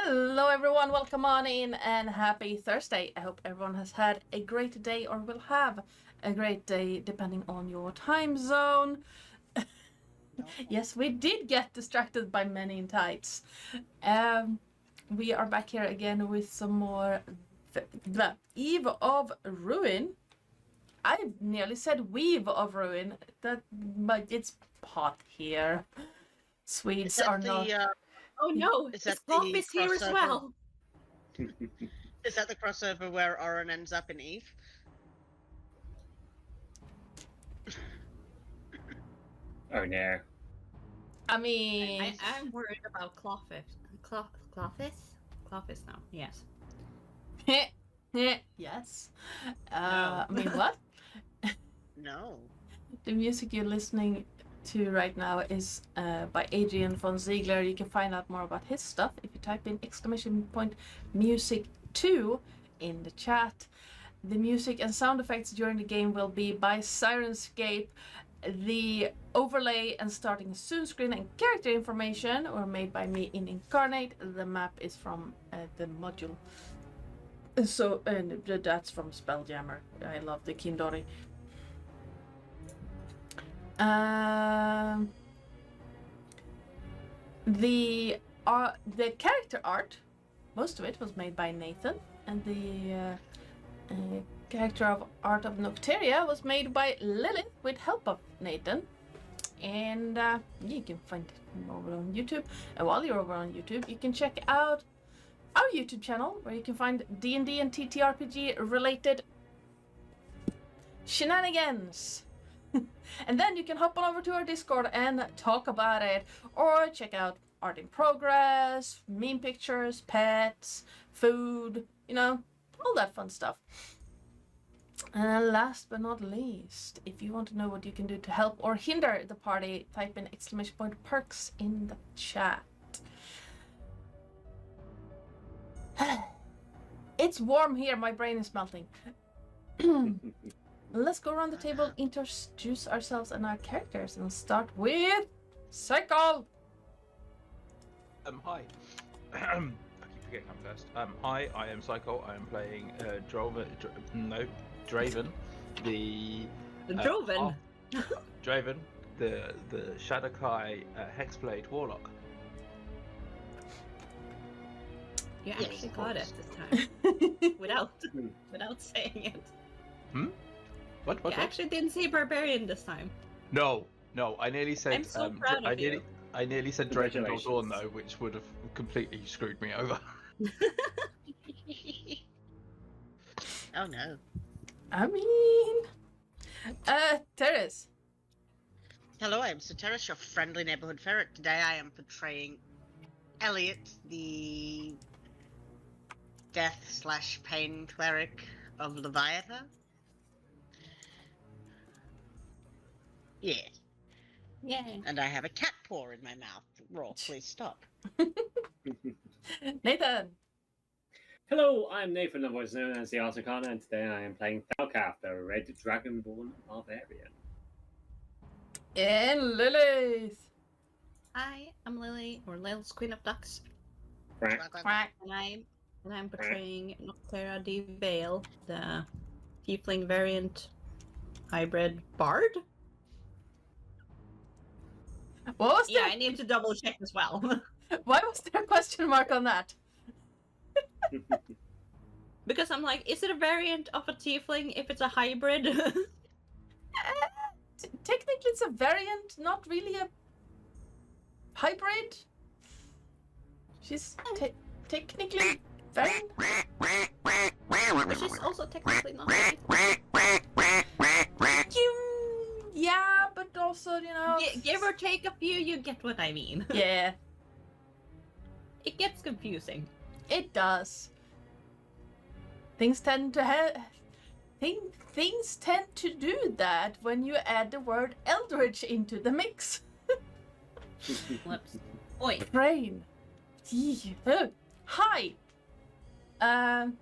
Hello everyone, welcome on in and happy Thursday. I hope everyone has had a great day or will have a great day depending on your time zone. Yes, we did get distracted by Men in Tights. We are back here again with some more the Eve of Ruin. I nearly said Weave of Ruin, but it's hot here. Swedes are not... Oh no, Is that Sloth the is here as crossover? well. Is that the crossover where Oren ends up in Eve? Oh no. I mean... I'm worried about Clothis. Clothis now, yes. Yes. I mean, what? No. The music you're listening to right now is by Adrian von Ziegler. You can find out more about his stuff if you type in !music2 in the chat. The music and sound effects during the game will be by Sirenscape. The overlay and starting soon screen and character information were made by me in Incarnate. The map is from the module. So, and that's from Spelljammer. I love the Kindori. The character art, most of it was made by Nathan, and the character art of Nocteria was made by Lillith with help of Nathan. And you can find it over on YouTube. And while you're over on YouTube, you can check out our YouTube channel where you can find D&D and TTRPG related shenanigans. And then you can hop on over to our Discord and talk about it, or check out art in progress, meme pictures, pets, food, you know, all that fun stuff. And last but not least, if you want to know what you can do to help or hinder the party, type in !perks in the chat. It's warm here, my brain is melting. Let's go around the table, introduce ourselves and our characters, and start with Psycole. Hi. I keep forgetting I'm first. Hi, I am Psycole. I am playing Draven, the Droven. Draven, the Shadowkai Hexblade Warlock. You Yes, actually of got it course. this time. without saying it. What? You actually didn't say barbarian this time. No. I nearly said. I'm so proud of you. I nearly said Dragon Congratulations. Dawn though, which would have completely screwed me over. Oh no. I mean, Terris. Hello, I'm Terris, your friendly neighborhood ferret. Today I am portraying Elliot, the death/pain cleric of Leviathan. Yeah. Yay. And I have a cat paw in my mouth. Roll, please stop. Nathan. Hello, I'm Nathan, otherwise known as the Articana, and today I am playing Thalkath, the Red Dragonborn Barbarian. And Lillith. Hi, I'm Lily, or Lil's Queen of Ducks, Quack. Quack. and I'm portraying Noctera de Vale, the Tiefling variant hybrid bard. What was Yeah, there? I need to double check as well. Why was there a question mark on that? Because I'm like, is it a variant of a tiefling if it's a hybrid? Technically it's a variant, not really a hybrid. She's technically variant. Which is also technically not a tiefling. Yeah, but also, you know... Give or take a few, you get what I mean. Yeah, It gets confusing. it does. Things tend to things tend to do that when you add the word Eldritch into the mix. Whoops. Oi. Brain. Hi. I'm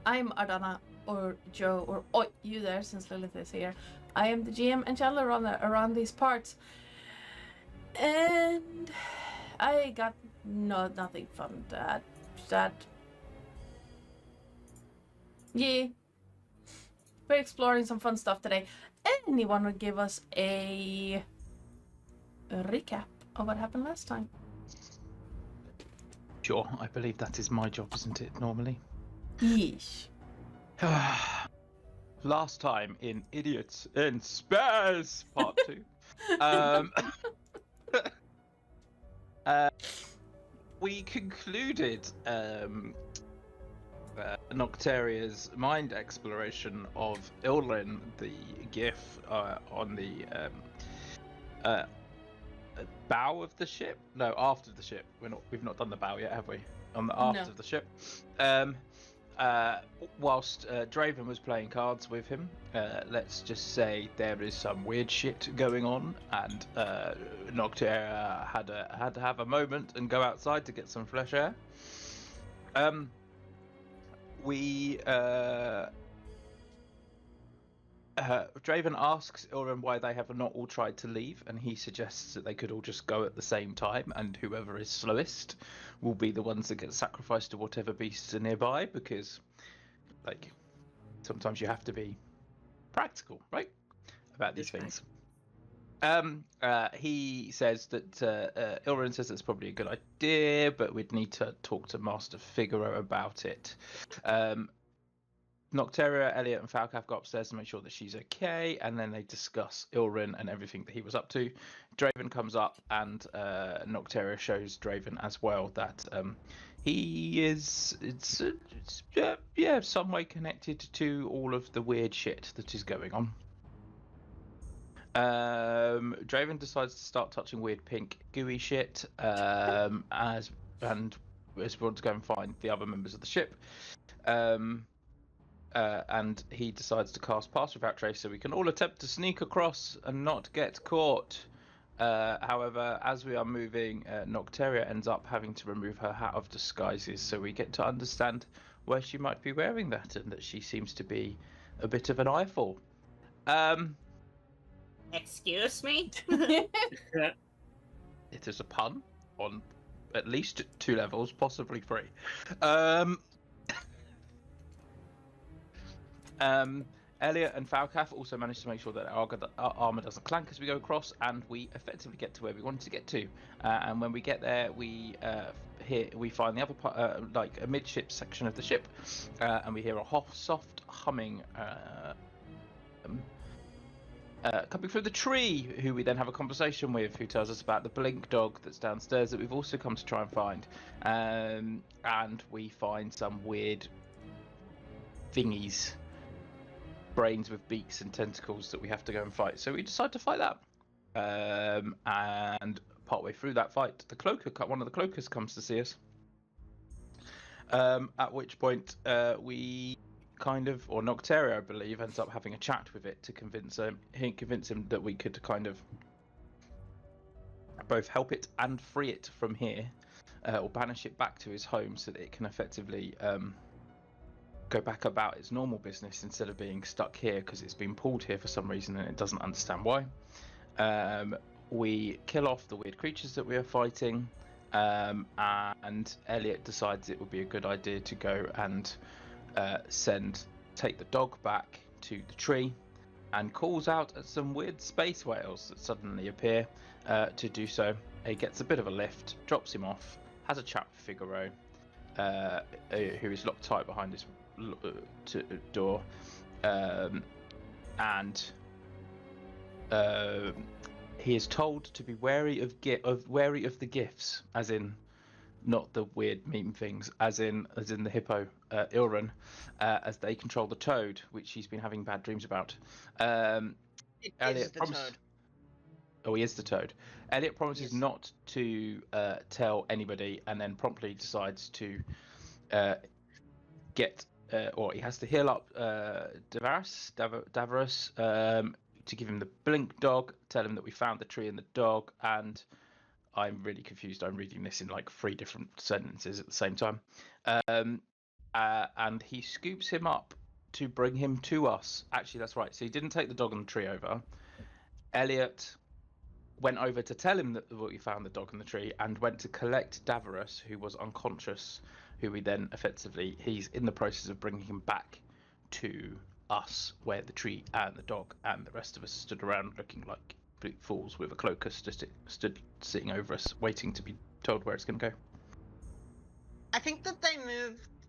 Ardana, or Joe, or Oi, you there, since Lillith is here. I am the GM and channel runner around these parts. And I got No, nothing fun, Dad. Dad. Yeah. We're exploring some fun stuff today. Anyone would give us a recap of what happened last time? Sure, I believe that is my job, isn't it, normally? Yeesh. Last time in Idiots in Space, Part 2. We concluded Nocteria's mind exploration of Ilrin, the GIF on the bow of the ship. No, aft of the ship. We've not done the bow yet, have we? On the aft of the ship. Whilst Draven was playing cards with him, let's just say there is some weird shit going on, and Nocteria had to have a moment and go outside to get some fresh air. Draven asks Ilrin why they have not all tried to leave, and he suggests that they could all just go at the same time, and whoever is slowest will be the ones that get sacrificed to whatever beasts are nearby, because, like, sometimes you have to be practical, right, about these things. He says that Ilrin says it's probably a good idea, but we'd need to talk to Master Figaro about it. Nocteria, Elliot, and Falcath go upstairs to make sure that she's okay, and then they discuss Ilrin and everything that he was up to. Draven comes up, and Nocteria shows Draven as well that he is some way connected to all of the weird shit that is going on. Draven decides to start touching weird pink gooey shit as we want to go and find the other members of the ship. And he decides to cast Pass Without Trace so we can all attempt to sneak across and not get caught. However, as we are moving, Nocteria ends up having to remove her hat of disguises, so we get to understand where she might be wearing that, and that she seems to be a bit of an eyeful. Excuse me? It is a pun on at least 2 levels, possibly 3. Elliot and Falcath also managed to make sure that our armor doesn't clank as we go across, and we effectively get to where we wanted to get to. And when we get there, we find the other part, like a midship section of the ship, and we hear a soft humming coming through the tree, who we then have a conversation with, who tells us about the blink dog that's downstairs that we've also come to try and find. And we find some weird thingies, brains with beaks and tentacles that we have to go and fight. So we decide to fight that. And partway through that fight, one of the cloakers comes to see us. At which point we or Nocteria, I believe, ends up having a chat with it to convince him that we could kind of both help it and free it from here, or banish it back to his home so that it can effectively go back about its normal business instead of being stuck here because it's been pulled here for some reason and it doesn't understand why. We kill off the weird creatures that we are fighting, and Elliot decides it would be a good idea to go and take the dog back to the tree, and calls out at some weird space whales that suddenly appear to do so. He gets a bit of a lift, drops him off, has a chat with Figaro, who is locked tight behind his door, and he is told to be wary of the gifts, as in not the weird meme things, as in the hippo, Ilrin, as they control the toad, which he's been having bad dreams about. Elliot promises. Oh, he is the toad. Elliot promises not to tell anybody, and then promptly decides to he has to heal up Daveras to give him the blink dog, tell him that we found the tree and the dog, and I'm really confused. I'm reading this in like 3 different sentences at the same time. And he scoops him up to bring him to us. Actually, that's right. So he didn't take the dog and the tree over. Elliot went over to tell him that we found the dog in the tree, and went to collect Daveras, who was unconscious, who we then effectively, he's in the process of bringing him back to us, where the tree and the dog and the rest of us stood around looking like complete fools with a cloakus just stood sitting over us, waiting to be told where it's going to go. I think that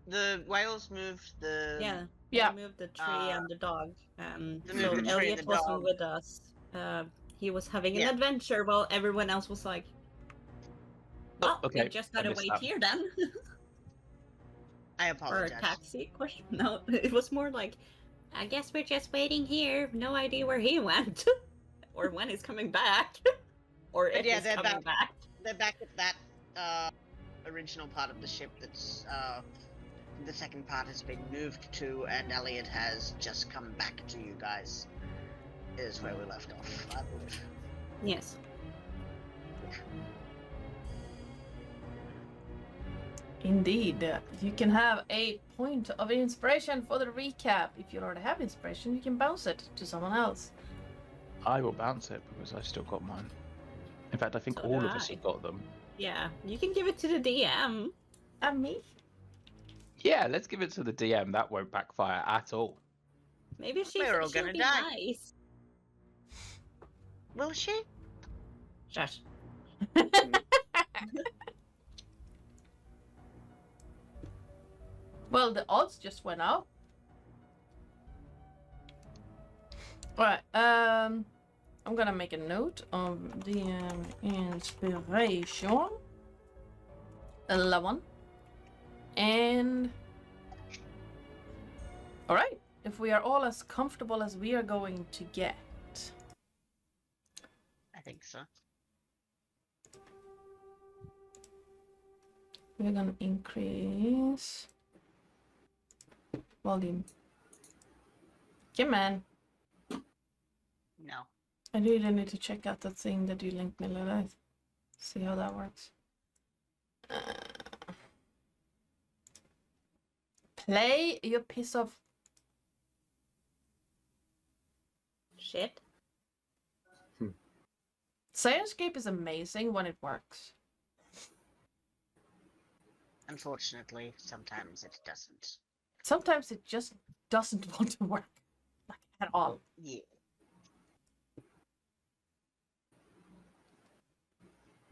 the whales moved the... Yeah. Yeah. They moved the tree and the dog. They So moved the tree and Elliot the wasn't dog. with us. He was having an Yeah. adventure while everyone else was like, well, Okay, we just I gotta missed wait that. here then. I Or a apologize. taxi question? No, it was more like, I guess we're just waiting here. No idea where he went. Or when he's coming back. Or But if yeah, he's they're coming back. They're back at that original part of the ship that's the second part has been moved to, and Elliot has just come back to you guys. Is where we left off, I believe. Yes. Indeed. You can have a point of inspiration for the recap. If you already have inspiration, you can bounce it to someone else. I will bounce it because I still got mine. In fact, I think So all do of us I. have got them. Yeah, you can give it to the DM. And me? Yeah, let's give it to the DM. That won't backfire at all. Maybe We're all she'll gonna be die. nice. Will she? Shush. Well, the odds just went up. Alright, I'm gonna make a note of the inspiration. 11. And... Alright, if we are all as comfortable as we are going to get. I think so. We're gonna increase volume. Come on. No. I really need to check out that thing that you linked me, Lillith. See how that works. Play, you piece of Shit. Sirenscape is amazing when it works. Unfortunately, sometimes it doesn't. Sometimes it just doesn't want to work. Like, at all. Yeah.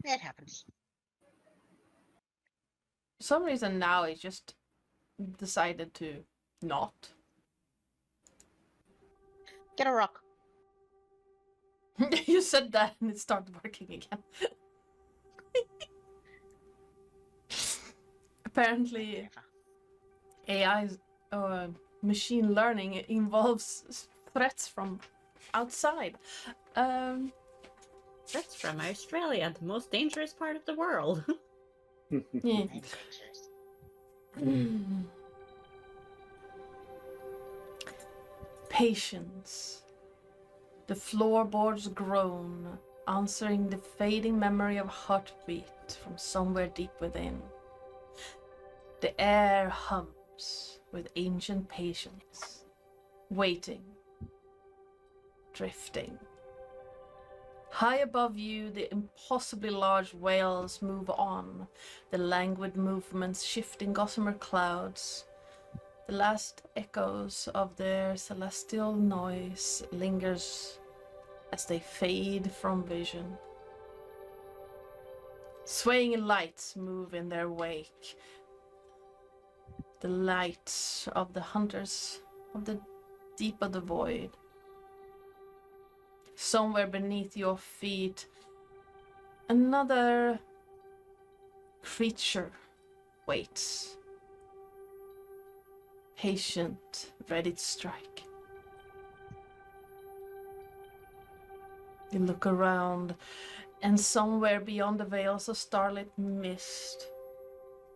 It happens. For some reason now it just decided to not. Get a rock. You said that and it started working again. Apparently AI's machine learning involves threats from outside. That's from Australia, the most dangerous part of the world. Yeah. I'm dangerous. Patience. The floorboards groan, answering the fading memory of heartbeat from somewhere deep within. The air hums with ancient patience, waiting, drifting. High above you, the impossibly large whales move on, the languid movements shifting gossamer clouds. The last echoes of their celestial noise lingers as they fade from vision. Swaying lights move in their wake. The lights of the hunters of the deep of the void. Somewhere beneath your feet, another creature waits. Patient, ready to strike. You look around, and somewhere beyond the veils of starlit mist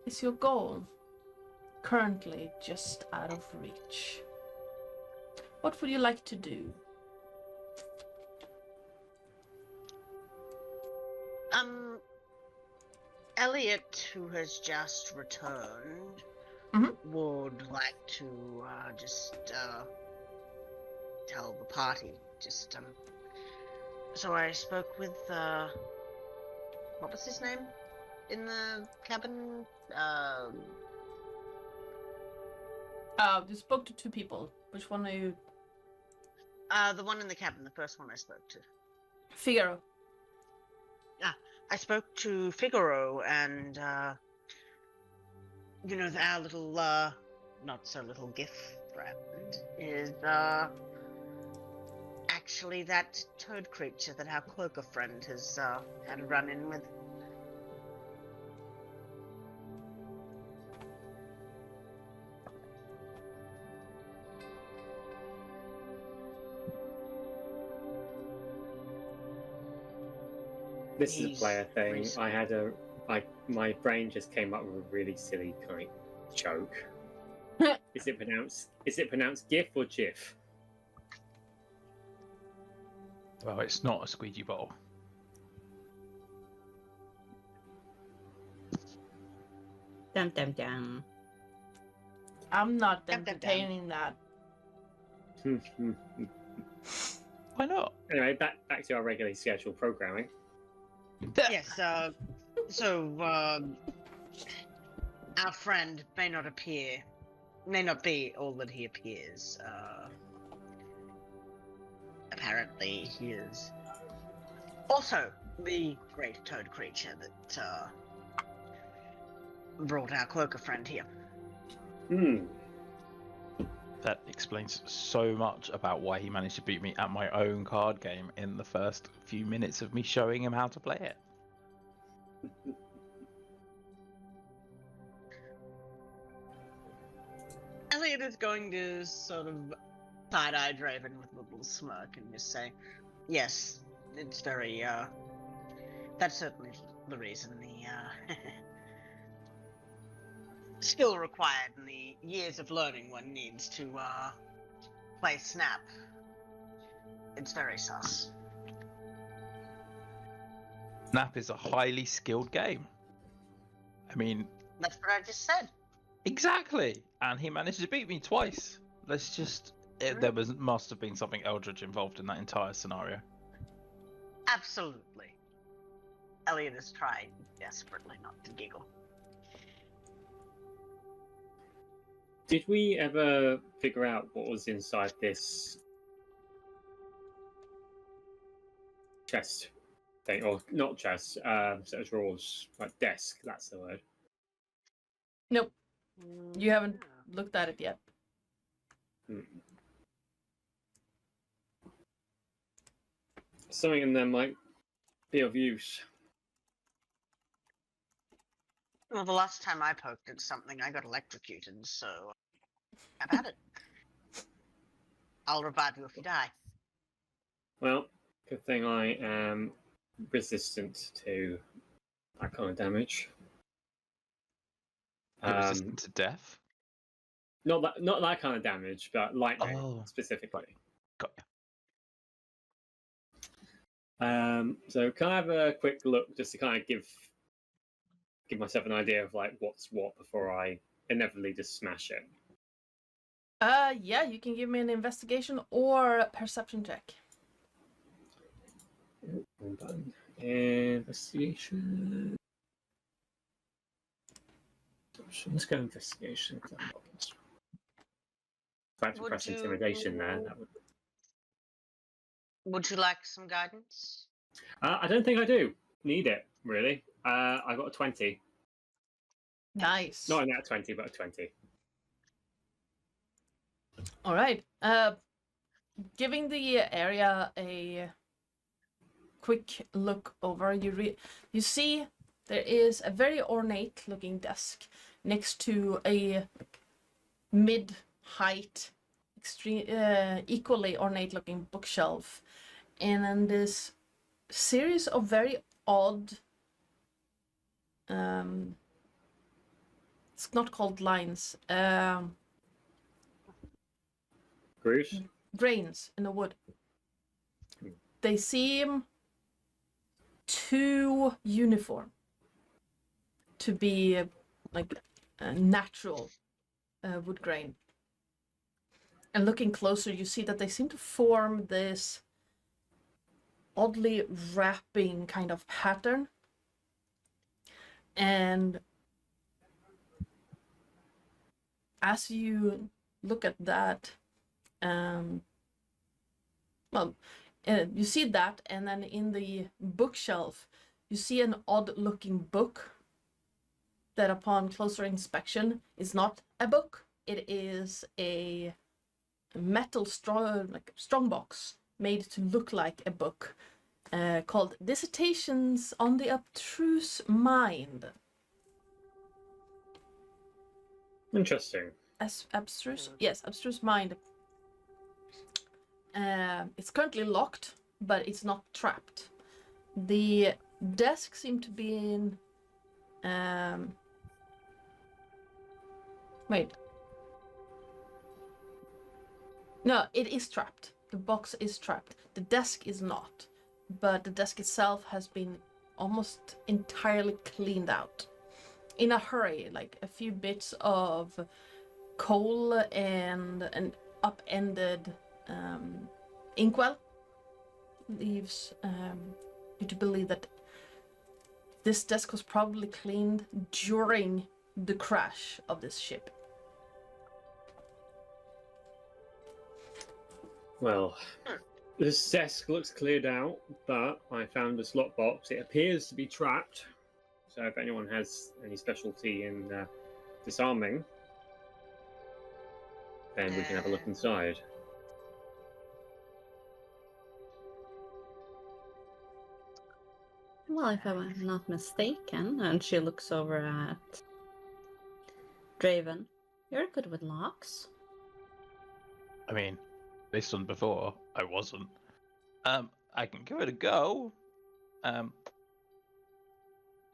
is your goal, currently just out of reach. What would you like to do? Elliot, who has just returned, would like to just tell the party, just So I spoke with, what was his name? In the cabin? You spoke to 2 people. Which one are you? The one in the cabin, the first one I spoke to. Figaro. I spoke to Figaro and, you know, our little, not so little gift friend is, actually that toad creature that our cloaker friend has, had a run-in with. This is a He's player thing. recent. I had my brain just came up with a really silly kind of joke. Is it pronounced GIF or GIF? Well, it's not a squeegee bottle. Dum dum dum. I'm not Dum, dum, dum. entertaining that. Why not? Anyway, back to our regularly scheduled programming. Yes, so, our friend may not be all that he appears. Apparently he is also the great toad creature that, brought our cloaker friend here. That explains so much about why he managed to beat me at my own card game in the first few minutes of me showing him how to play it. Elliot is going to sort of side-eye Draven with a little smirk and just say, yes, it's very, that's certainly the reason the, skill required and the years of learning one needs to, play Snap. It's very sus. Snap is a highly skilled game. I mean, That's what I just said. exactly. And he managed to beat me twice. Let's just... there must have been something Eldritch involved in that entire scenario. Absolutely. Elliot is trying desperately not to giggle. Did we ever figure out what was inside this chest thing, or not chest, set of drawers, like desk? That's the word. Nope. You haven't looked at it yet. Something in there might be of use. Well, the last time I poked at something, I got electrocuted, so have at it. I'll revive you if you die. Well, good thing I am resistant to that kind of damage. You're resistant to death? Not that kind of damage, but lightning specifically. Got you. So can I have a quick look just to kind of give myself an idea of like what's what before I inevitably just smash it? Yeah, you can give me an investigation or a perception check. One button. Investigation. Let's go investigation. If I had to press intimidation there, that would... Would you like some guidance? I don't think I do need it, really. I got a 20. Nice. Not a nat 20, but a 20. All right. Giving the area a quick look over, you see there is a very ornate-looking desk next to a mid-height, equally ornate-looking bookshelf, and then this series of very odd. It's not called lines. Grooves? Grains in the wood. They seem too uniform to be like a natural wood grain. And looking closer, you see that they seem to form this oddly wrapping kind of pattern. And as you look at that, you see that, and then in the bookshelf, you see an odd-looking book that upon closer inspection is not a book. It is a metal strong box made to look like a book, called Dissertations on the Abstruse Mind. Interesting. Abstruse? Yes, Abstruse Mind. It's currently locked, but it's not trapped. The desk seemed to be in... Wait. No, it is trapped. The box is trapped. The desk is not. But the desk itself has been almost entirely cleaned out. In a hurry, like a few bits of coal and an upended inkwell leaves you to believe that this desk was probably cleaned during the crash of this ship. Well, this desk looks cleared out, but I found this lockbox. It appears to be trapped. So if anyone has any specialty in disarming, then we can have a look inside. Well, if I'm not mistaken, and she looks over at Draven, you're good with locks. I mean, based on before, I wasn't. I can give it a go.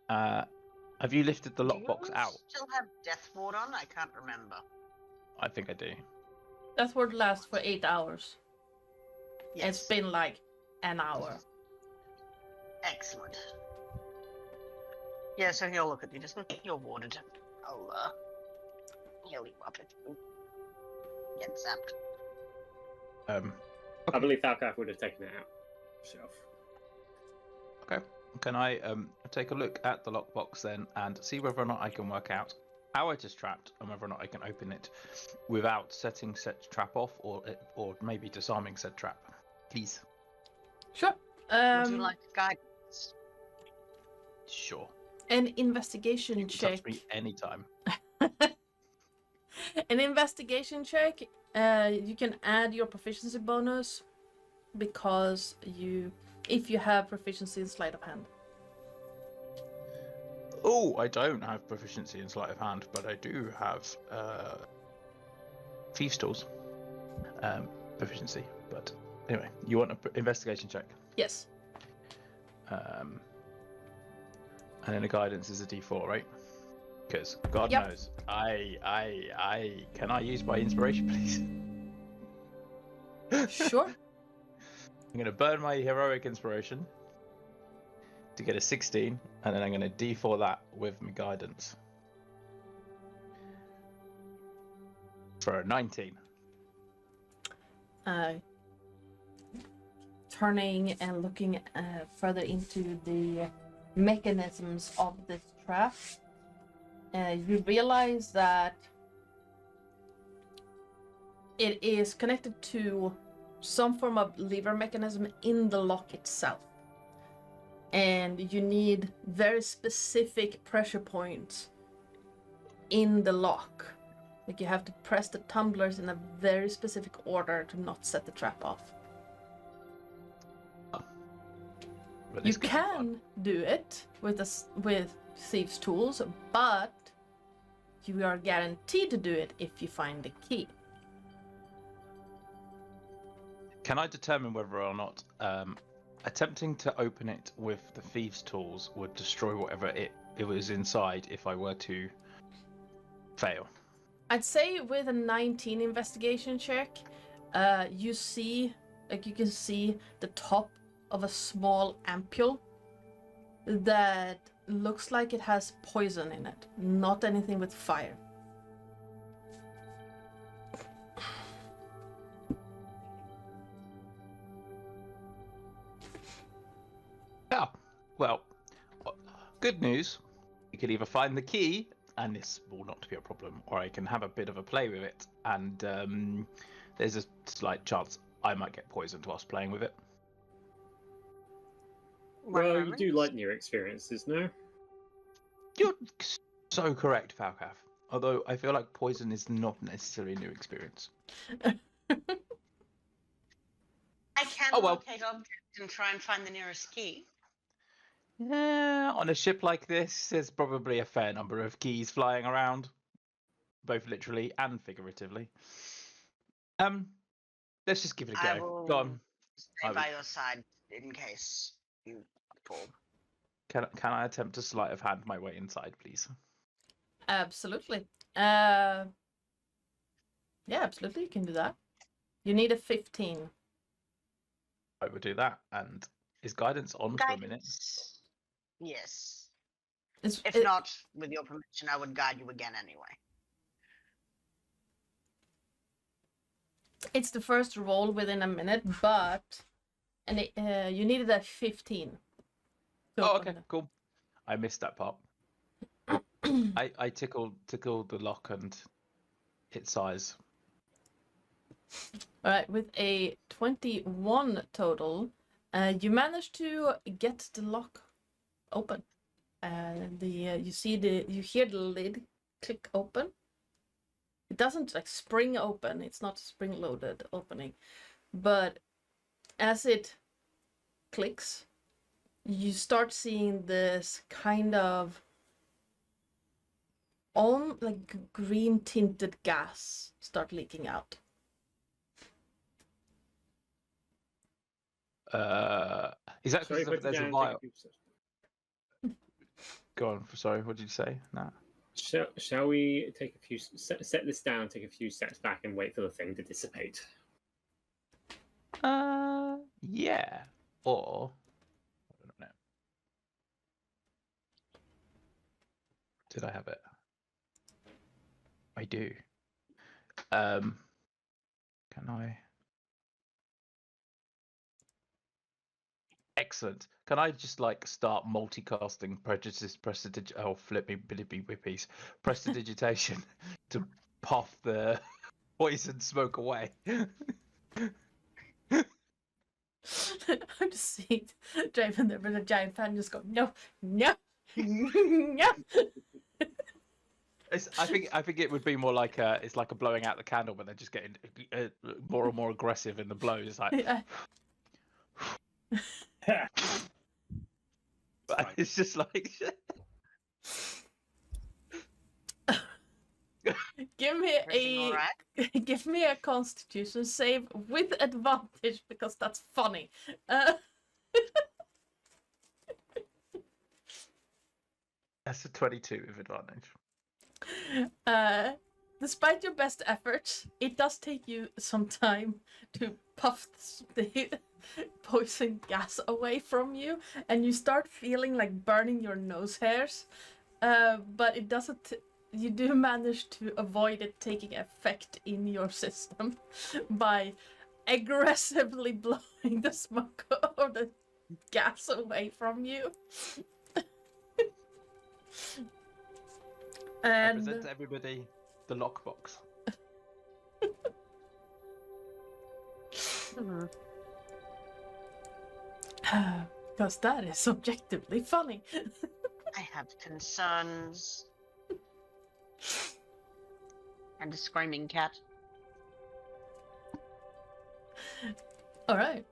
Have you lifted the lockbox out? Still have Death Ward on? I can't remember. I think I do. That would last for 8 hours. Yes. It's been like an hour. Excellent. Yeah, so he'll look at you. Just look, you're warded. I'll heal you up if you get zapped. I believe Falcath would have taken it out himself. Okay. Can I take a look at the lockbox then and see whether or not I can work out how it is trapped and whether or not I can open it without setting said trap off or maybe disarming said trap, please? Sure. Would you like guidance? Sure. An investigation You can check. touch me anytime. An investigation check. You can add your proficiency bonus because if you have proficiency in sleight of hand. Oh, I don't have proficiency in sleight of hand, but I do have Thieves' Tools proficiency. But anyway, you want an investigation check? Yes. And then the guidance is a D4, right? Because God Yep. knows, can I use my inspiration, please? Sure. I'm going to burn my heroic inspiration to get a 16, and then I'm going to D4 that with my guidance for a 19. Turning and looking further into the mechanisms of this trap, you realize that it is connected to some form of lever mechanism in the lock itself. And you need very specific pressure points in the lock. Like you have to press the tumblers in a very specific order to not set the trap off. But You this could be fun. can do it with Thieves' Tools, but you are guaranteed to do it if you find the key. Can I determine whether or not attempting to open it with the Thieves' Tools would destroy whatever it was inside if I were to fail? I'd say with a 19 investigation check, you can see the top of a small ampule that looks like it has poison in it, not anything with fire. good news. You could either find the key, and this will not be a problem, or I can have a bit of a play with it, and there's a slight chance I might get poisoned whilst playing with it. Well, you do like new experiences, no? You're so correct, Falcath. Although I feel like poison is not necessarily a new experience. I can Oh, well. locate objects and try and find the nearest key. Yeah, on a ship like this, there's probably a fair number of keys flying around, both literally and figuratively. Let's just give it a I go. will Go on. stay by your side in case you fall. Can I attempt a sleight of hand my way inside, please? Absolutely. Yeah, absolutely. You can do that. You need a 15. I would do that. And is guidance on for a minute? Yes. It's, If not, with your permission, I would guide you again anyway. it's the first roll within a minute, but you needed a 15. to Oh, open okay, cool. I missed that part. I tickled the lock and hit size. All right, with a 21 total, you managed to get the lock open. You hear the lid click open. It doesn't like spring open. It's not spring loaded opening, but as it clicks, you start seeing this kind of green tinted gas start leaking out. Is that Sorry, because put it there's a down, vial? take a few steps. Go on. Sorry, what did you say? Nah. Shall we take a few set this down, take a few steps back, and wait for the thing to dissipate? Yeah. Or I don't know. Did I have it? I do. Can I? Excellent. Can I just like start multicasting prestidigitation to puff the poison smoke away? I'm just seeing Draven there with a giant fan just go, no, no, no. I think it would be more like it's like a blowing out the candle, but they're just getting more and more aggressive in the blows. It's like it's just like give me a Constitution save with advantage because that's funny. That's a 22 with advantage. Despite your best efforts, it does take you some time to puff the poison gas away from you, and you start feeling like burning your nose hairs. But it doesn't. You do manage to avoid it taking effect in your system by aggressively blowing the smoke or the gas away from you. I And present to everybody the lockbox. because that is objectively funny. I have concerns. And a screaming cat. Alright.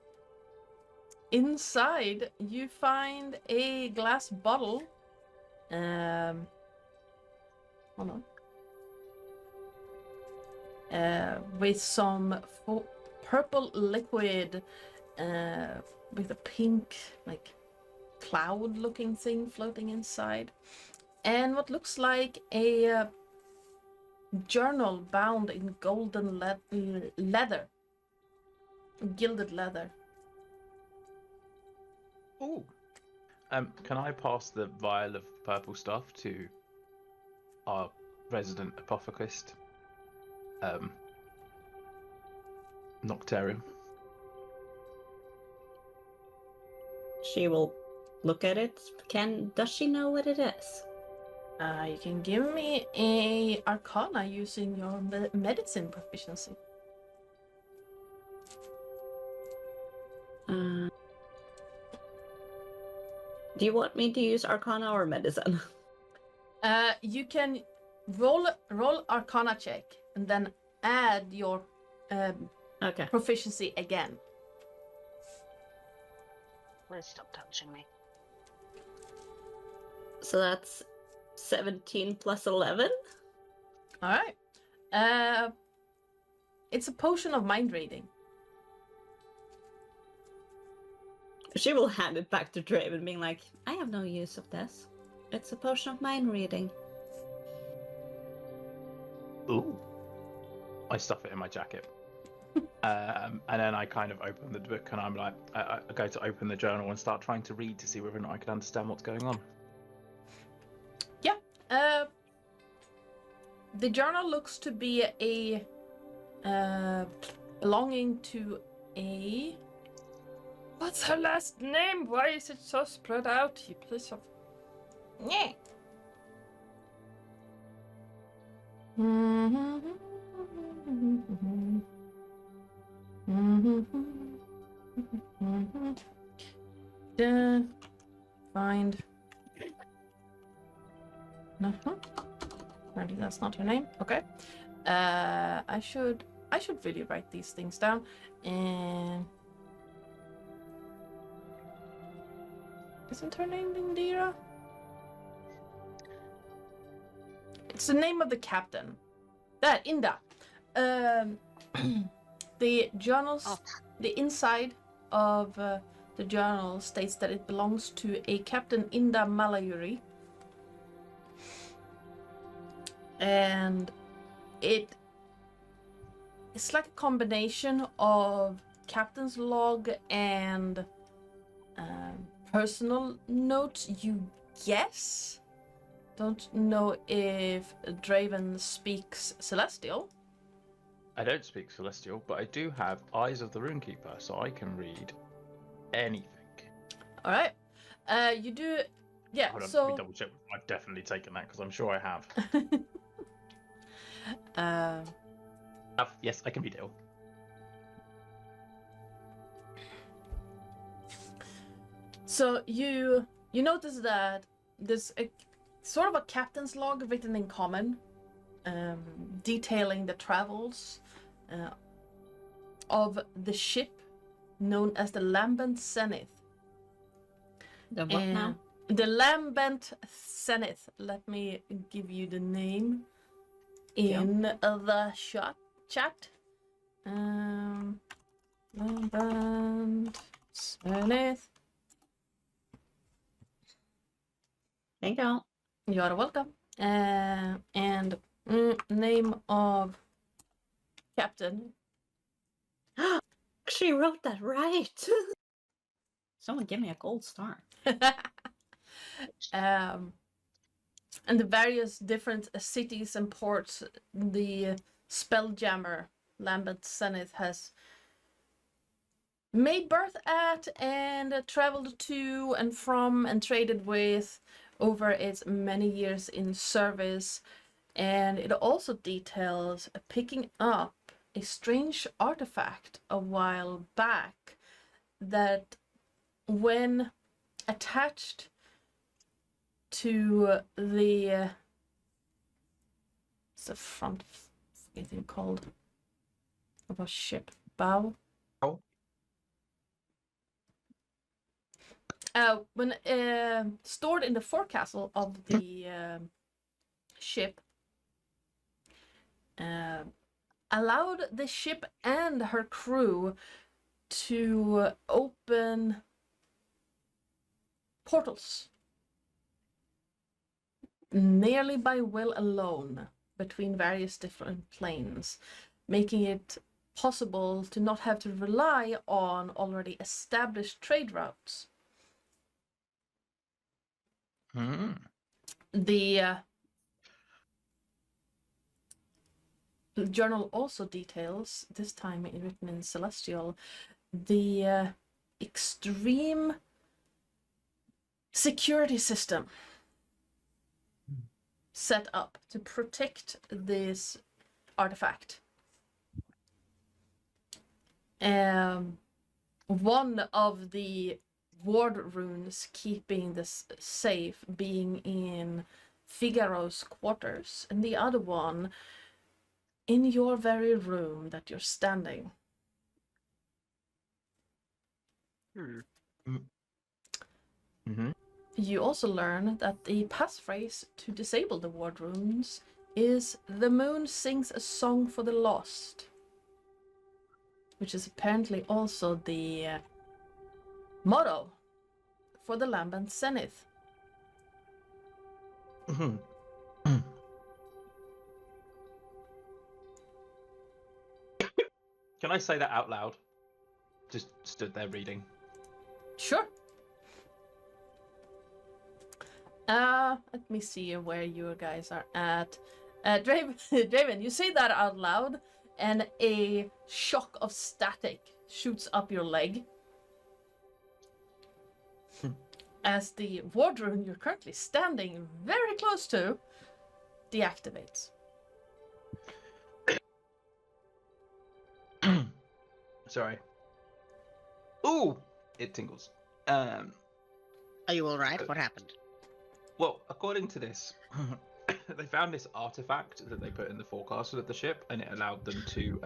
Inside, you find a glass bottle. Hold on. With some purple liquid, with a pink, like, cloud-looking thing floating inside. And what looks like a journal bound in golden leather. Gilded leather. Ooh. Can I pass the vial of purple stuff to our resident apothecist, Noctarium? She will look at it. Does she know what it is? You can give me a Arcana using your medicine proficiency. Do you want me to use Arcana or Medicine? You can roll Arcana check and then add your Okay. proficiency again. Please stop touching me. So that's 17 plus 11? All right. It's a potion of mind reading. She will hand it back to Draven, being like, I have no use of this. It's a potion of mind reading. Ooh. I stuff it in my jacket. And then I kind of open the book and I'm like, I go to open the journal and start trying to read to see whether or not I can understand what's going on. Yeah. The journal looks to be a belonging to a. What's her last name? Why is it so spread out? You piece of. Yeah. Find. No. Apparently that's not your name. Okay. I should really write these things down. And isn't her name Indira? It's the name of the captain. That Inda. The journals, the inside of the journal states that it belongs to a Captain Inda Malayuri. And it's like a combination of captain's log and personal notes, you guess. Don't know if Draven speaks Celestial. I don't speak Celestial, but I do have Eyes of the Runekeeper, so I can read anything. All right. You do. Yeah. Hold on, so. let me double check. I've definitely taken that because I'm sure I have. Yes, I can read it all. So you notice that there's a sort of a captain's log written in common, detailing the travels of the ship known as the Lambent Zenith. The what now? The Lambent Zenith. Let me give you the name in the chat. Lambent Zenith. Thank you. You are welcome. And name of captain. She wrote that right. Someone give me a gold star. And the various different cities and ports the Spelljammer Lambent Zenith has made birth at and traveled to and from and traded with over its many years in service. And it also details picking up a strange artifact a while back that, when attached to the front, anything called of a ship bow. Oh. When stored in the forecastle of the ship, allowed the ship and her crew to open portals nearly by will alone between various different planes, making it possible to not have to rely on already established trade routes. The journal also details, this time written in Celestial, the extreme security system set up to protect this artifact. One of the ward runes keeping this safe being in Figaro's quarters, and the other one in your very room that you're standing. Mm-hmm. You also learn that the passphrase to disable the ward runes is "The moon sings a song for the lost," which is apparently also the motto for the Lambent Zenith. Mm-hmm. Can I say that out loud? Just stood there reading. Sure. Let me see where you guys are at. Draven, you say that out loud, and a shock of static shoots up your leg. As the ward rune you're currently standing very close to deactivates. Sorry. Ooh! It tingles. Are you alright? What happened? Well, according to this, they found this artifact that they put in the forecastle of the ship, and it allowed them to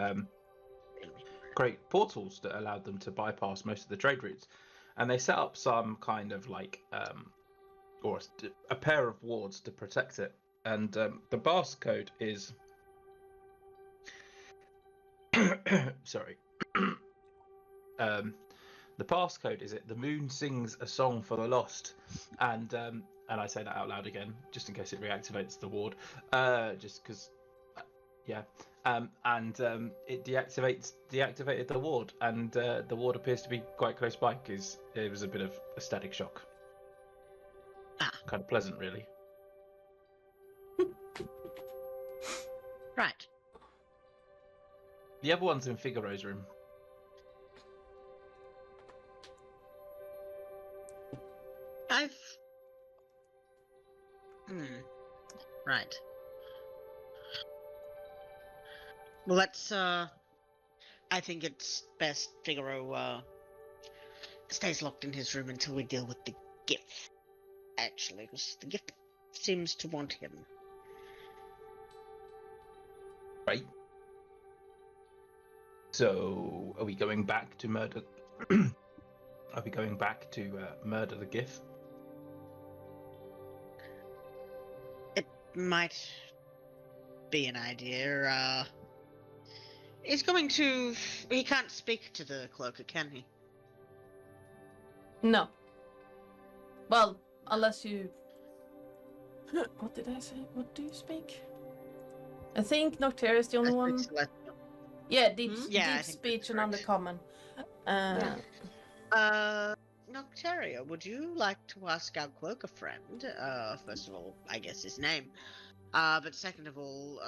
create portals that allowed them to bypass most of the trade routes. And they set up some kind of like, or a pair of wards to protect it. And the pass code is, sorry, the passcode is the moon sings a song for the lost, and I say that out loud again just in case it reactivates the ward, just because, yeah, and it deactivated the ward, and the ward appears to be quite close by because it was a bit of a static shock. Kind of pleasant, really. Right. The other one's in Figaro's room. Right. Well, let's, I think it's best Figaro, stays locked in his room until we deal with the gift. Actually, because the gift seems to want him. Right. So, are we going back to murder? Are we going back to murder the GIF? It might be an idea. He's going to. He can't speak to the cloaker, can he? No. Well, unless you. What did I say? What do you speak? I think Noctera is the only one. Yeah, deep speech and undercommon. Nocteria, would you like to ask our cloaker friend, first of all, I guess his name, but second of all,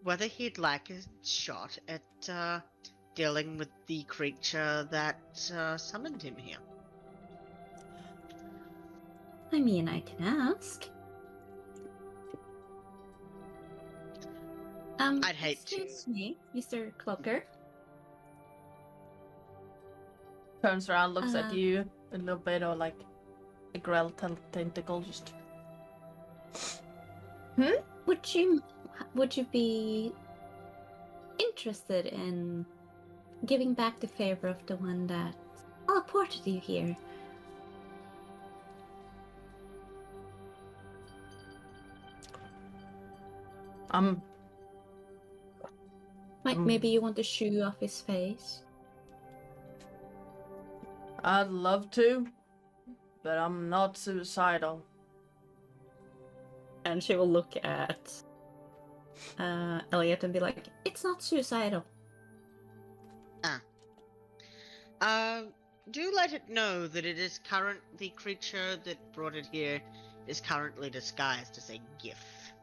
whether he'd like a shot at, dealing with the creature that, summoned him here? I mean, I can ask. I'd hate to. Excuse me, Mr. Cloaker. Turns around, looks at you, a little bit of like a grell tentacle just. Would you be interested in giving back the favor of the one that teleported you here? Like maybe you want to shoo off his face? I'd love to, but I'm not suicidal. And she will look at Elliot and be like, "It's not suicidal." Do let it know that it is the creature that brought it here is currently disguised as a GIF.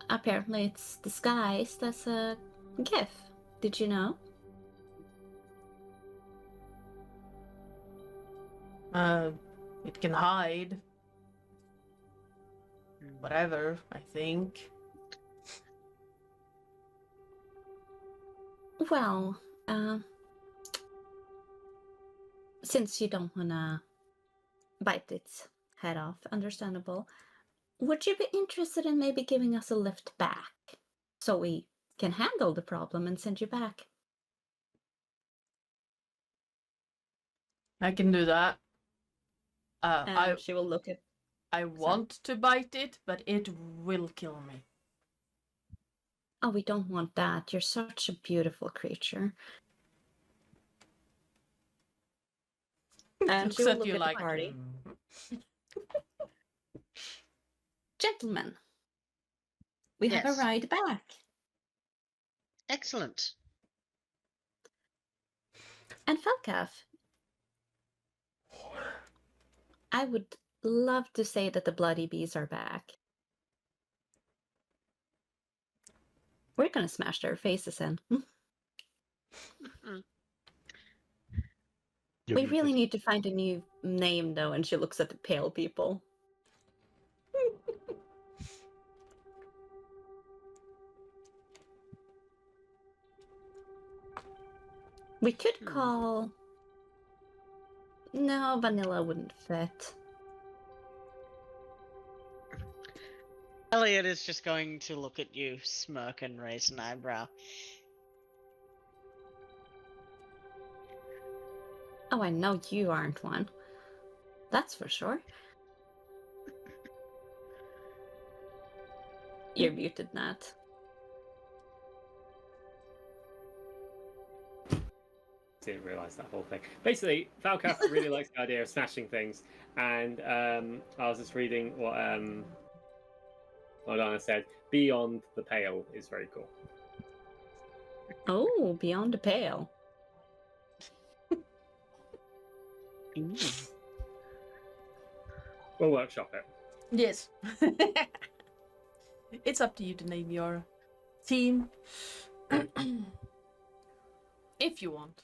Apparently it's disguised as a GIF. Did you know? It can hide. Whatever, I think. Well, since you don't wanna bite its head off, understandable, would you be interested in maybe giving us a lift back so we can handle the problem and send you back? I can do that. She will look at. I want to bite it, but it will kill me. Oh, we don't want that. You're such a beautiful creature. And Looks she will at look you at like, the party. Gentlemen, we have a Yes. ride back. Excellent. And Falcaf, I would love to say that the bloody bees are back. We're gonna smash their faces in. You're We really muted. need to find a new name, though, and she looks at the pale people. We could call... No, vanilla wouldn't fit. Elliot is just going to look at you, smirk, and raise an eyebrow. Oh, I know you aren't one. That's for sure. You're muted, Nat. Didn't realise that whole thing. Basically, Falcaf really likes the idea of smashing things, and I was just reading what Donna said. Beyond the Pale is very cool. Oh, beyond the pale. We'll workshop it. Yes. It's up to you to name your team. If you want.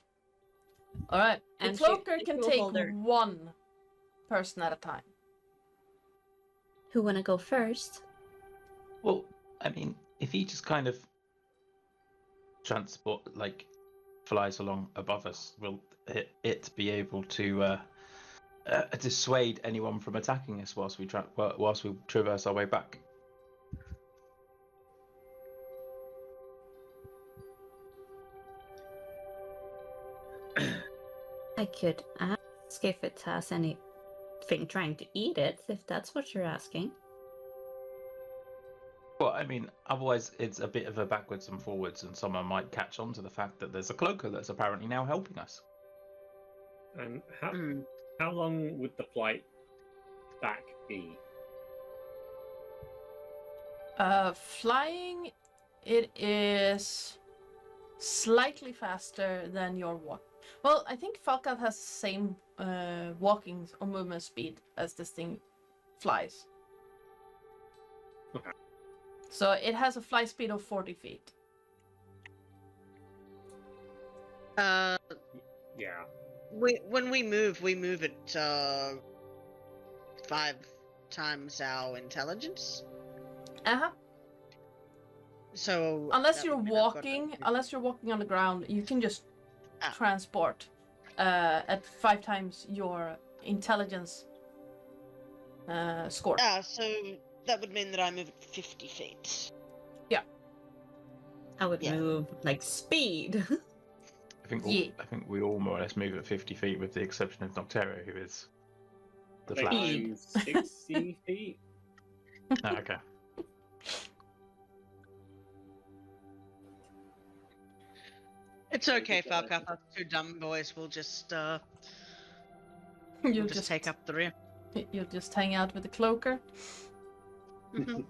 Alright. The And cloaker she can will take hold her. one person at a time. Who wanna go first? Well, I mean, if he just kind of flies along above us, will it be able to dissuade anyone from attacking us whilst we traverse our way back? I could ask if it has anything trying to eat it, if that's what you're asking. Well, I mean, otherwise it's a bit of a backwards and forwards, and someone might catch on to the fact that there's a cloaker that's apparently now helping us. And how long would the flight back be? Flying, it is slightly faster than your walk. Well, I think Falcat has the same walking or movement speed as this thing flies. Okay. So it has a fly speed of 40 feet. Yeah. When we move at 5 times our intelligence. Uh-huh. So Unless that you're would mean I've got walking, a- unless you're walking on the ground, you can just Ah. transport at 5 times your intelligence score. so that would mean that I move at 50 feet. I would Yeah. move like speed. I think we all more or less move at 50 feet, with the exception of Noctero, who is the They Flash. do 60 feet. Oh, okay. It's okay, Falcap. Us 2 dumb boys will just You'll we'll just take up the rear. You'll just hang out with the cloaker. Mhm.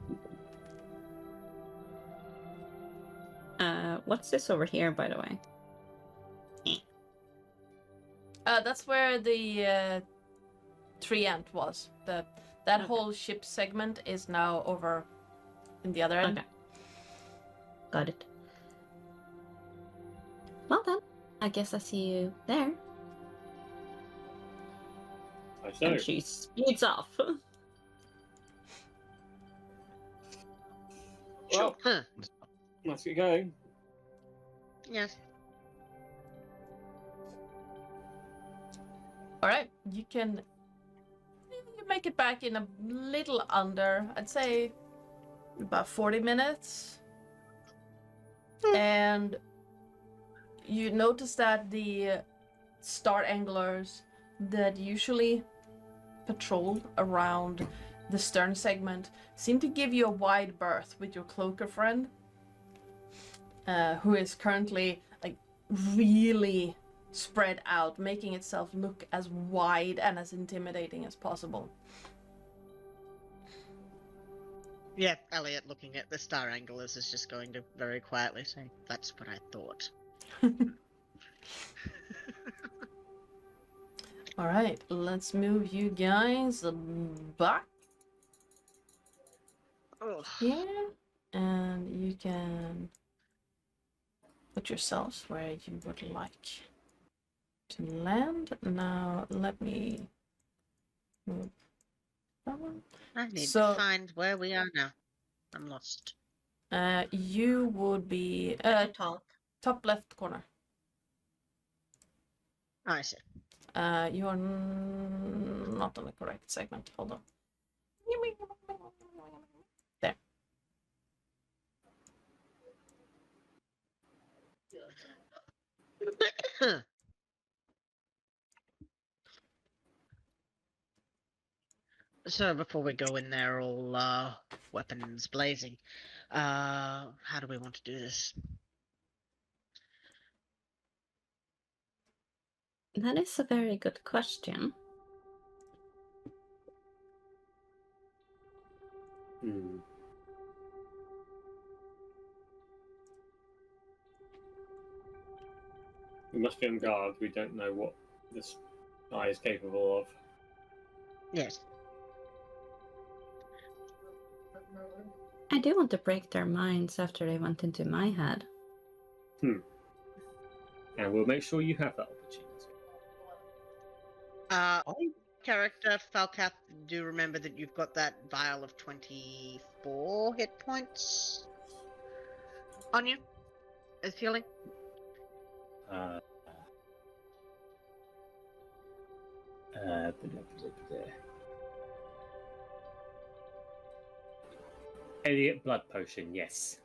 What's this over here, by the way? That's where the tree ant was. That Okay. whole ship segment is now over in the other end. Okay. Got it. Well then, I guess I see you there. So, And she speeds off. well, Huh. let's get going. Yes. All right, you make it back in a little under, I'd say, about 40 minutes. And you notice that the star anglers that usually patrol around the stern segment seem to give you a wide berth with your cloaker friend, who is currently like really spread out, making itself look as wide and as intimidating as possible. Yeah, Elliot looking at the star anglers is just going to very quietly say, "That's what I thought." All right, let's move you guys back Ugh. here, and you can put yourselves where you would like to land. Now, let me move that one. I need So- to find where we are now. I'm lost. You would be Talk. top left corner. Oh, I see. You are not on the correct segment. Hold on. There. So before we go in there all weapons blazing, how do we want to do this? That is a very good question. We must be on guard. We don't know what this guy is capable of. Yes. I do want to break their minds after they went into my head. And we'll make sure you have that opportunity. Character Falcath, do remember that you've got that vial of 24 hit points on you as healing? Uh, Elliot blood potion, yes.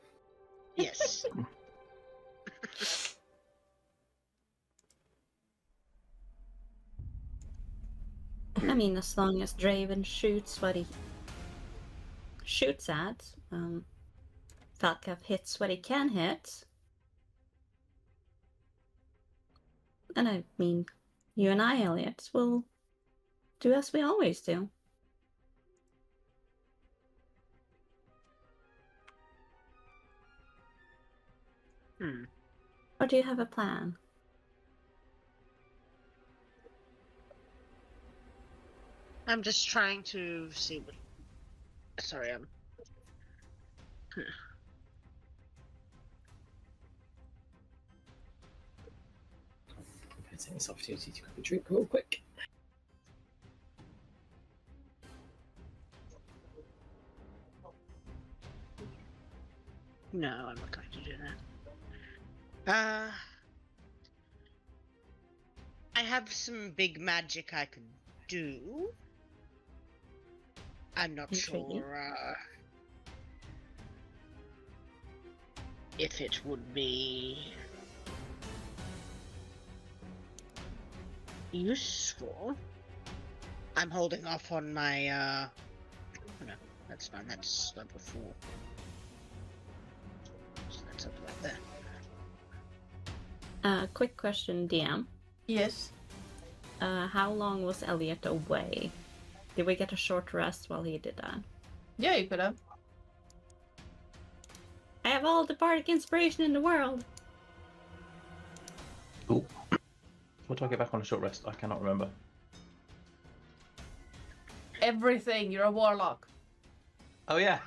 Yes. I mean, as long as Draven shoots what he shoots at, Falcath hits what he can hit. And I mean, you and I, Elliot, will do as we always do. Or do you have a plan? I'm just trying to see what... Sorry, Let's take this opportunity to grab a drink real quick. No, I'm not going to do that. I have some big magic I could do. I'm not Intriguing. sure if it would be useful. I'm holding off on my no, that's fine, that's level 4. So that's up right there. Quick question, DM. Yes. How long was Elliot away? Did we get a short rest while he did that? Yeah, you could have. I have all the bardic inspiration in the world. Ooh. What do I get back on a short rest? I cannot remember. Everything. You're a warlock. Oh yeah.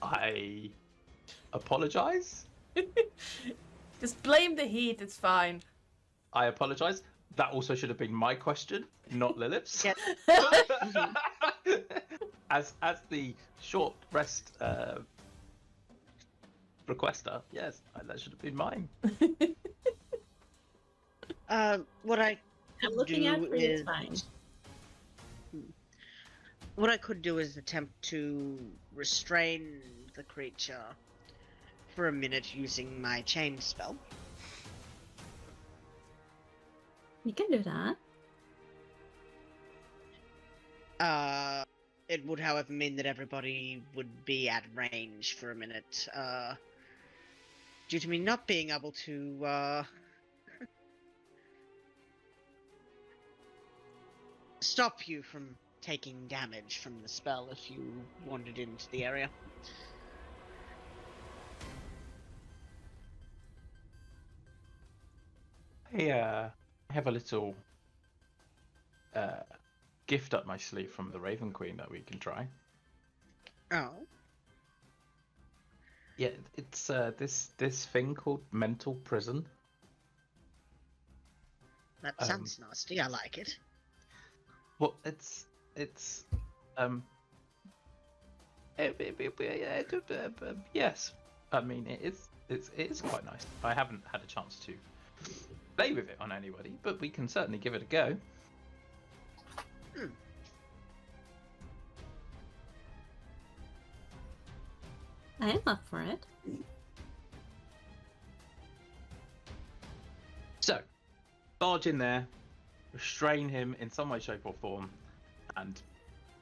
I apologize. Just blame the heat, it's fine. I apologise. That also should have been my question, not Lilith's. Yeah. as the short rest requester, yes, that should have been mine. What I I'm could looking do out for you, is it's fine. what I could do is attempt to restrain the creature for a minute using my chain spell. You can do that. It would, however, mean that everybody would be at range for a minute, due to me not being able to, stop you from taking damage from the spell if you wandered into the area. I have a little gift up my sleeve from the Raven Queen that we can try. Oh. Yeah, it's this thing called mental prison. That sounds nasty, I like it. Well, yes. I mean, it is quite nice. I haven't had a chance to play with it on anybody, but we can certainly give it a go. I am up for it. So, barge in there, restrain him in some way, shape, or form, and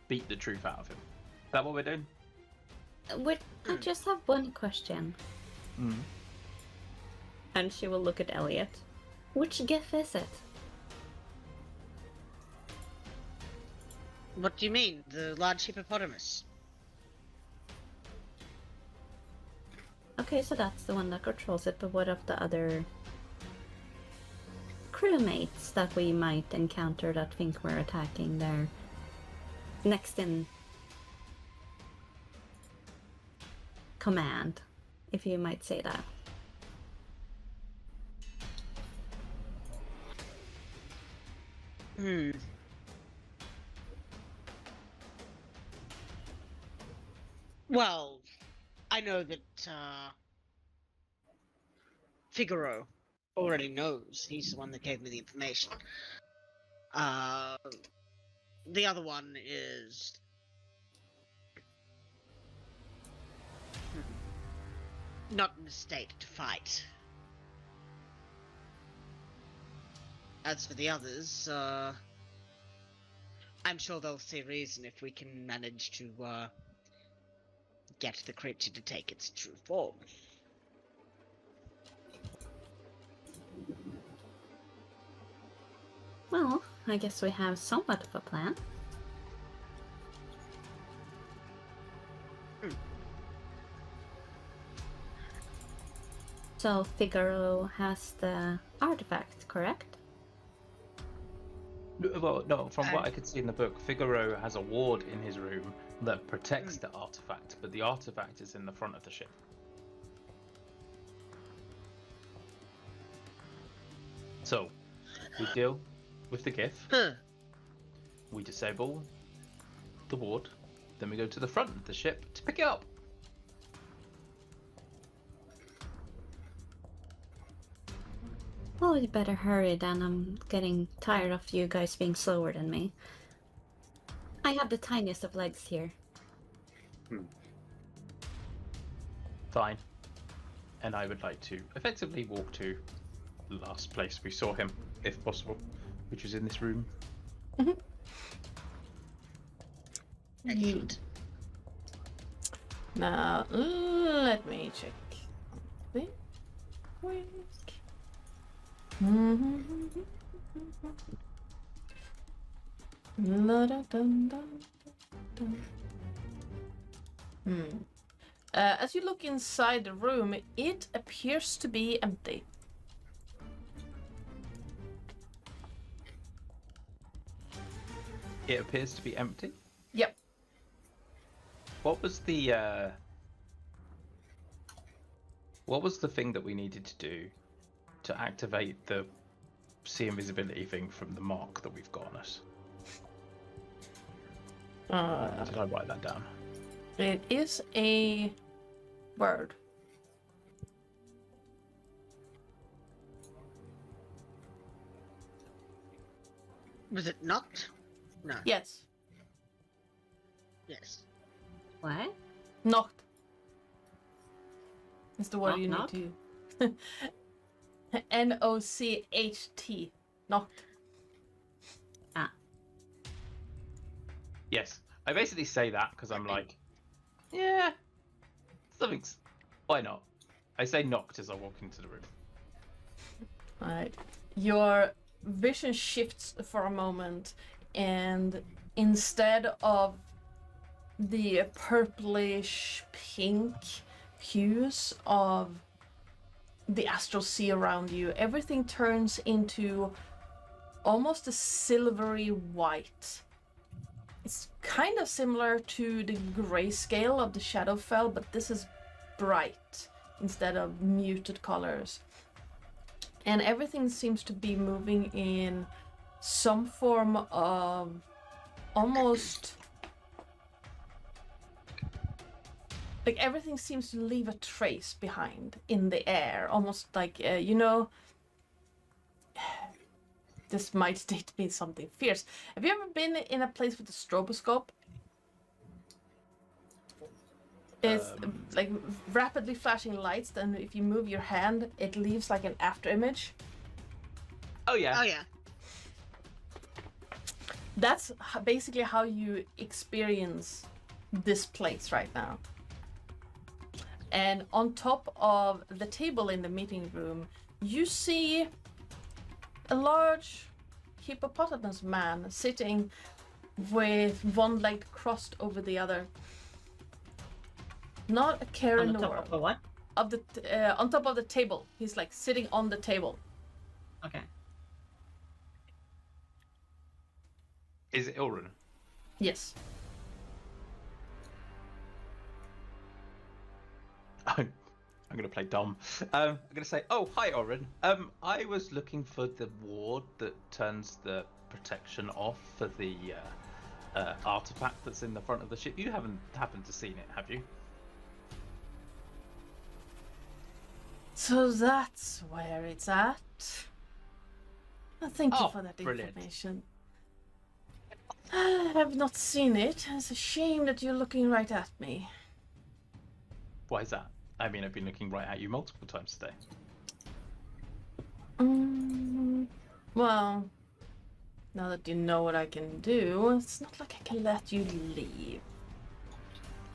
beat the truth out of him. Is that what we're doing? I just have one question. And she will look at Elliot. Which GIF is it? What do you mean? The large hippopotamus? Okay, so that's the one that controls it, but what of the other crewmates that we might encounter that think we're attacking their next in command, if you might say that? Well, I know that, Figaro already knows. He's the one that gave me the information. The other one is... not in a state to fight. As for the others, I'm sure they'll see reason if we can manage to, get the creature to take its true form. Well, I guess we have somewhat of a plan. So Figaro has the artifact, correct? Well, no, from what I could see in the book, Figaro has a ward in his room that protects the artifact, but the artifact is in the front of the ship. So, we deal with the GIF, we disable the ward, then we go to the front of the ship to pick it up. Well, we better hurry then. I'm getting tired of you guys being slower than me. I have the tiniest of legs here. Fine. And I would like to effectively walk to the last place we saw him, if possible, which was in this room. Excellent. Now, let me check. As you look inside the room, it appears to be empty. It appears to be empty. Yep. What was the thing that we needed to do to activate the see invisibility thing from the mark that we've got on us? Did I write that down? It is a word. Was it knocked? No. Yes. Yes. What? Knocked. It's the word Knock, you knock? need to. N-O-C-H-T. Knocked. Ah. Yes. I basically say that because I'm like, yeah, something's. Why not? I say knocked as I walk into the room. Alright. Your vision shifts for a moment, and instead of the purplish pink hues of the astral sea around you, everything turns into almost a silvery white. It's kind of similar to the grayscale of the Shadowfell, but this is bright instead of muted colors. And everything seems to be moving in some form of almost... like everything seems to leave a trace behind in the air. Almost like, you know... this might state me something fierce. Have you ever been in a place with a stroboscope? It's like rapidly flashing lights, and if you move your hand, it leaves like an after image. Oh yeah. Oh yeah. That's basically how you experience this place right now. And on top of the table in the meeting room, you see a large hippopotamus man sitting with one leg crossed over the other. Not a care On in the the top world. of a what? Of the on top of the table. He's like sitting on the table. Okay. Is it Ilrin? Yes. I'm gonna play dumb. I'm gonna say, oh hi Oren. I was looking for the ward that turns the protection off for the artifact that's in the front of the ship. You haven't happened to seen it, have you? So that's where it's at. Well, thank you Oh, for that brilliant. information. I have not seen it. It's a shame that you're looking right at me. Why is that? I mean, I've been looking right at you multiple times today. Well, now that you know what I can do, it's not like I can let you leave.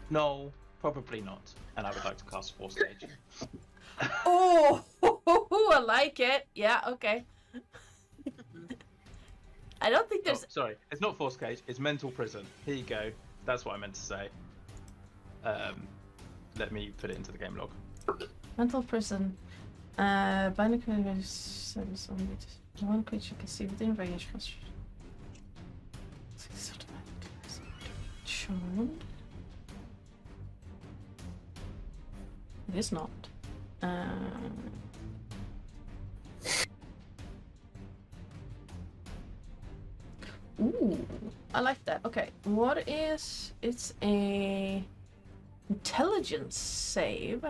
No, probably not. And I would like to cast Force Stage. Oh, I like it. Yeah, okay. I don't think Oh, there's... sorry, it's not Force Cage, it's Mental Prison. Here you go. That's what I meant to say. Let me put it into the game log. Mental prison. Bind one creature can see within range. Charmed. It is not. Ooh, I like that. Okay, what is... It's a... intelligence save.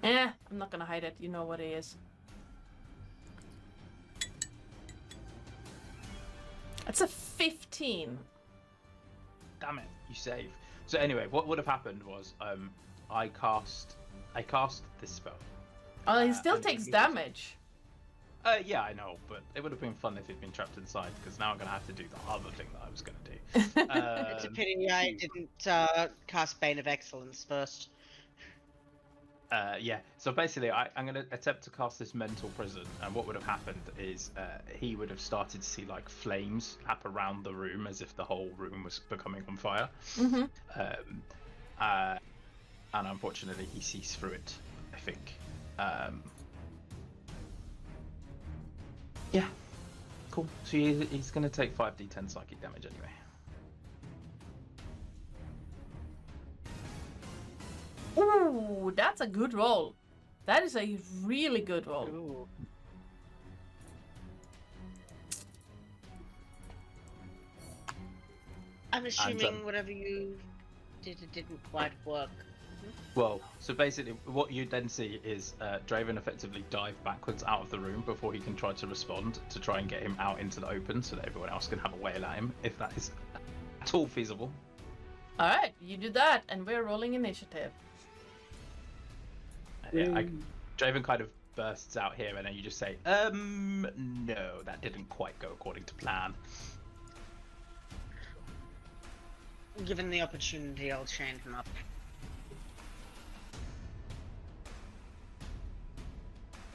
I'm not gonna hide it. You know what it is. It's a 15. Damn it, you save. So anyway, what would have happened was I cast this spell. Oh, he still and takes it was- damage. Yeah, I know, but it would have been fun if he'd been trapped inside, because now I'm going to have to do the other thing that I was going to do. It's a pity I didn't cast Bane of Excellence first. Yeah, so basically I'm going to attempt to cast this mental prison, and what would have happened is he would have started to see like flames up around the room as if the whole room was becoming on fire. Mm-hmm. And unfortunately he sees through it, I think. Yeah, cool. So he's going to take 5d10 psychic damage anyway. Ooh, that's a good roll. That is a really good roll. Ooh. I'm assuming whatever you did, it didn't quite work. Well, so basically, what you then see is Draven effectively dive backwards out of the room before he can try to respond to try and get him out into the open so that everyone else can have a wail at him, if that is at all feasible. Alright, you do that, and we're rolling initiative. Yeah, Draven kind of bursts out here, and then you just say, no, that didn't quite go according to plan. Given the opportunity, I'll chain him up.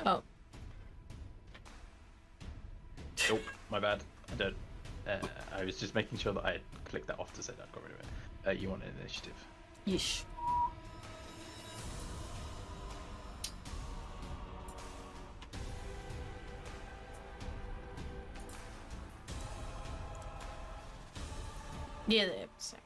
Oh. Nope, my bad. I don't. I was just making sure that I had clicked that off to say that I got rid of it. You want an initiative? Yeesh. Yeah, they have seconds.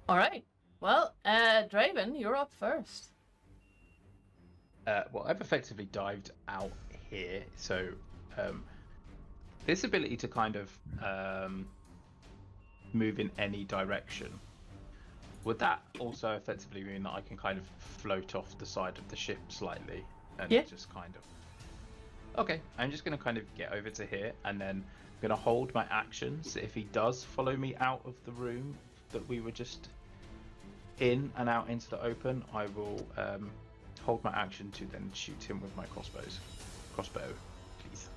All right. Well, Draven, you're up first. Well, I've effectively dived out here, so this ability to kind of move in any direction, would that also effectively mean that I can kind of float off the side of the ship slightly and just kind of... Okay, I'm just going to kind of get over to here, and then I'm going to hold my action, so if he does follow me out of the room that we were just in and out into the open, I will hold my action to then shoot him with my crossbow, please.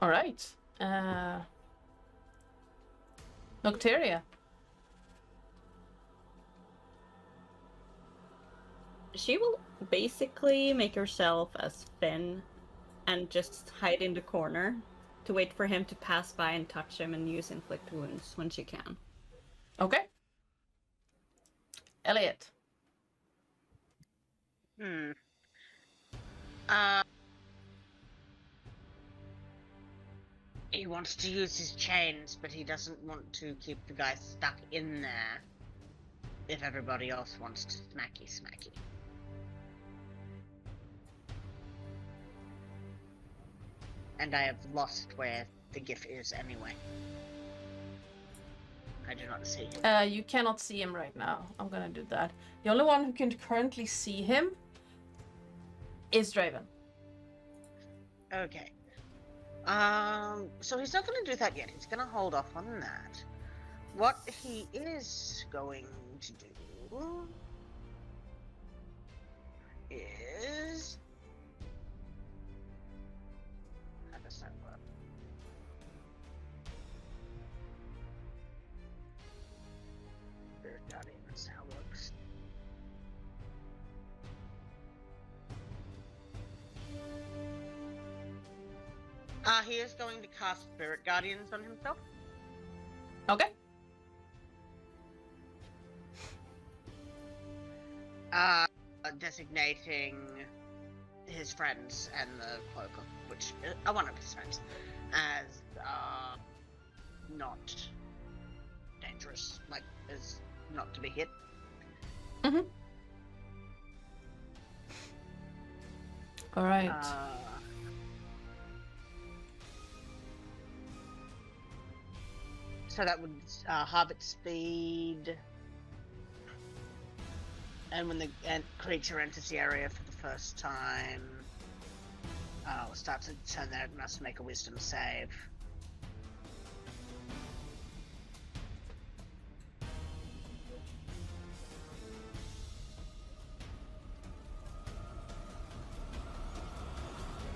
All right. Nocteria. She will basically make herself as Finn and just hide in the corner to wait for him to pass by and touch him and use inflict wounds when she can. Okay. Elliot. He wants to use his chains, but he doesn't want to keep the guy stuck in there if everybody else wants to smacky. And I have lost where the GIF is anyway. I do not see him. You cannot see him right now. I'm gonna do that. The only one who can currently see him is Draven. Okay. So he's not going to do that yet. He's going to hold off on that. What he is going to do is... How does that work? Spirit Guardian, that's how it works. He is going to cast Spirit Guardians on himself. Okay. Designating his friends and the cloaker, which are one of his friends, as not dangerous, like as not to be hit. Mm-hmm. All right. So that would halve its speed, and when the creature enters the area for the first time, we'll start to turn that. It must make a Wisdom save.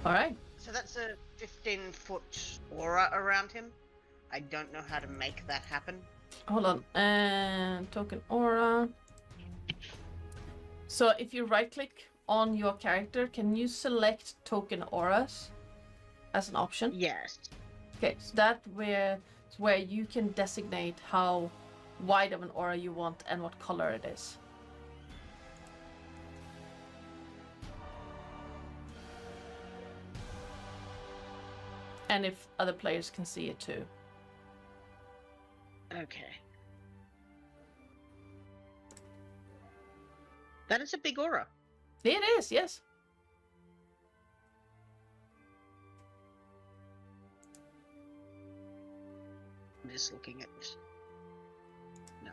All right. So that's a 15-foot aura around him. I don't know how to make that happen. Hold on. And token aura. So if you right click on your character, can you select token auras as an option? Yes. Okay, so that's where you can designate how wide of an aura you want and what color it is. And if other players can see it too. Okay. That is a big aura. It is, yes. I'm just looking at. No.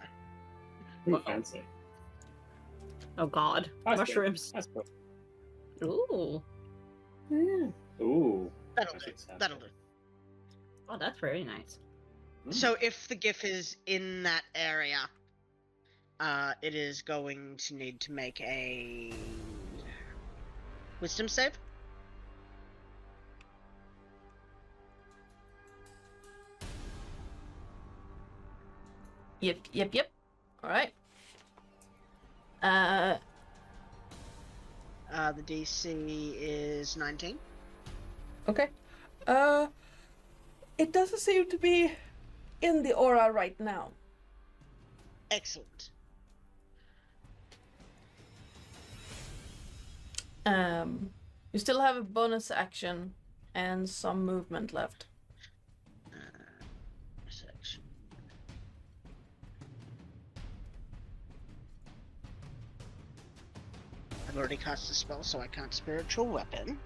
Ooh, fancy. Oh God, That's good. mushrooms. That's cool. Ooh, Ooh. That'll that's do. exciting. That'll do. oh, that's very nice. So if the GIF is in that area, it is going to need to make a wisdom save. Yep. Alright. The DC is 19. Okay. It doesn't seem to be in the aura right now. Excellent. You still have a bonus action and some movement left. Section. I've already cast a spell, so I can't spiritual weapon.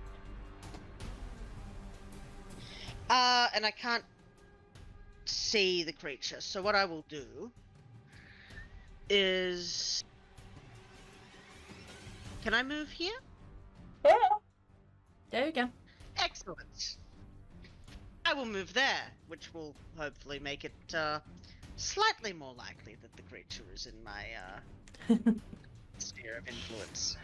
And I can't see the creature, so what I will do is... Can I move here? Yeah. There you go. Excellent. I will move there, which will hopefully make it slightly more likely that the creature is in my sphere of influence.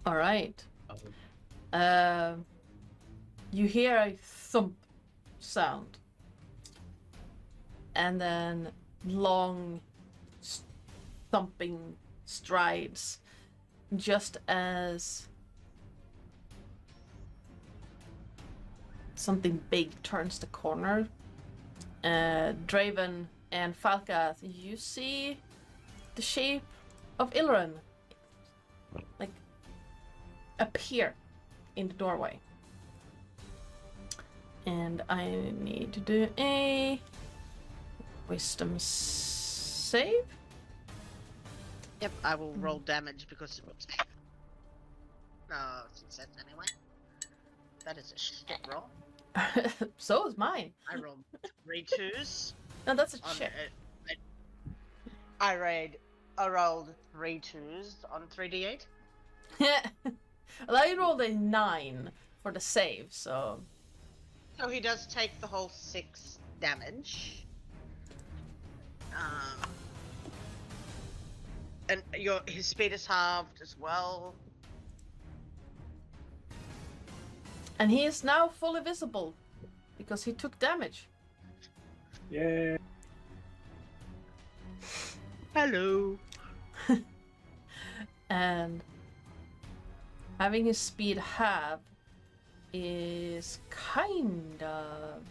All right. You hear a thump sound, and then long thumping strides, just as something big turns the corner. Draven and Falcath, you see the shape of Ilren, like, appear in the doorway. And I need to do a wisdom save. Yep, I will roll damage because it was. Success anyway. That is a shit roll. So is mine. I rolled 3 2s. No, that's a On check. I rolled 3 2s on 3d8. Well, I rolled a 9 for the save, so. So he does take the whole 6 damage. And his speed is halved as well. And he is now fully visible because he took damage. Yeah. Hello. And having his speed halved is kind of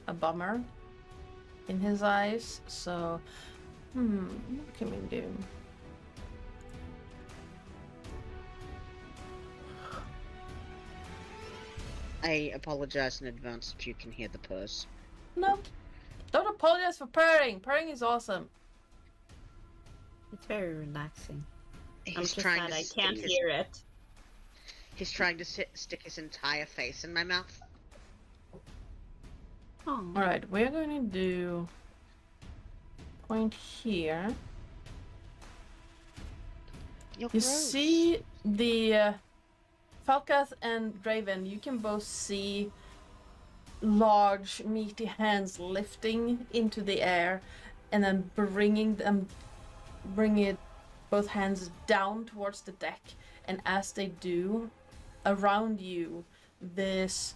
a bummer in his eyes. So, what can we do? I apologize in advance if you can hear the purse. No, don't apologize for purring. Purring is awesome. It's very relaxing. I'm He's just trying sad to I stick can't his- hear it. He's trying to stick his entire face in my mouth. Oh. Alright, we're going to do point here. You're You gross. see the Falcath and Draven, you can both see large meaty hands lifting into the air and then bringing both hands down towards the deck, and as they do, around you this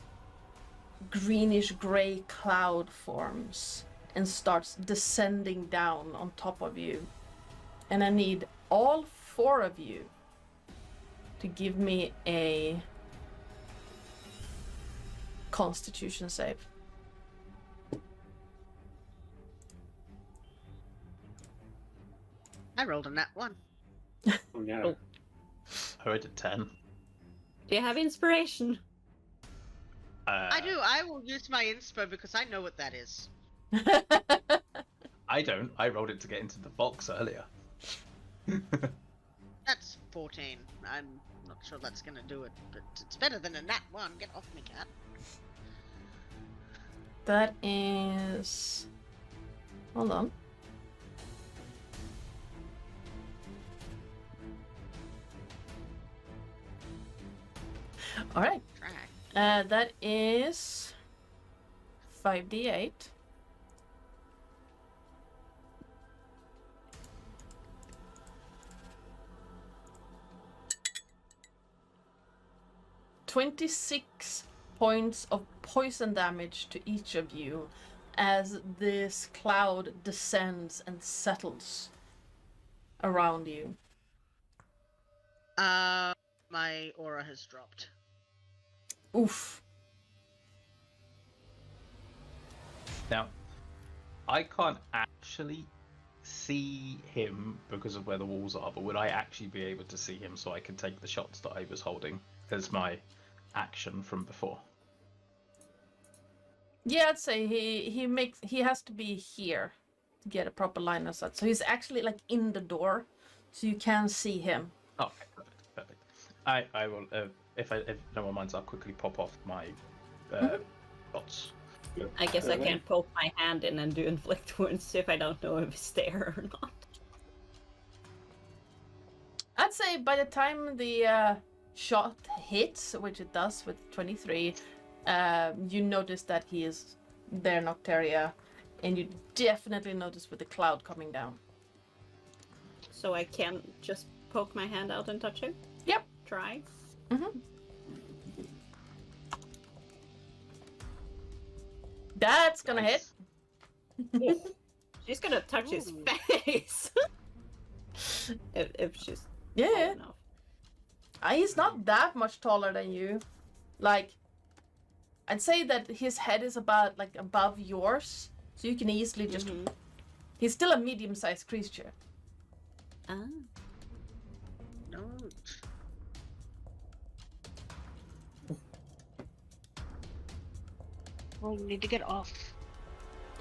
greenish gray cloud forms and starts descending down on top of you. And I need all 4 of you to give me a Constitution save. I rolled a nat 1. Oh, no. I rolled a 10. Do you have inspiration? I do. I will use my inspo because I know what that is. I don't. I rolled it to get into the box earlier. That's 14. I'm not sure that's gonna do it, but it's better than a nat 1. Get off me, cat. That is... Hold on. All right. Track. That is 5d8. $26 points of poison damage to each of you as this cloud descends and settles around you. My aura has dropped. Oof. Now, I can't actually see him because of where the walls are, but would I actually be able to see him so I can take the shots that I was holding as my action from before? Yeah, I'd say he has to be here to get a proper line of sight. So he's actually like in the door, so you can see him. Oh, okay, perfect. I will. If no one minds, I'll quickly pop off my dots. I guess I can't poke my hand in and do inflict wounds if I don't know if it's there or not. I'd say by the time the shot hits, which it does with 23, you notice that he is there, Nocteria, and you definitely notice with the cloud coming down. So I can't just poke my hand out and touch him? Yep. Try. Mm-hmm. That's gonna Nice. hit. She's gonna touch his Ooh. face. if she's Yeah. tall enough. He's not that much taller than you. Like, I'd say that his head is about like above yours, so you can easily just. Mhm. He's still a medium-sized creature. Ah. No. Well, you need to get off.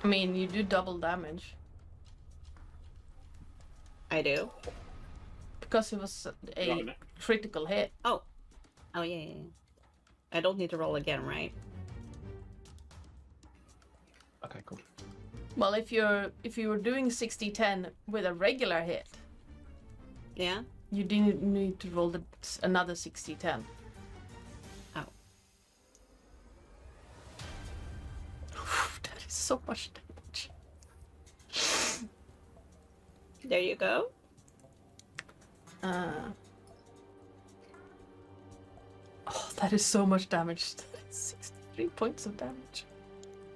I mean, you do double damage I do. because it was a Right. critical hit. Oh, yeah. I don't need to roll again, right? Okay, cool. Well, if you were doing 60-10 with a regular hit, Yeah. you didn't need to roll another 60-10. Oh. That is so much damage. There you go. Oh, that is so much damage. 63 points of damage.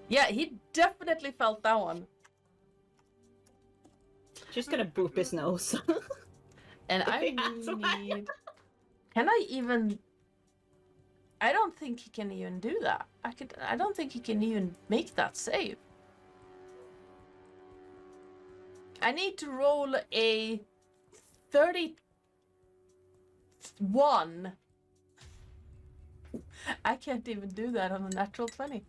Yeah, he definitely felt that one. She's gonna boop his nose. And I Yeah. need... Can I even... I don't think he can even do that. I don't think he can even make that save. I need to roll a 31. I can't even do that on a natural 20.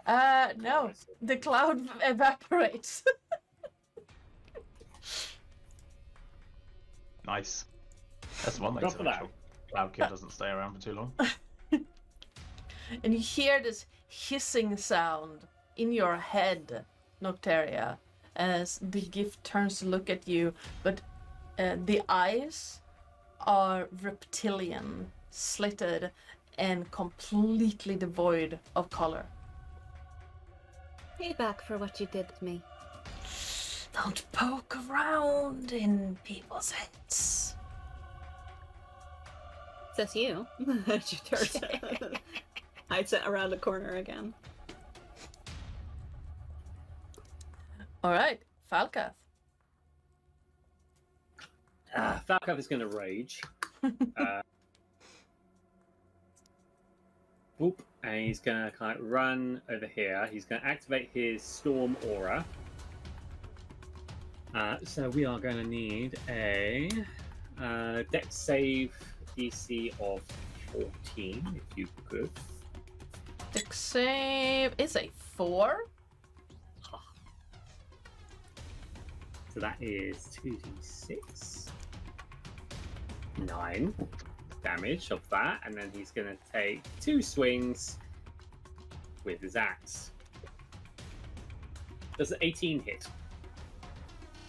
No, the cloud evaporates. Nice. That's one way Drop to it make out. sure Cloud Kid doesn't stay around for too long. And you hear this hissing sound in your head, Nocteria, as the gift turns to look at you, but the eyes are reptilian, slitted, and completely devoid of color. Payback for what you did to me. Don't poke around in people's heads. Says you. She turns hides it around the corner again. All right, Falcath. Falkov is going to rage. Whoop, and he's going to kind of run over here. He's going to activate his Storm Aura. So we are going to need a Dex save DC of 14, if you could. Dex save is a 4. So that is 2d6. 9 damage of that, and then he's going to take 2 swings with his axe. Does an 18 hit?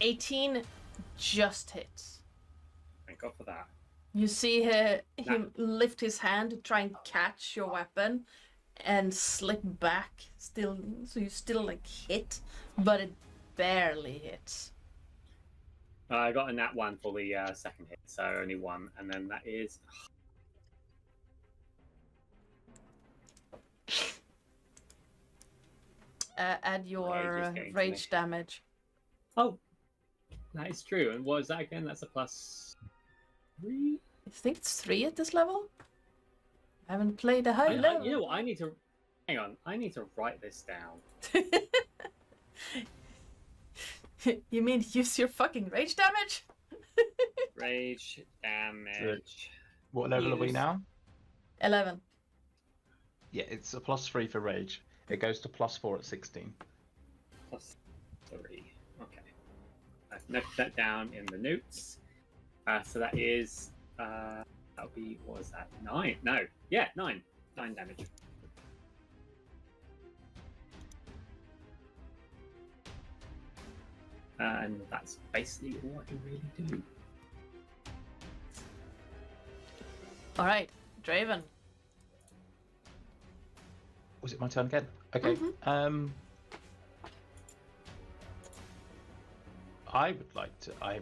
18 just hits. Thank God for that. You see him lift his hand to try and catch your weapon and slip back, still, so you still like hit, but it barely hits. I got a nat 1 for the second hit, so only 1, and then that is... Add your rage damage. Oh, that is true. And what is that again? That's a +3? I think it's 3 at this level. I haven't played a high level. You know what? I need to... Hang on. I need to write this down. You mean use your fucking rage damage? Rage damage. What level are we now? 11. Yeah, it's a +3 for rage. It goes to +4 at 16. +3. Okay. I've noted that down in the notes. So that is... that would be... What was that? 9? No. Yeah, 9. 9 damage. And that's basically all I can really do. Alright, Draven. Was it my turn again? Okay. Mhm. I would like to. I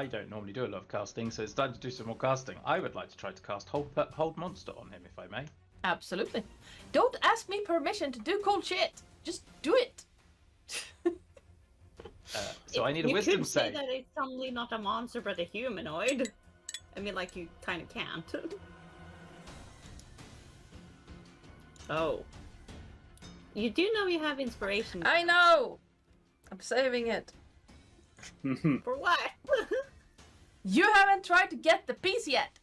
don't normally do a lot of casting, so it's time to do some more casting. I would like to try to cast hold monster on him, if I may. Absolutely. Don't ask me permission to do cool shit. Just do it. So I need a wisdom You could say save. that it's suddenly not a monster but a humanoid. I mean, like, you kind of can't. Oh. You do know you have inspiration. I know. I'm saving it. For what? You haven't tried to get the piece yet.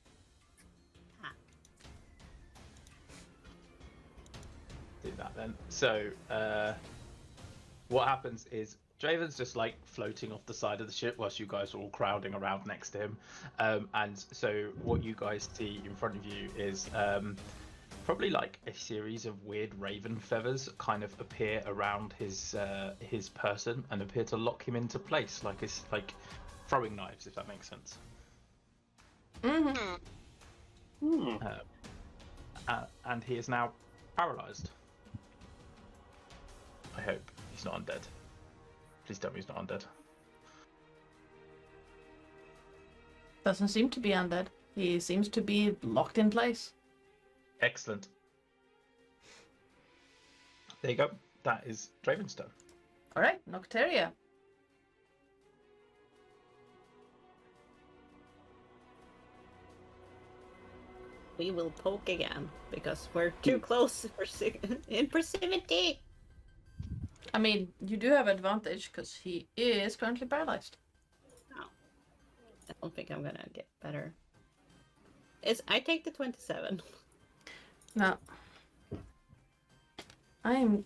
Do that then. So, what happens is Draven's just like floating off the side of the ship whilst you guys are all crowding around next to him. And so what you guys see in front of you is probably like a series of weird raven feathers kind of appear around his person and appear to lock him into place, like it's like throwing knives, if that makes sense. Mm-hmm. And he is now paralyzed. I hope he's not undead. Please tell me he's not undead. Doesn't seem to be undead. He seems to be locked in place. Excellent. There you go. That is Draven's turn. Alright, Nocteria. We will poke again, because we're too close in proximity. I mean, you do have advantage because he is currently paralyzed. Oh. I don't think I'm gonna get better. I take the 27. Now, I'm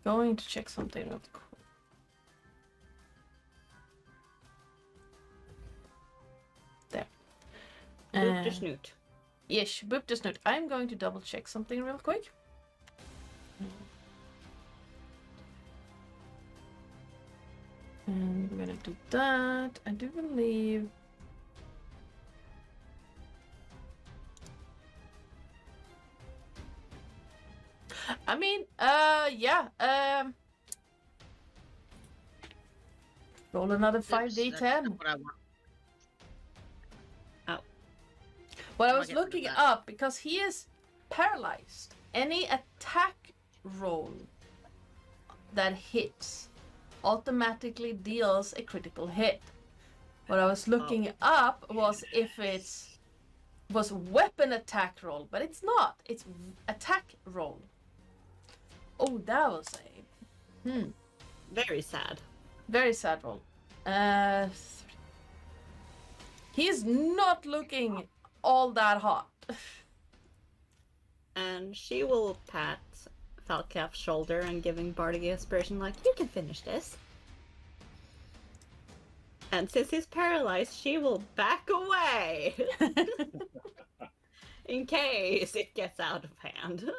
going to check something real quick. There. Boop the snoot. Yes, boop the snoot. I'm going to double check something real quick. And we're gonna do that. I do believe. I mean, yeah. Roll another 5d10. What I want. Oh. Well, I I'll was get rid of looking that. up because he is paralyzed. Any attack roll that hits automatically deals a critical hit. What I was looking up was if it was weapon attack roll, but it's not. It's attack roll. Oh, that was a Very sad. very sad roll. He's not looking all that hot. And she will pat Falcap's shoulder and giving Bardic Inspiration like, you can finish this. And since he's paralyzed, she will back away. In case it gets out of hand.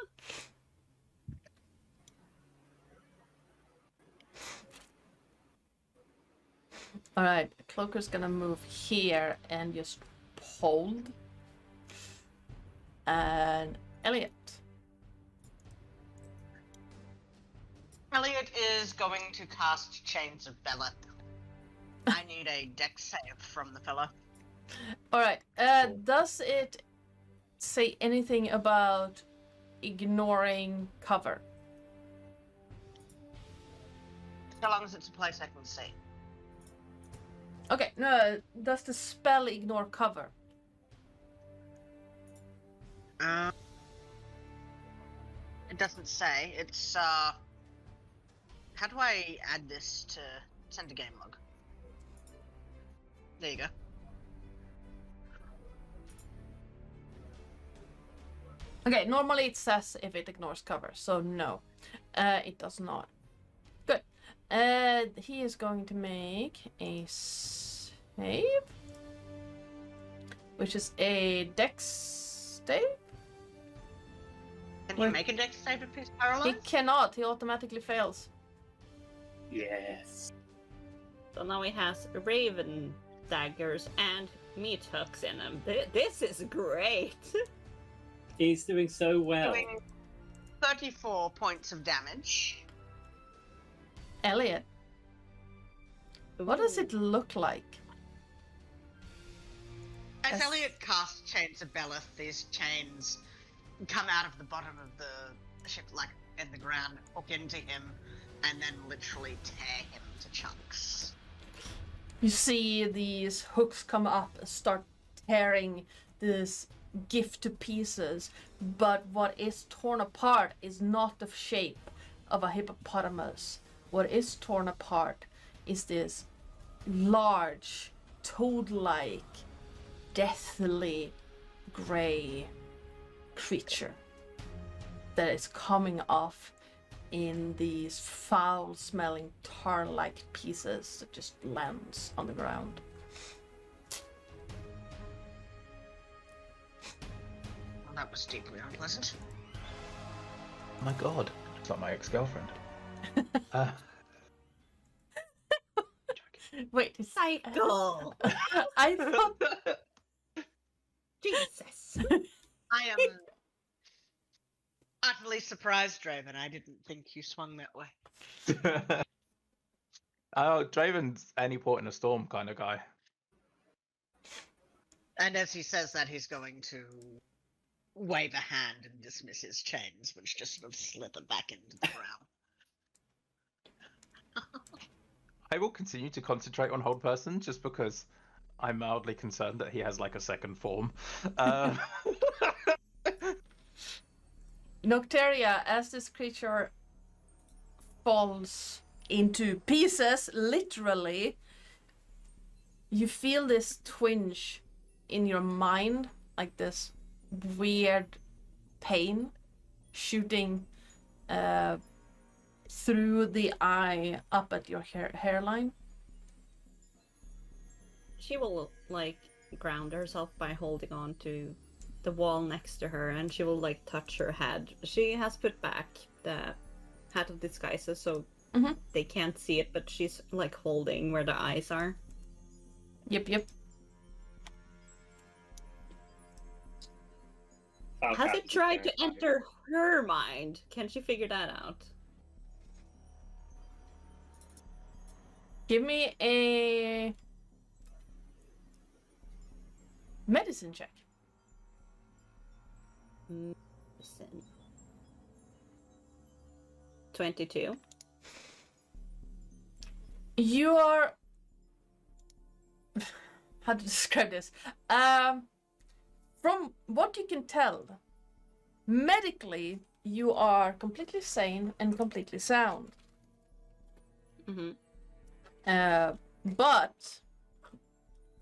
Alright, Cloaker's gonna move here and just hold. And Elliot. Elliot is going to cast Chains of Bella. I need a dex save from the fella. Alright, does it say anything about ignoring cover? So long as it's a place I can see. Okay, no, does the spell ignore cover? It doesn't say. It's, how do I add this to send a game log? There you go. Okay, normally it says if it ignores cover, so no. It does not. Good. He is going to make a save, which is a dex save. Can he make a dex save if he's paralyzed? He cannot, he automatically fails. Yes. So now he has raven daggers and meat hooks in him. This is great. He's doing so well. Doing 34 points of damage. Elliot, what does it look like? As Yes. Elliot casts Chains of Bellith, these chains come out of the bottom of the ship, like in the ground, hook into him, and then literally tear him to chunks. You see these hooks come up and start tearing this gift to pieces, but what is torn apart is not the shape of a hippopotamus. What is torn apart is this large, toad-like, deathly gray creature that is coming off in these foul-smelling tar-like pieces that just lands on the ground. Well, that was deeply unpleasant. Oh my god, it's like my ex-girlfriend. Wait, Psycole. I thought Jesus. I am utterly surprised, Draven. I didn't think you swung that way. Oh, Draven's any port in a storm kind of guy. And as he says that, he's going to wave a hand and dismiss his chains, which just sort of slither back into the ground. I will continue to concentrate on Hold Person just because I'm mildly concerned that he has like a second form. Nocteria, as this creature falls into pieces, literally, you feel this twinge in your mind, like this weird pain shooting through the eye up at your hairline. She will, like, ground herself by holding on to the wall next to her, and she will, like, touch her head. She has put back the Hat of Disguises, so they can't see it, but she's, like, holding where the eyes are. Yep. Has it tried to enter her mind? Can she figure that out? Give me a medicine check. Listen. 22. how to describe this? From what you can tell, medically, you are completely sane and completely sound. Mm-hmm. But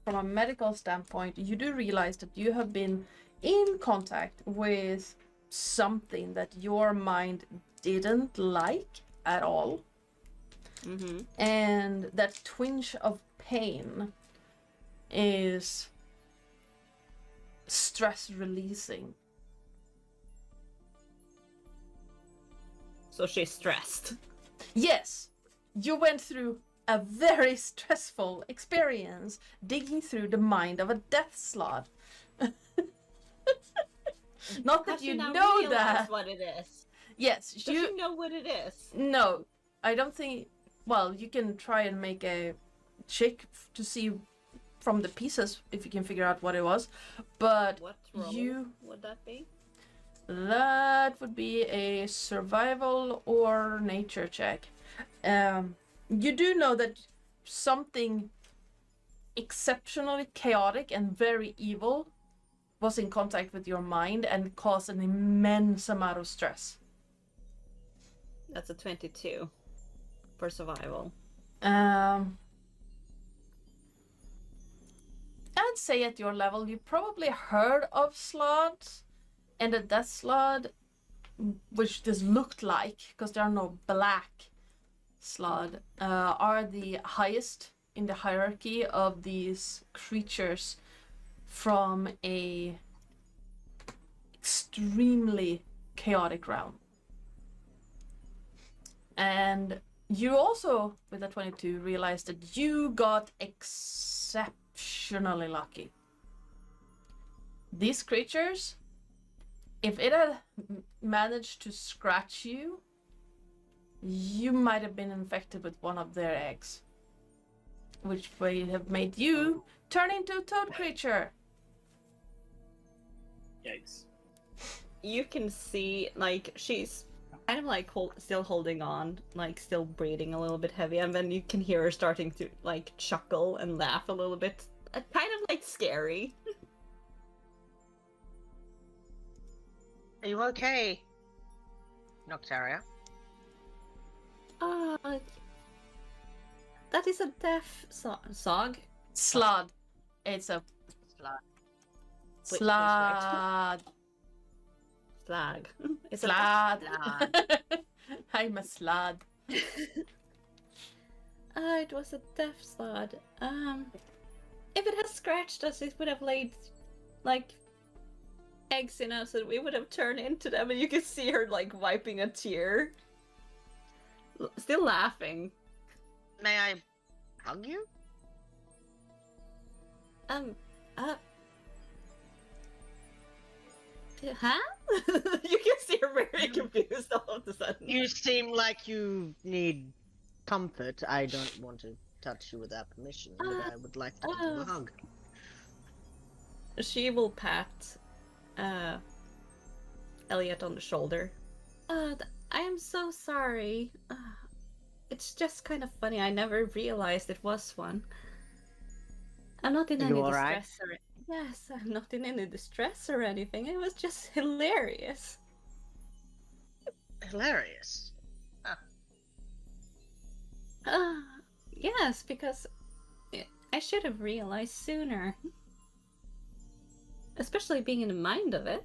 from a medical standpoint, you do realize that you have been in contact with something that your mind didn't like at all. Mm-hmm. And that twinge of pain is stress releasing. So she's stressed. Yes, you went through a very stressful experience digging through the mind of a death slot. Not that Does she you now know realize that. what it is? Yes, Does she know what it is? No, I don't think. Well, you can try and make a check to see from the pieces if you can figure out what it was. But What role would that be? that would be a survival or nature check. You do know that something exceptionally chaotic and very evil was in contact with your mind and caused an immense amount of stress. That's a 22 for survival. I'd say at your level, you probably heard of Slod and the Death Slod, which this looked like, because there are no black Slod, are the highest in the hierarchy of these creatures from a extremely chaotic realm. And you also, with a 22, realized that you got exceptionally lucky. These creatures, if it had managed to scratch you, you might have been infected with one of their eggs, which would have made you turn into a toad creature. Yikes. You can see, like, she's kind of like still holding on, like still breathing a little bit heavy, and then you can hear her starting to like chuckle and laugh a little bit, kind of like scary. Are you okay, Noctaria? That is a deaf sog. Slod. It's a Slut. slod. Slag. It's Slod. Slod. I'm a slod. It was a deaf slod. If it had scratched us, it would have laid like eggs in us, and we would have turned into them. And you can see her like wiping a tear, still laughing. May I hug you? Huh? You can see her very confused all of a sudden. You seem like you need comfort. I don't want to touch you without permission, but I would like to give you a hug. She will pat Elliot on the shoulder. I am so sorry. It's just kind of funny. I never realized it was one. I'm not in any You alright? distress or yes, I'm not in any distress or anything. It was just hilarious. Hilarious. Yes, because I should have realized sooner. Especially being in the mind of it.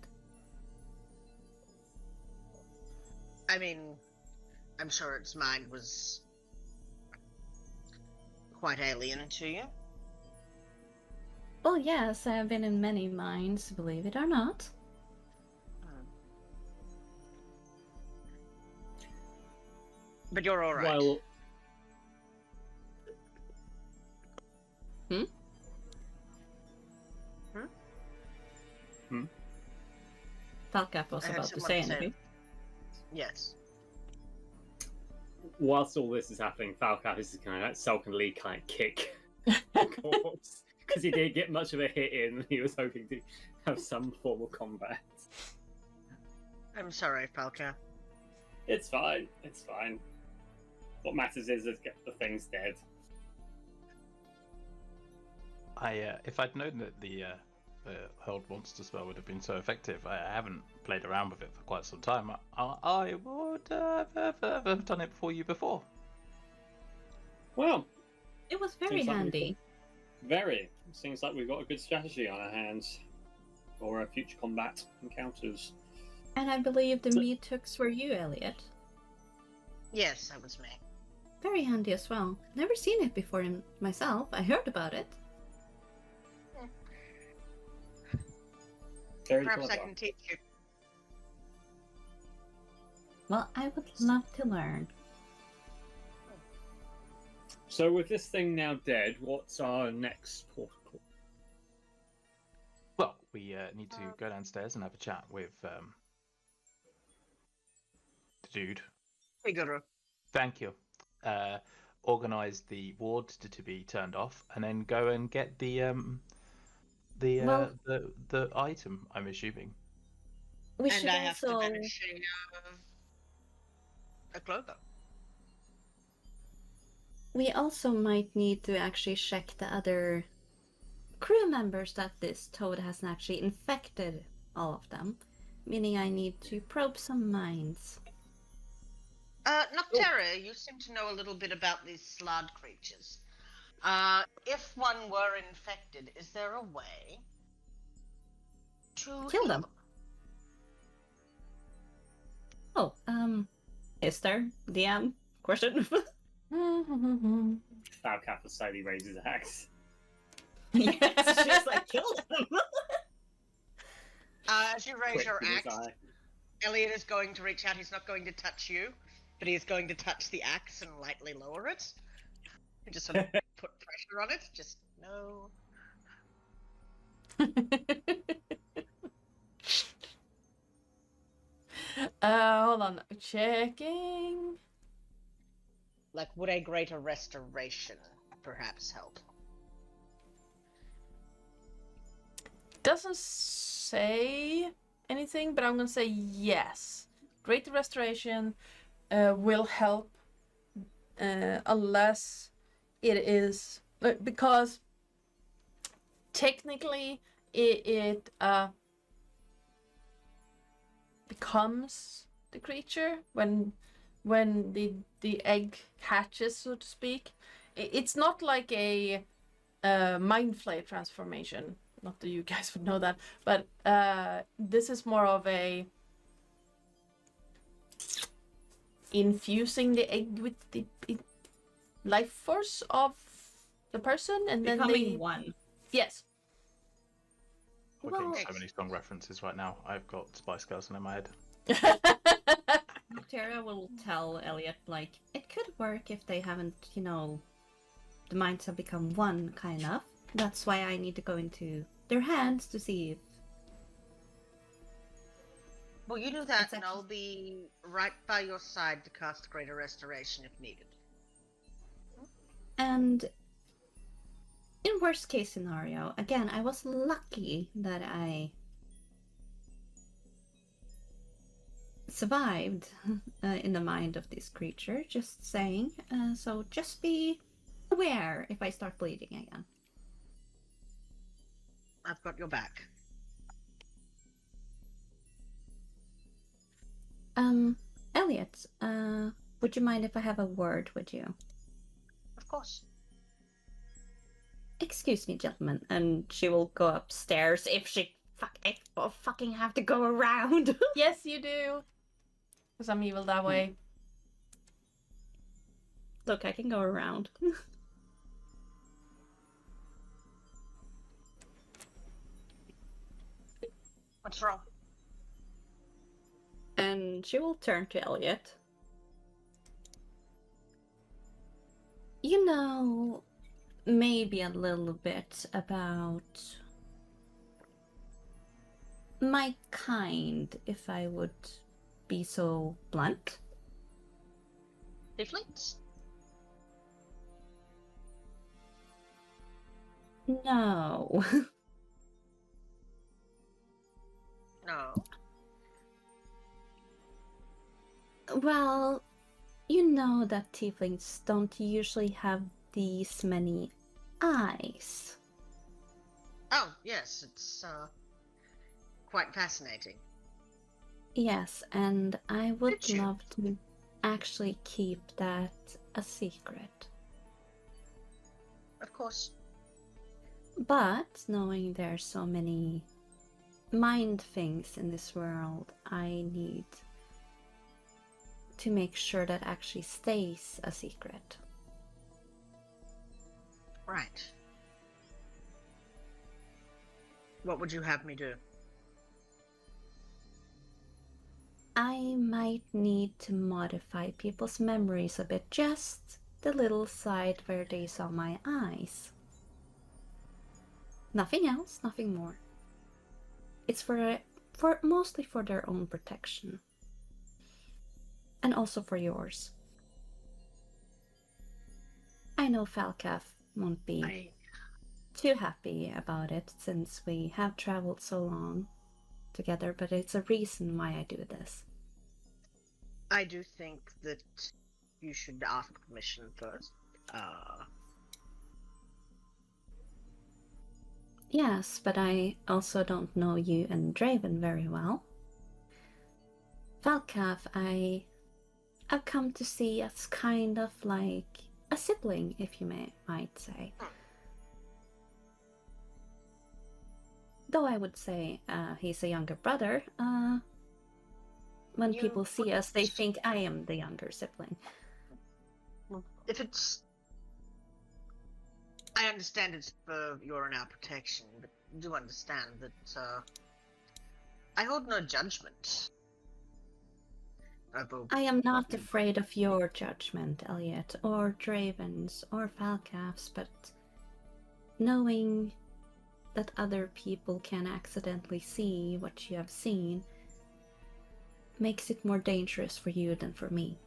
I mean, I'm sure its mind was quite alien to you. Well, yes, I have been in many minds, believe it or not. But you're alright. Well, Falcap was I had about to someone say to say- anything. Yes. whilst all this is happening, Falcap is kind of like sulkily kind of kick corpse because he didn't get much of a hit in. He was hoping to have some form of combat. I'm sorry, Falca. It's fine. It's fine. What matters is let's get the thing's dead. If I'd known that the hurled monster spell would have been so effective, I haven't played around with it for quite some time. I would have done it for you before. Well, It was very Seems like we handy. very. Seems like we've got a good strategy on our hands for future combat encounters. And I believe the meat hooks were you, Elliot. Yes, that was me. Very handy as well. Never seen it before myself. I heard about it. Very Perhaps I clever. can teach you. Well, I would love to learn. So with this thing now dead, what's our next port of call? Well, we need to go downstairs and have a chat with the dude. Hey, Guru. Thank you. Organise the ward to be turned off, and then go and get the item. I'm assuming. We And should I have also. to finish a clover. We also might need to actually check the other crew members that this toad hasn't actually infected all of them. Meaning I need to probe some minds. Noctera, you seem to know a little bit about these slud creatures. If one were infected, is there a way to Kill heal them. Oh, is there? DM? Question? Falcappa slowly raises his axe. Yes, it's just like, kill them! As you raise Quick your with his axe, eye. Elliot is going to reach out. He's not going to touch you, but he's going to touch the axe and lightly lower it. And just sort of put pressure on it. Just, no. Hold on. Checking. Like, would a greater restoration perhaps help? Doesn't say anything, but I'm gonna say yes. Greater restoration will help unless it is because technically it becomes the creature when the egg hatches, so to speak. It's not like a mind flare transformation. Not that you guys would know that, but this is more of a infusing the egg with the life force of the person, and then Becoming one. Yes. We're Well- getting so many strong references right now. I've got Spice Girls in my head. Tara will tell Elliot, like, it could work if they haven't, the minds have become one, kind of. That's why I need to go into their hands to see if... Well, you do that, It's and I'll be right by your side to cast Greater Restoration if needed. And in worst case scenario, again, I was lucky that I survived in the mind of this creature, just saying. So just be aware if I start bleeding again. I've got your back. Elliot, would you mind if I have a word with you? Of course. Excuse me, gentlemen, and she will go upstairs if she fucking have to go around. Yes, you do. Because I'm evil that way. Look, I can go around. What's wrong? And she will turn to Elliot. You know, maybe a little bit about my kind, if I would be so blunt. Tieflings? No. No. Well, you know that tieflings don't usually have these many eyes. Oh, yes, it's quite fascinating. Yes, and I would Did you? love to actually keep that a secret. Of course. But knowing there's so many mind things in this world, I need to make sure that actually stays a secret. Right. What would you have me do? I might need to modify people's memories a bit, just the little side where they saw my eyes. Nothing else, nothing more. It's for mostly for their own protection. And also for yours. I know Falcath won't be too happy about it since we have traveled so long together, but it's a reason why I do this. I do think that you should ask permission first. Yes, but I also don't know you and Draven very well. Falcath, I've come to see as kind of like a sibling, if you might say. Though I would say he's a younger brother. When people see us, they think I am the younger sibling. If it's... I understand it's for your and our protection, but do understand that, I hold no judgment. I am not afraid of your judgment, Elliot, or Draven's, or Falcath's, but knowing that other people can accidentally see what you have seen makes it more dangerous for you than for me.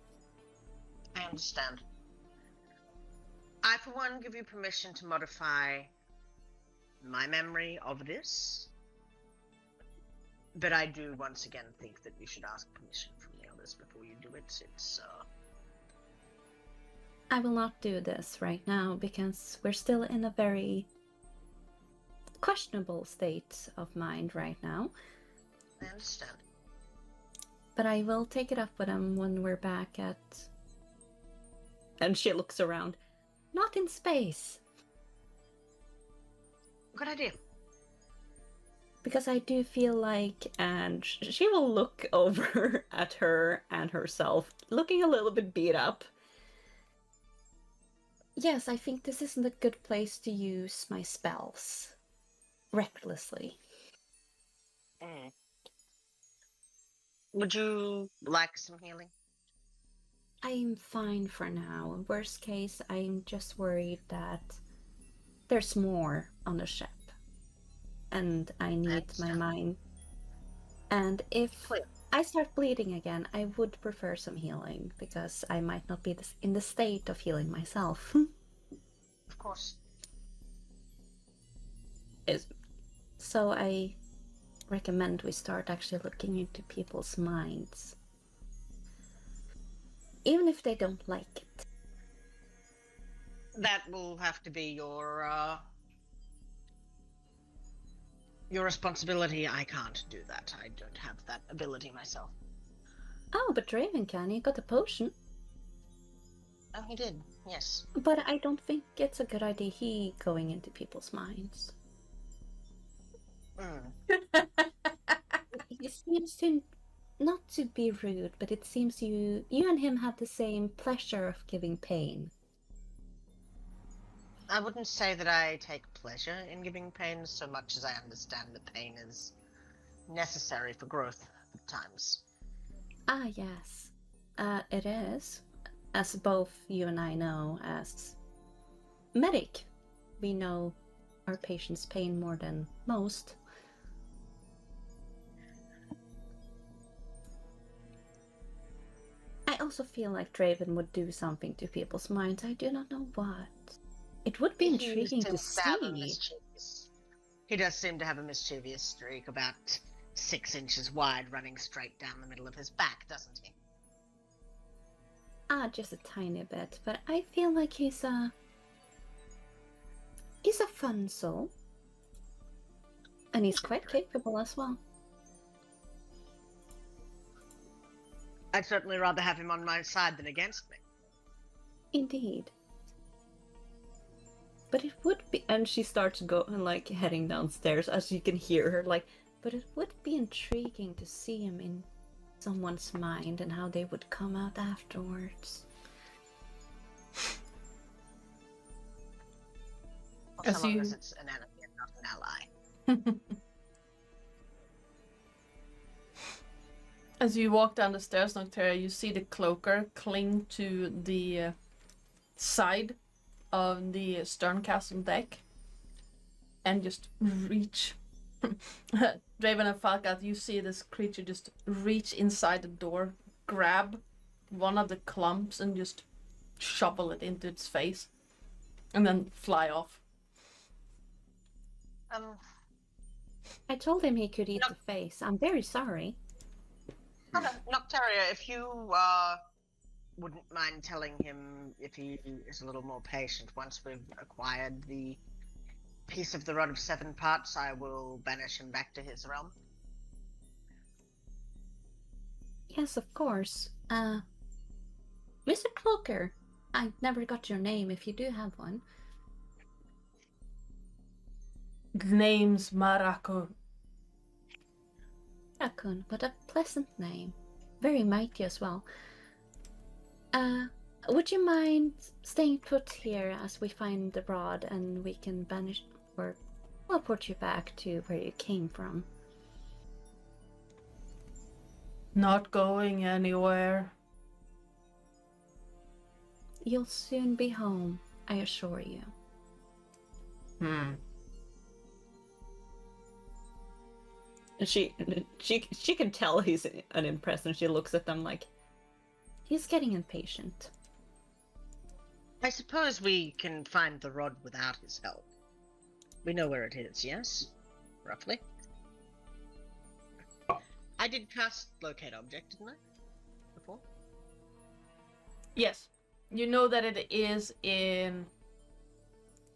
I understand. I, for one, give you permission to modify my memory of this. But I do, once again, think that you should ask permission from the others before you do it. It's, I will not do this right now, because we're still in a very questionable state of mind right now. I understand. But I will take it up with him when we're back at... And she looks around. Not in space. Good idea. Because I do feel like, and she will look over at her and herself, looking a little bit beat up. Yes, I think this isn't a good place to use my spells. Recklessly. Would you like some healing? I'm fine for now. Worst case, I'm just worried that there's more on the ship. And I need my mind. And if I start bleeding again, I would prefer some healing, because I might not be in the state of healing myself. Of course. So I recommend we start actually looking into people's minds. Even if they don't like it. That will have to be your responsibility. I can't do that. I don't have that ability myself. Oh, but Draven can. He got a potion. Oh, he did. Yes. But I don't think it's a good idea he going into people's minds. He seems to, not to be rude, but it seems you and him have the same pleasure of giving pain. I wouldn't say that I take pleasure in giving pain so much as I understand that pain is necessary for growth at times. Ah, yes. It is. As both you and I know, as medic, we know our patients' pain more than most. I also feel like Draven would do something to people's minds. I do not know what. It would be intriguing to see. He does seem to have a mischievous streak about 6 inches wide running straight down the middle of his back, doesn't he? Ah, just a tiny bit, but I feel like he's a fun soul. And he's quite capable as well. I'd certainly rather have him on my side than against me. Indeed. But it would be, and she starts like heading downstairs as you can hear her like, but it would be intriguing to see him in someone's mind and how they would come out afterwards. As long as it's an enemy and not an ally. As you walk down the stairs, Nocteria, you see the cloaker cling to the side of the stern castle deck and just reach. Draven and Falcat, you see this creature just reach inside the door, grab one of the clumps and just shovel it into its face, and then fly off. I told him he could eat the face. I'm very sorry. Nocteria, if you wouldn't mind telling him if he is a little more patient, once we've acquired the piece of the Rod of Seven Parts, I will banish him back to his realm. Yes, of course. Mr. Cloaker, I never got your name if you do have one. The name's Marako. Rakun, what a pleasant name. Very mighty as well. Would you mind staying put here as we find the rod and we can banish or teleport you back to where you came from? Not going anywhere. You'll soon be home, I assure you. And she can tell he's unimpressed, and she looks at them like he's getting impatient. I suppose we can find the rod without his help. We know where it is, yes? Roughly. I did cast Locate Object, didn't I? Before? Yes. You know that it is in...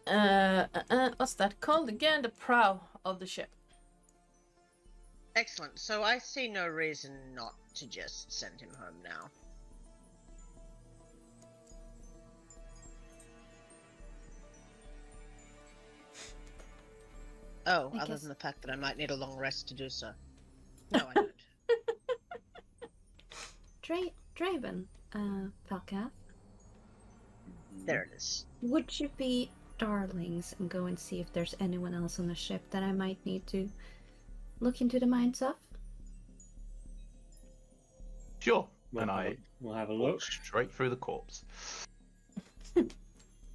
what's that called again? The prow of the ship. Excellent. So I see no reason not to just send him home now. Oh, other than the fact that I might need a long rest to do so. No, I don't. Draven, Falcath. There it is. Would you be darlings and go and see if there's anyone else on the ship that I might need to look into the minds of? Sure. And We'll have a walk look. straight through the corpse.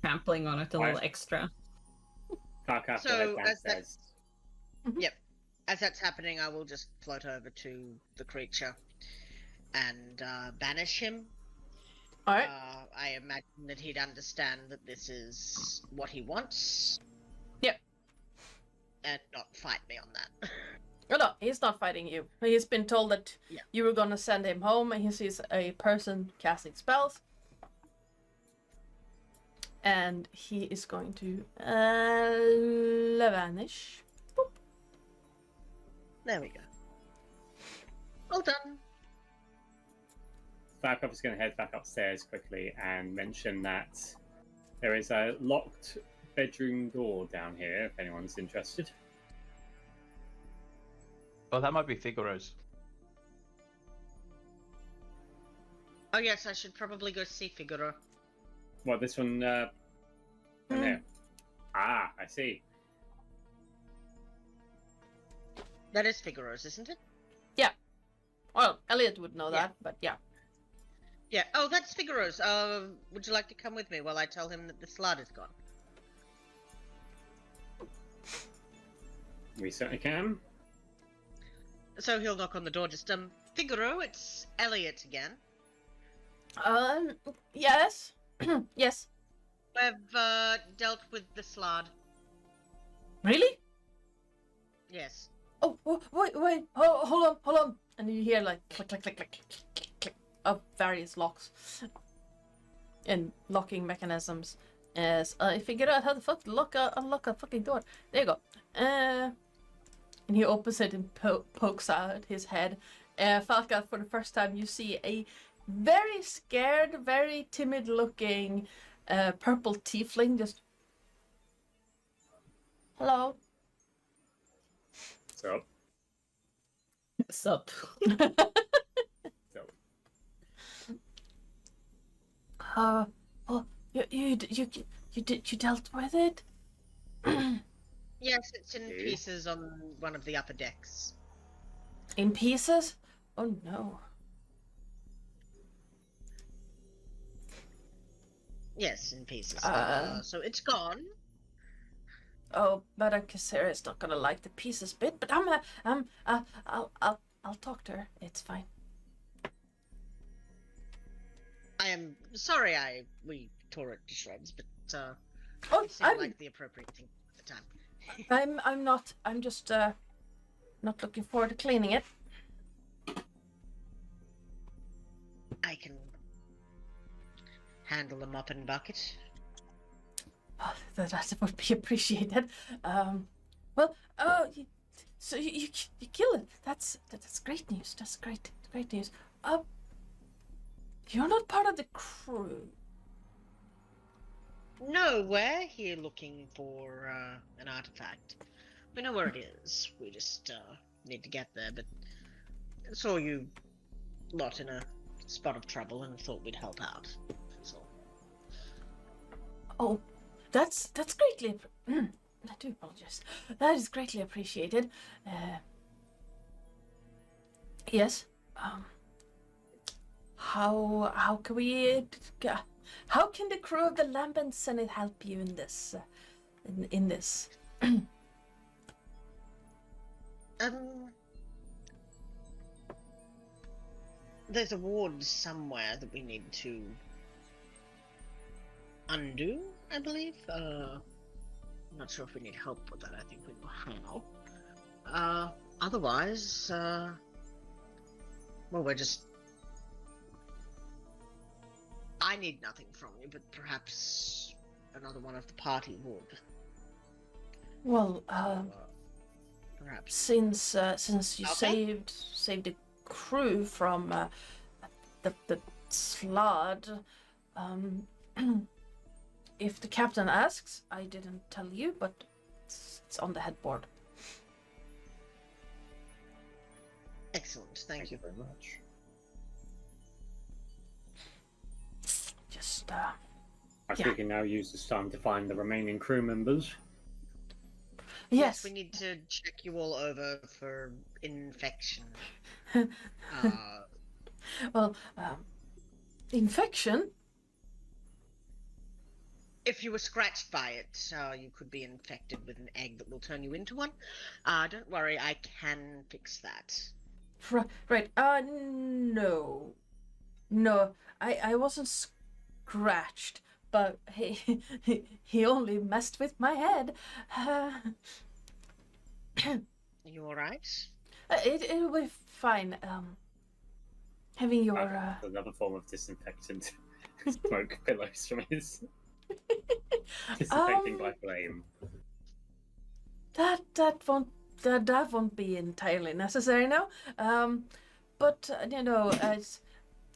Trampling on it a little extra. Karkas So, will head as that- downstairs. Yep. As that's happening, I will just float over to the creature and banish him. Alright. I imagine that he'd understand that this is what he wants. Yep. And not fight me on that. Oh, no, he's not fighting you. He's been told that Yeah. you were gonna send him home, and he sees a person casting spells. And he is going to vanish. Boop. There we go. All done. Falkov is going to head back upstairs quickly and mention that there is a locked bedroom door down here if anyone's interested. Oh, that might be Figaro's. Oh yes, I should probably go see Figaro. What, this one in there? Ah, I see. That is Figaro's, isn't it? Well, Elliot would know Yeah. that, but yeah. Yeah. Oh, that's Figaro's. Would you like to come with me while I tell him that the slot is gone? We certainly can. So he'll knock on the door. Just Figaro, it's Elliot again. Yes. Yes. We've dealt with the slod. Really? Yes. Oh, wait. Oh, hold on. And you hear like click, click, click, click, click, click, click of various locks and locking mechanisms. As I figured out how to unlock a fucking door. There you go. And he opens it and pokes out his head. Falca, for the first time, you see a very scared, very timid-looking purple tiefling just... Hello? So, Sup? so Oh, you dealt with it? Yes, it's in Okay. pieces on one of the upper decks. In pieces? Oh no. Yes, in pieces. So it's gone. Oh, Madame Cassera is not gonna like the pieces bit, but I'll talk to her. It's fine. I am sorry we tore it to shreds, but Oh, it seemed like the appropriate thing at the time. I'm just not looking forward to cleaning it. I can handle the mop and bucket. Oh, that would be appreciated. So you kill it. That's great news. That's great news. You're not part of the crew. No, we're here looking for an artifact. We know where it is. We just need to get there, but I saw you lot in a spot of trouble and thought we'd help out. So Oh, that's greatly. I do apologize. That is greatly appreciated. Yes. How can we? How can the crew of the Lamb and Senate help you in this? In this? There's a ward somewhere that we need to undo, I believe. I'm not sure if we need help with that. I think we know how. Otherwise, well, we're just... I need nothing from you, but perhaps another one of the party would. Well, perhaps. since you Okay. saved the crew from the flood, if the captain asks, I didn't tell you, but it's on the headboard. Excellent, thank you. very much. Just I Yeah. think we can now use this time to find the remaining crew members. yes. We need to check you all over for infection. Well, infection. If you were scratched by it, you could be infected with an egg that will turn you into one. Don't worry, I can fix that. Right. No. I wasn't scratched, but he only messed with my head. You alright? It'll be fine. Having your Another form of disinfectant. Smoke pillows from his disinfecting by flame. that won't be entirely necessary now. But you know,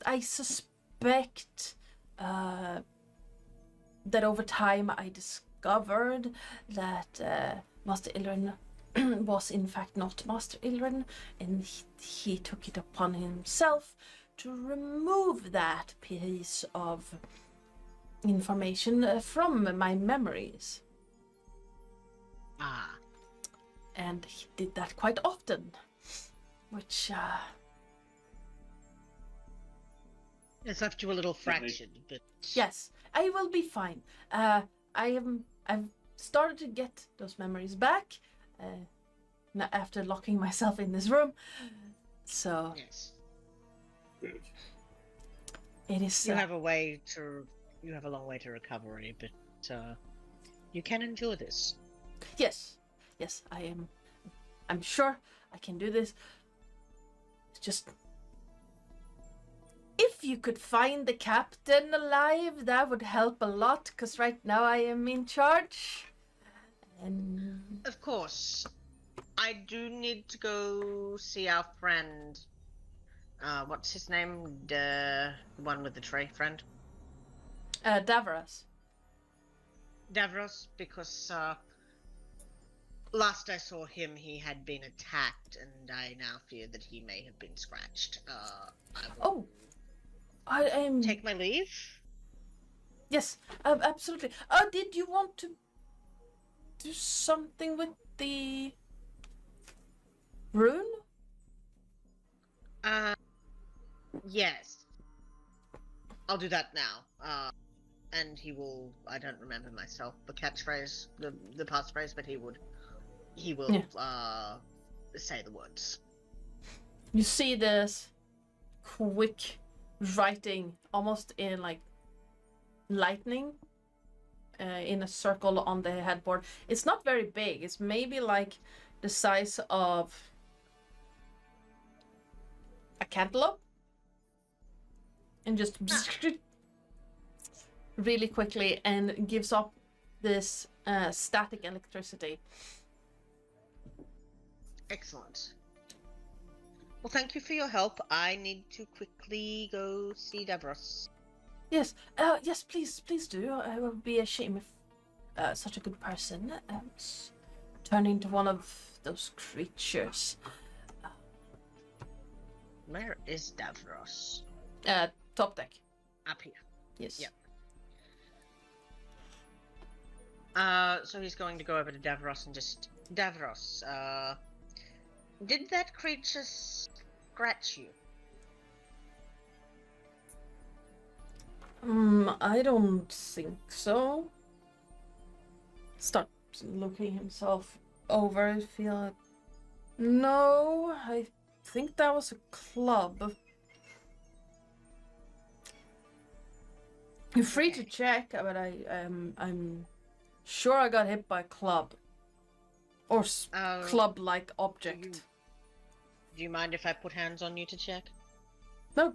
I suspect that over time I discovered that Master Ilren was in fact not Master Ilren, and he took it upon himself to remove that piece of information from my memories. And he did that quite often, which It's left you a little fractured, but... yes, I will be fine. I've started to get those memories back after locking myself in this room. So Yes. Good. it is. You have a long way to recovery, but you can endure this. Yes, I am. I'm sure I can do this. It's just, if you could find the captain alive, that would help a lot. Because right now I am in charge. And Of course, I do need to go see our friend. What's his name? The one with the tray friend? Daveras. Davros, because last I saw him, he had been attacked, and I now fear that he may have been scratched. I will I am. take my leave. Yes, absolutely. Did you want to do something with the rune? Yes. I'll do that now. And he will. I don't remember myself the catchphrase, the passphrase, but he will. Say the words. You see this quick writing, almost in like lightning, in a circle on the headboard. It's not very big. It's maybe like the size of a cantaloupe, and just really quickly, and gives up this static electricity. Excellent. Well, thank you for your help. I need to quickly go see Davros. Yes, yes, please do. It would be a shame if such a good person turned into one of those creatures. Where is Davros? Top deck. Up here. Yes. Yep. So he's going to go over to Davros and just... Davros, did that creature scratch you? I don't think so. Start looking himself over. I feel like... No, I think that was a club. You're free to check, but I'm sure I got hit by a club. Or club-like object. Do you mind if I put hands on you to check? No,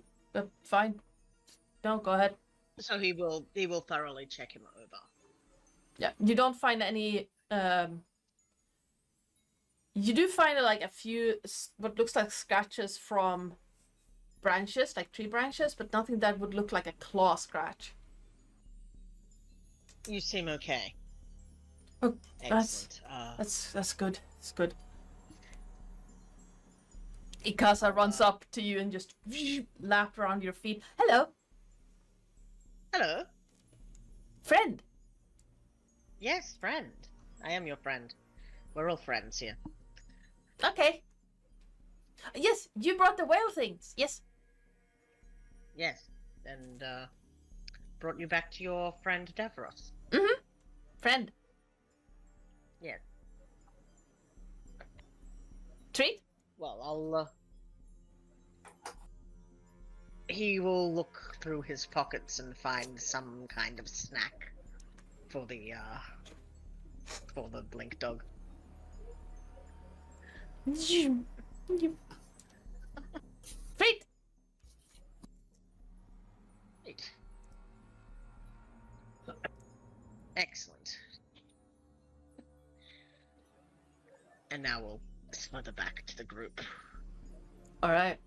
fine. No, go ahead. So he will thoroughly check him over. Yeah, you don't find any. You do find like a few what looks like scratches from branches, like tree branches, but nothing that would look like a claw scratch. You seem okay. Oh, Excellent. that's good. It's good. Ikasa runs up to you and just lap around your feet. Hello, Hello. friend. Yes, friend. I am your friend. We're all friends here. Okay. Yes, you brought the whale things. Yes. Yes, and brought you back to your friend Davros. Mm-hmm. Friend. Yes. Treat? Well, I'll. He will look through his pockets and find some kind of snack for the blink dog. You... Treat. Right. Excellent. And now we'll smother back to the group. All right.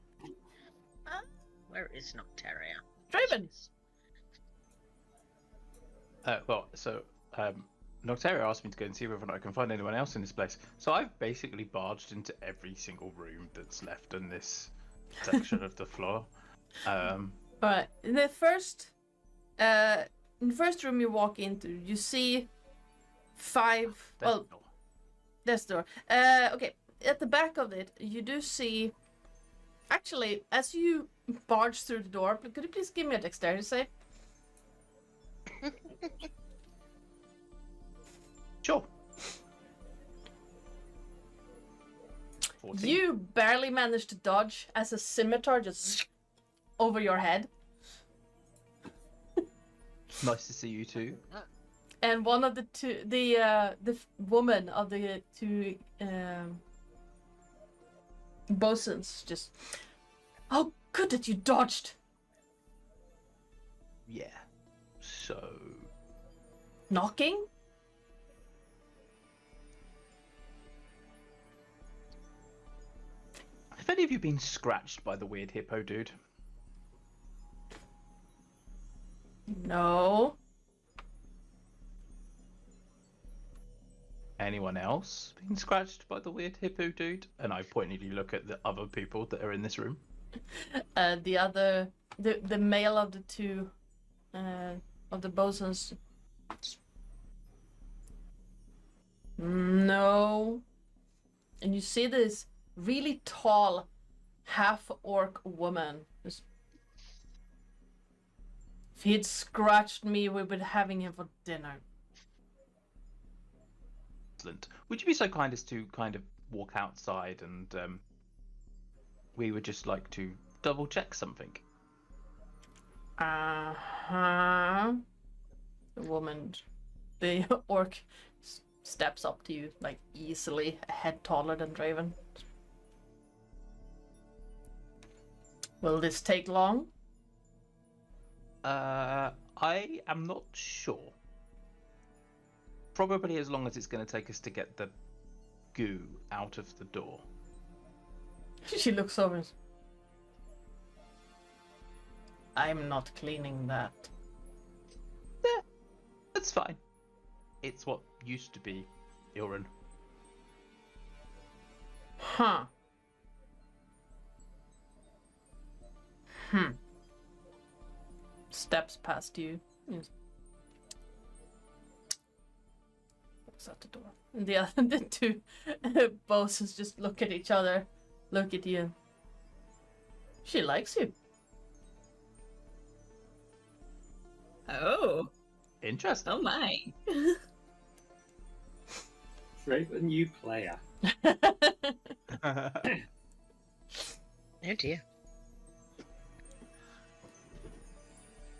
Where is Nocteria? Draven. Nocteria asked me to go and see whether or not I can find anyone else in this place. So I've basically barged into every single room that's left in this section of the floor. All right. In the first room you walk into, you see 5. Well, there's the door. Okay. At the back of it, you do see. Actually, as you barge through the door, could you please give me a dexterity save? Sure. 14. You barely managed to dodge as a scimitar just over your head. Nice to see you too. And one of the two, the woman of the two bosuns just, oh, good that you dodged. Yeah. So. Knocking? Have any of you been scratched by the weird hippo dude? No. Anyone else been scratched by the weird hippo dude? And I pointedly look at the other people that are in this room. The male of the two, of the bosuns. No. And you see this really tall, half-orc woman. If he'd scratched me, we would be having him for dinner. Excellent. Would you be so kind as to kind of walk outside and we would just like to double check something? Uh-huh. The orc steps up to you, like, easily, a head taller than Draven. Will this take long? I am not sure. Probably as long as it's going to take us to get the goo out of the door. She looks over. I'm not cleaning that. Yeah, that's fine. It's what used to be Ilran. Huh. Steps past you. Yes. Looks at the door. And the two bosses just look at each other, look at you. She likes you. Oh. Interesting. Oh my. Brave a new player. Oh dear.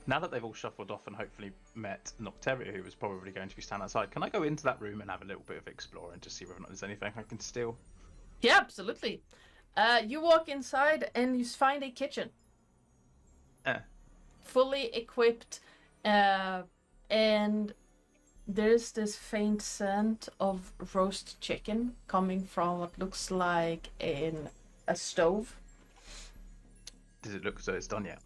Now that they've all shuffled off and hopefully met Nocteria, who was probably going to be standing outside, can I go into that room and have a little bit of exploring to see whether or not there's anything I can steal? Yeah, absolutely. You walk inside and you find a kitchen. Fully equipped, and there's this faint scent of roast chicken coming from what looks like a stove. Does it look as though it's done yet?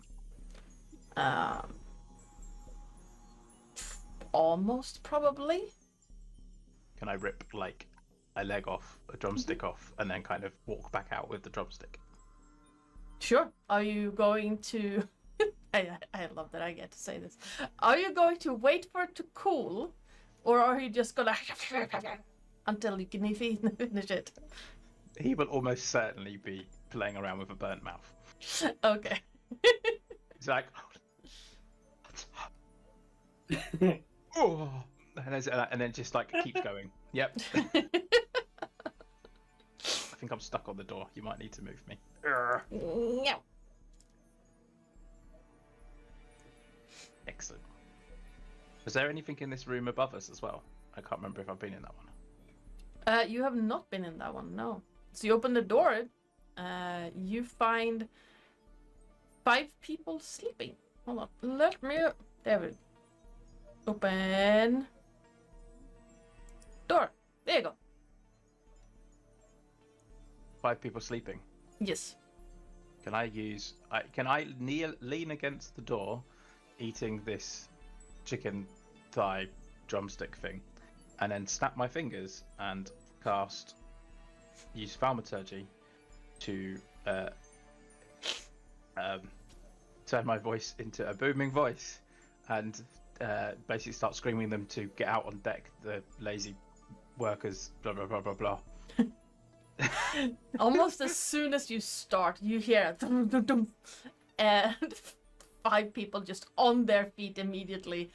Almost, probably. Can I rip, like, a leg off, a drumstick off, and then kind of walk back out with the drumstick? Sure. Are you going to... I love that I get to say this. Are you going to wait for it to cool, or are you just gonna... until you can finish it? He will almost certainly be playing around with a burnt mouth. Okay. He's like... oh, and then just like keeps going. Yep. I think I'm stuck on the door. You might need to move me. No. Excellent. Was there anything in this room above us as well? I can't remember if I've been in that one. You have not been in that one, no. So you open the door, you find 5 people sleeping. Hold on, let me... There we go. Open... door. There you go. 5 people sleeping. Yes. Can I use... Can I lean against the door, eating this chicken thigh drumstick thing, and then snap my fingers and use thaumaturgy to turn my voice into a booming voice and basically start screaming them to get out on deck, the lazy workers, blah blah blah blah blah. Almost as soon as you start, you hear dum, dum, dum, and 5 people just on their feet immediately,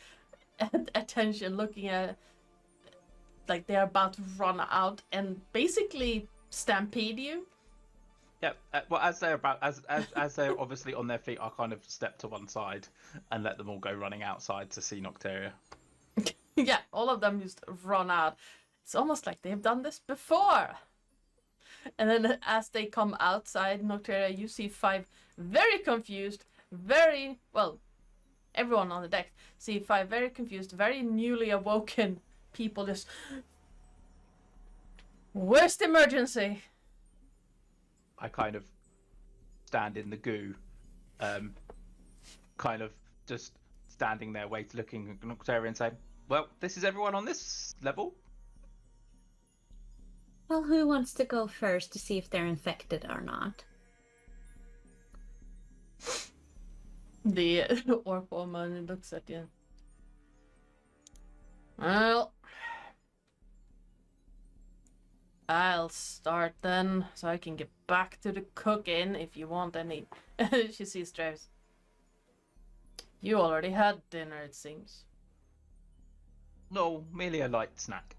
and attention, looking at like they're about to run out and basically stampede you. Yeah, well, as they're obviously on their feet, I'll kind of step to one side and let them all go running outside to see Nocteria. Yeah, all of them just run out. It's almost like they've done this before. And then as they come outside Nocteria, you see 5 very confused, everyone on the deck see 5 very confused, very newly awoken people just... Where's the emergency? I kind of stand in the goo, kind of just standing there, looking at Nocteria and saying, "Well, this is everyone on this level." Well, who wants to go first to see if they're infected or not? The orc woman looks at you. Well, I'll start then, so I can get back to the cooking if you want any. She sees Travis. You already had dinner, it seems. No, merely a light snack.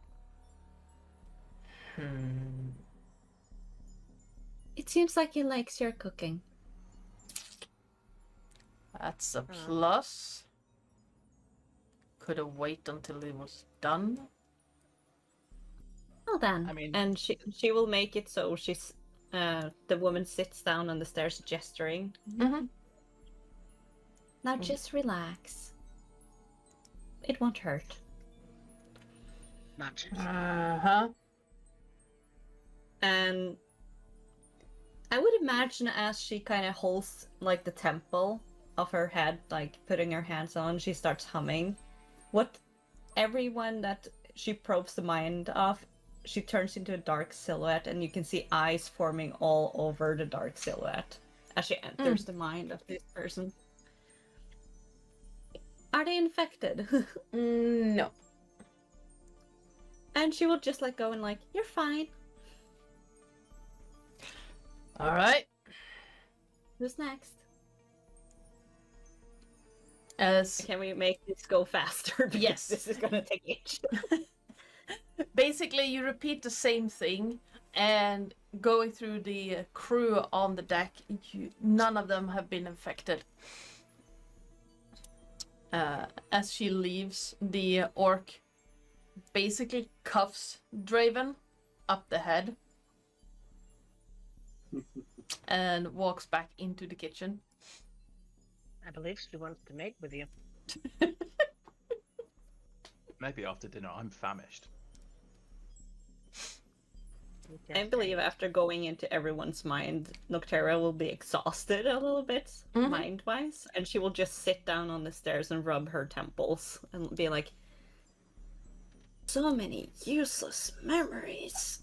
It seems like he likes your cooking. That's a plus. Could have waited until it was done. Well then, I mean- and she will make it so she's the woman sits down on the stairs gesturing. Mm-hmm. Now just relax. It won't hurt. Not Uh-huh. And I would imagine as she kind of holds like the temple of her head, like putting her hands on, she starts humming. What everyone that she probes the mind of, she turns into a dark silhouette, and you can see eyes forming all over the dark silhouette as she enters the mind of this person. Are they infected? No. And she will just like go and like, you're fine. All right. Who's next? As Can we make this go faster? Because Yes. this is gonna take ages. basically you repeat the same thing, and going through the crew on the deck, none of them have been infected. As she leaves, the orc basically cuffs Draven up the head and walks back into the kitchen. I believe she wants to mate with you. Maybe after dinner, I'm famished. I believe after going into everyone's mind, Noctera will be exhausted a little bit, Mhm. mind-wise, and she will just sit down on the stairs and rub her temples and be like, so many useless memories.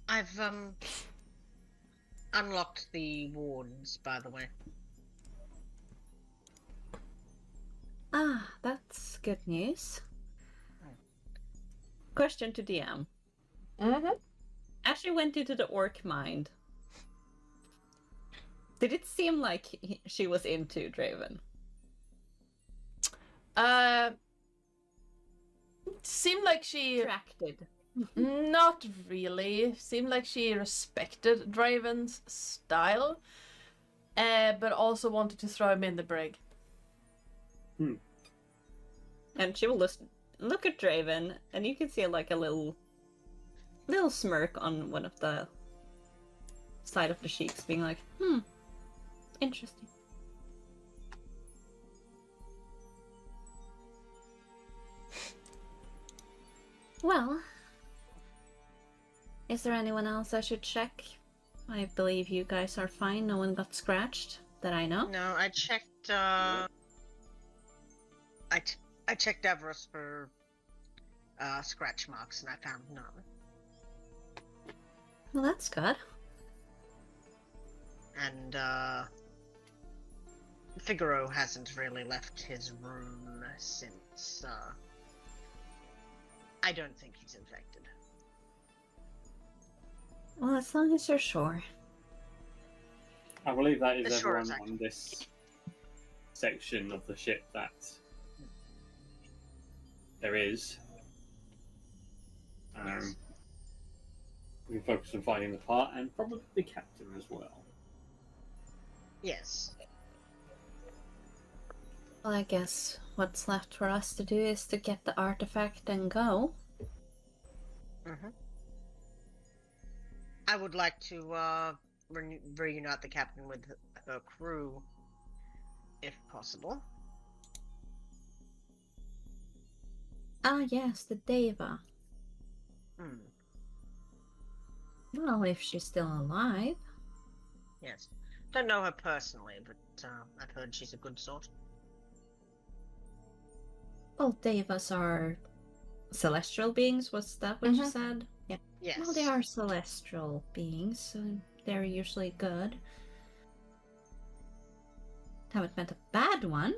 I've unlocked the wards, by the way. Ah, that's good news. Question to DM. Mm-hmm. As she went into the orc mind, did it seem like she was into Draven? Seemed like she Attracted. not really. Seemed like she respected Draven's style, but also wanted to throw him in the brig. And she will just look at Draven, and you can see like a little smirk on one of the side of the cheeks, being like, interesting. Well, is there anyone else I should check? I believe you guys are fine. No one got scratched that I know. No, I checked. I checked Daveras for scratch marks, and I found none. Well, that's good. And Figaro hasn't really left his room since. I don't think he's infected. Well, as long as you're sure. I believe that is As sure as everyone I on this section of the ship that there is. Yes. We can focus on finding the part and probably the captain as well. Yes. Well, I guess what's left for us to do is to get the artifact and go. Mm-hmm. I would like to reunite the captain with her crew, if possible. Ah, yes, the Deva. Hmm. Well, if she's still alive. Yes. Don't know her personally, but I've heard she's a good sort. Well, Devas are celestial beings. Was that what you Mhm. said? Yeah. Yes. Well, they are celestial beings, so they're usually good. Haven't met a bad one.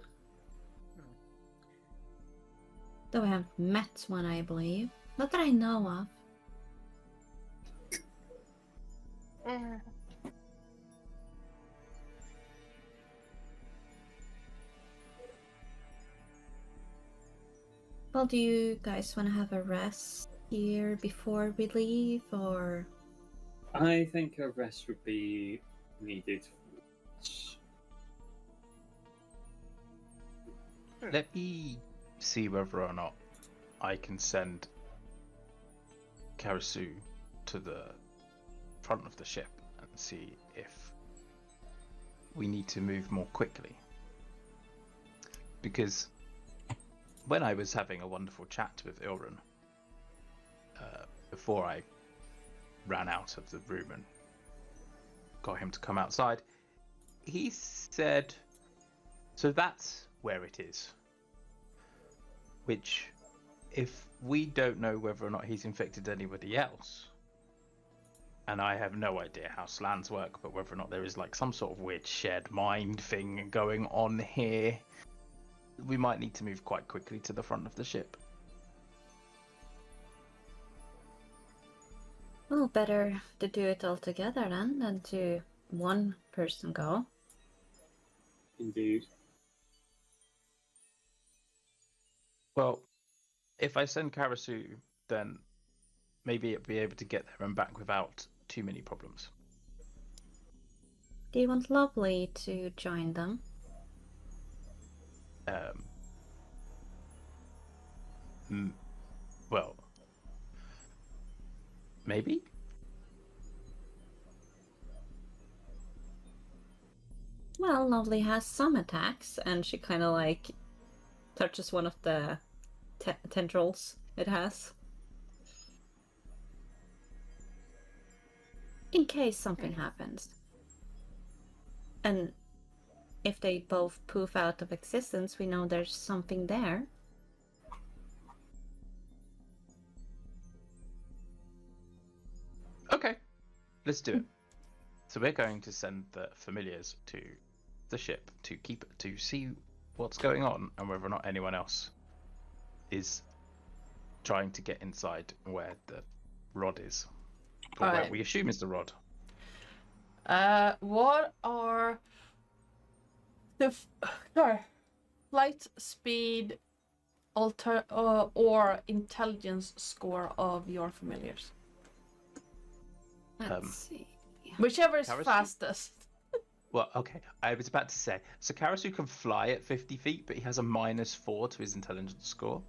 Though I haven't met one, I believe. Not that I know of. Well, do you guys want to have a rest here before we leave, or? I think a rest would be needed. Let me see whether or not I can send Karasu to the front of the ship and see if we need to move more quickly. Because when I was having a wonderful chat with Ilran before I ran out of the room and got him to come outside, he said, so that's where it is. Which, if we don't know whether or not he's infected anybody else, and I have no idea how slans work, but whether or not there is like some sort of weird shared mind thing going on here, we might need to move quite quickly to the front of the ship. Well, better to do it all together then than to one person go. Indeed. Well, if I send Karasu, then maybe it'll be able to get there and back without too many problems. Do you want Lovely to join them? Well, maybe? Well, Lovely has some attacks, and she kind of like touches one of the tendrils it has. In case something happens. And if they both poof out of existence, we know there's something there. Okay, let's do it. So we're going to send the familiars to the ship to see what's going on and whether or not anyone else is trying to get inside where the rod is, or where Alright. we assume is the rod. What are the flight speed, or intelligence score of your familiars? Let's see. Whichever is Karasu? fastest. Well, okay, I was about to say, so Karasu can fly at 50 feet, but he has a -4 to his intelligence score.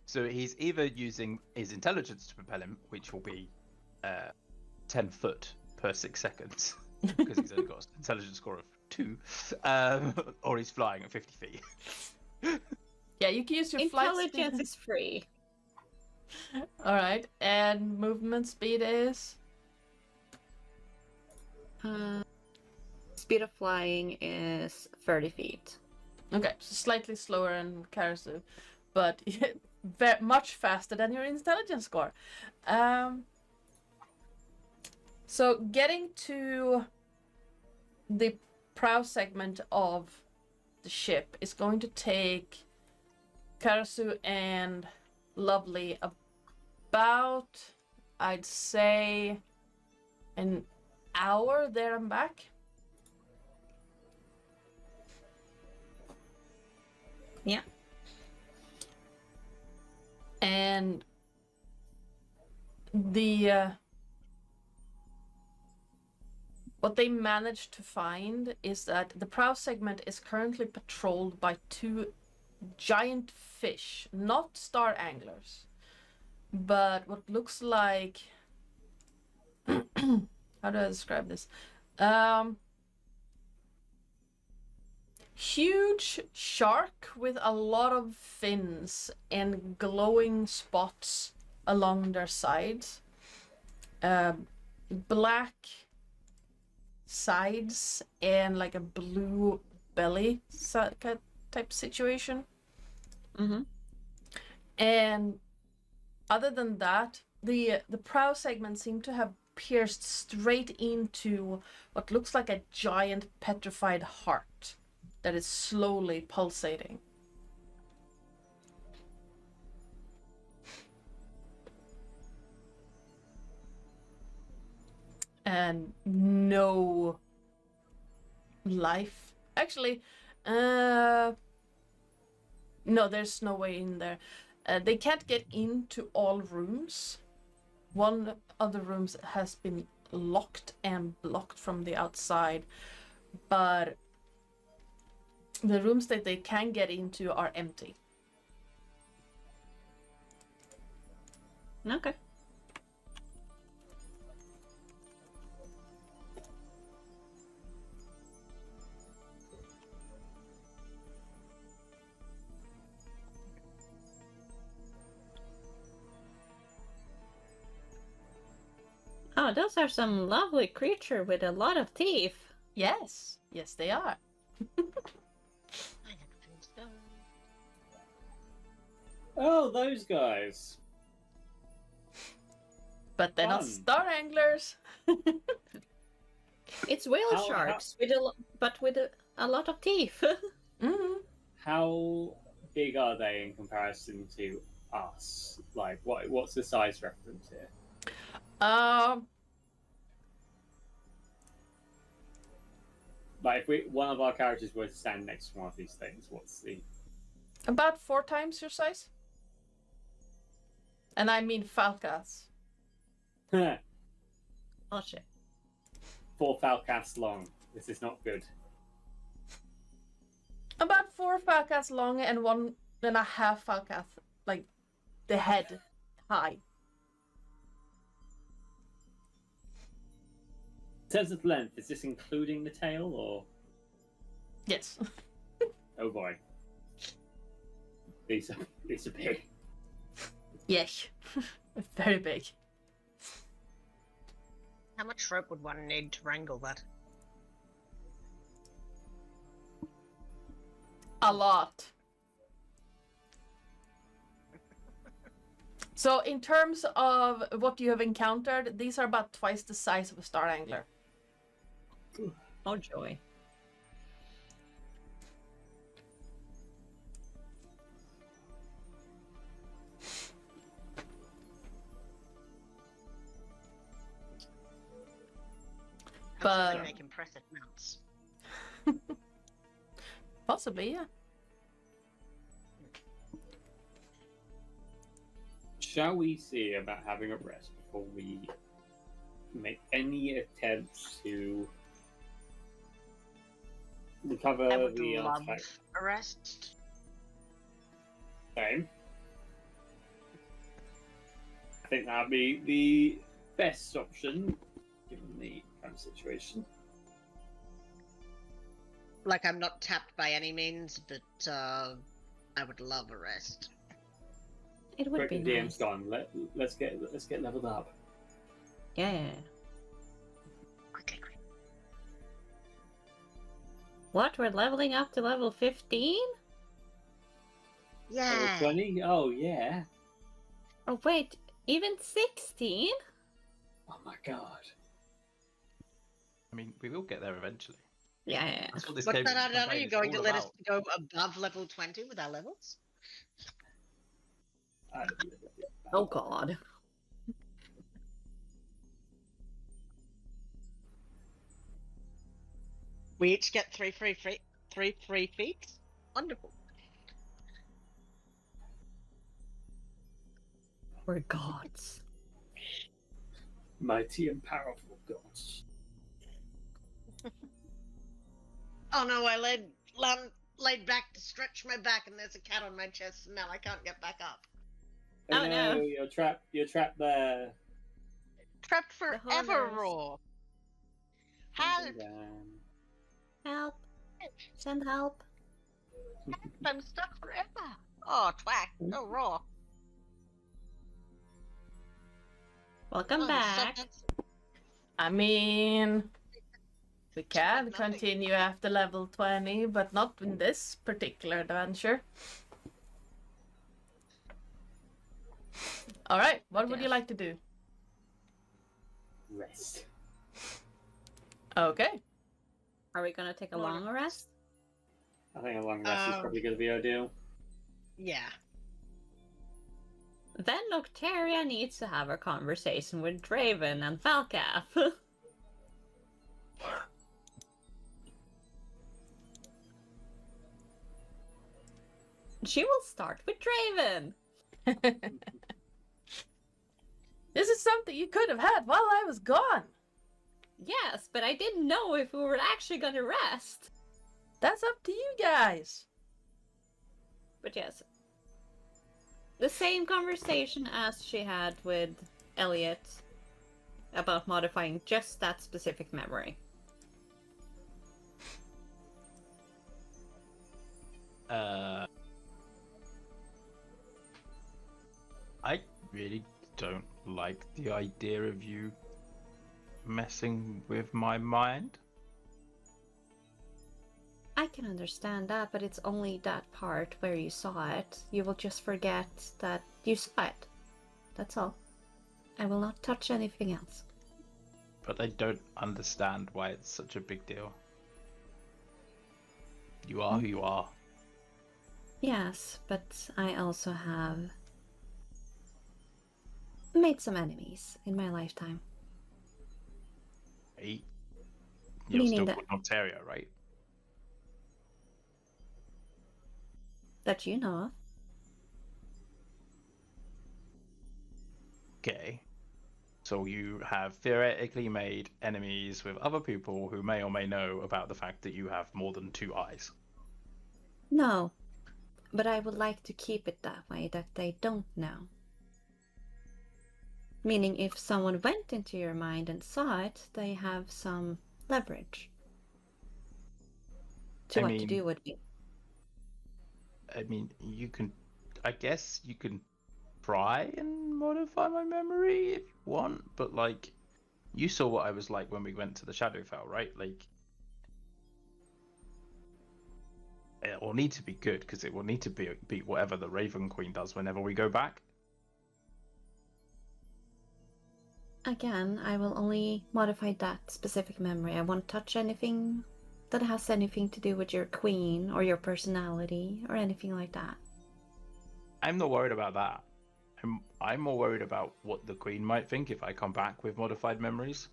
So he's either using his intelligence to propel him, which will be 10 foot per 6 seconds, because he's only got an intelligence score of 2, or he's flying at 50 feet. Yeah, you can use your flight Intelligence speed. is free. Alright, and movement speed is? Speed of flying is 30 feet. Okay, so slightly slower than Karasu, but much faster than your intelligence score. So getting to the prow segment of the ship is going to take Karasu and Lovely about, I'd say, an hour there and back. Yeah. And the what they managed to find is that the prow segment is currently patrolled by 2 giant fish, not star anglers, but what looks like how do I describe this? Huge shark with a lot of fins and glowing spots along their sides. Black sides and like a blue belly type situation. Mm-hmm. And other than that, the prow segment seemed to have pierced straight into what looks like a giant petrified heart that is slowly pulsating. And no life. Actually, no, there's no way in there. They can't get into all rooms. One of the rooms has been locked and blocked from the outside, but the rooms that they can get into are empty. Okay. Oh, those are some lovely creature with a lot of teeth. Yes, yes, they are. Oh, those guys. But they're not Fun. star anglers. It's whale How- sharks with a lot of teeth. Mm-hmm. How big are they in comparison to us? Like, what's the size reference here? Like, if one of our characters were to stand next to one of these things, what's the... About 4 times your size. And I mean falcas. Oh shit. 4 falcasts long. This is not good. About 4 falcas long and 1.5 falcas, like the head high. In terms of length, is this including the tail, or... Yes. Oh boy. These are big. Yes. Very big. How much rope would one need to wrangle that? A lot. So in terms of what you have encountered, these are about twice the size of a star angler. Oh joy. But- They make impressive mounts. Possibly, yeah. Shall we see about having a rest before we make any attempts to recover I would the love artifact? a rest. Same. I think that'd be the best option given the current situation. Like, I'm not tapped by any means, but I would love a rest. It would Quick, be the DM's nice. gone. Let's get leveled up. Yeah. Quickly, quick. What? We're leveling up to level 15? Yeah. Level 20? Oh yeah. Oh wait, even 16? Oh my god. I mean, we will get there eventually. Yeah. That's what this What's game that? Are campaign you is going to all let us about. go above level 20 with our levels? Oh god. We each get three free feet. Wonderful. We're gods. Mighty and powerful gods. Oh no! I laid back to stretch my back, and there's a cat on my chest, and now I can't get back up. Oh, no. You're trapped there. Trapped The forever, horrors. Raw. Help! Help. Send help. I'm stuck forever. Oh, twack! Oh, Raw. Welcome Oh, back. I mean, We can Nothing. continue after level 20, but not in this particular adventure. Alright, what would you Yes. like to do? Rest. Okay. Are we gonna take a long rest? I think a long rest is Um, probably going to be ideal. Yeah. Then Nocteria needs to have a conversation with Draven and Falcap. She will start with Draven. This is something you could have had while I was gone. Yes, but I didn't know if we were actually gonna rest. That's up to you guys. But yes, the same conversation as she had with Elliot about modifying just that specific memory. I really don't like the idea of you messing with my mind. I can understand that, but it's only that part where you saw it. You will just forget that you saw it. That's all. I will not touch anything else. But I don't understand why it's such a big deal. You are who you are. Yes, but I also have made some enemies in my lifetime. Right? You're Meaning still that- called Ontario, right? That you know of. Okay. So you have theoretically made enemies with other people who may or may know about the fact that you have more than 2 eyes. No, but I would like to keep it that way, that they don't know. Meaning if someone went into your mind and saw it, they have some leverage to I what to mean- do with you. I mean, I guess you can try and modify my memory if you want, but like, you saw what I was like when we went to the Shadowfell, right? Like, it will need to be good because it will need to be whatever the Raven Queen does whenever we go back. Again, I will only modify that specific memory. I won't touch anything that has anything to do with your queen or your personality or anything like that. I'm not worried about that. I'm more worried about what the Queen might think if I come back with modified memories.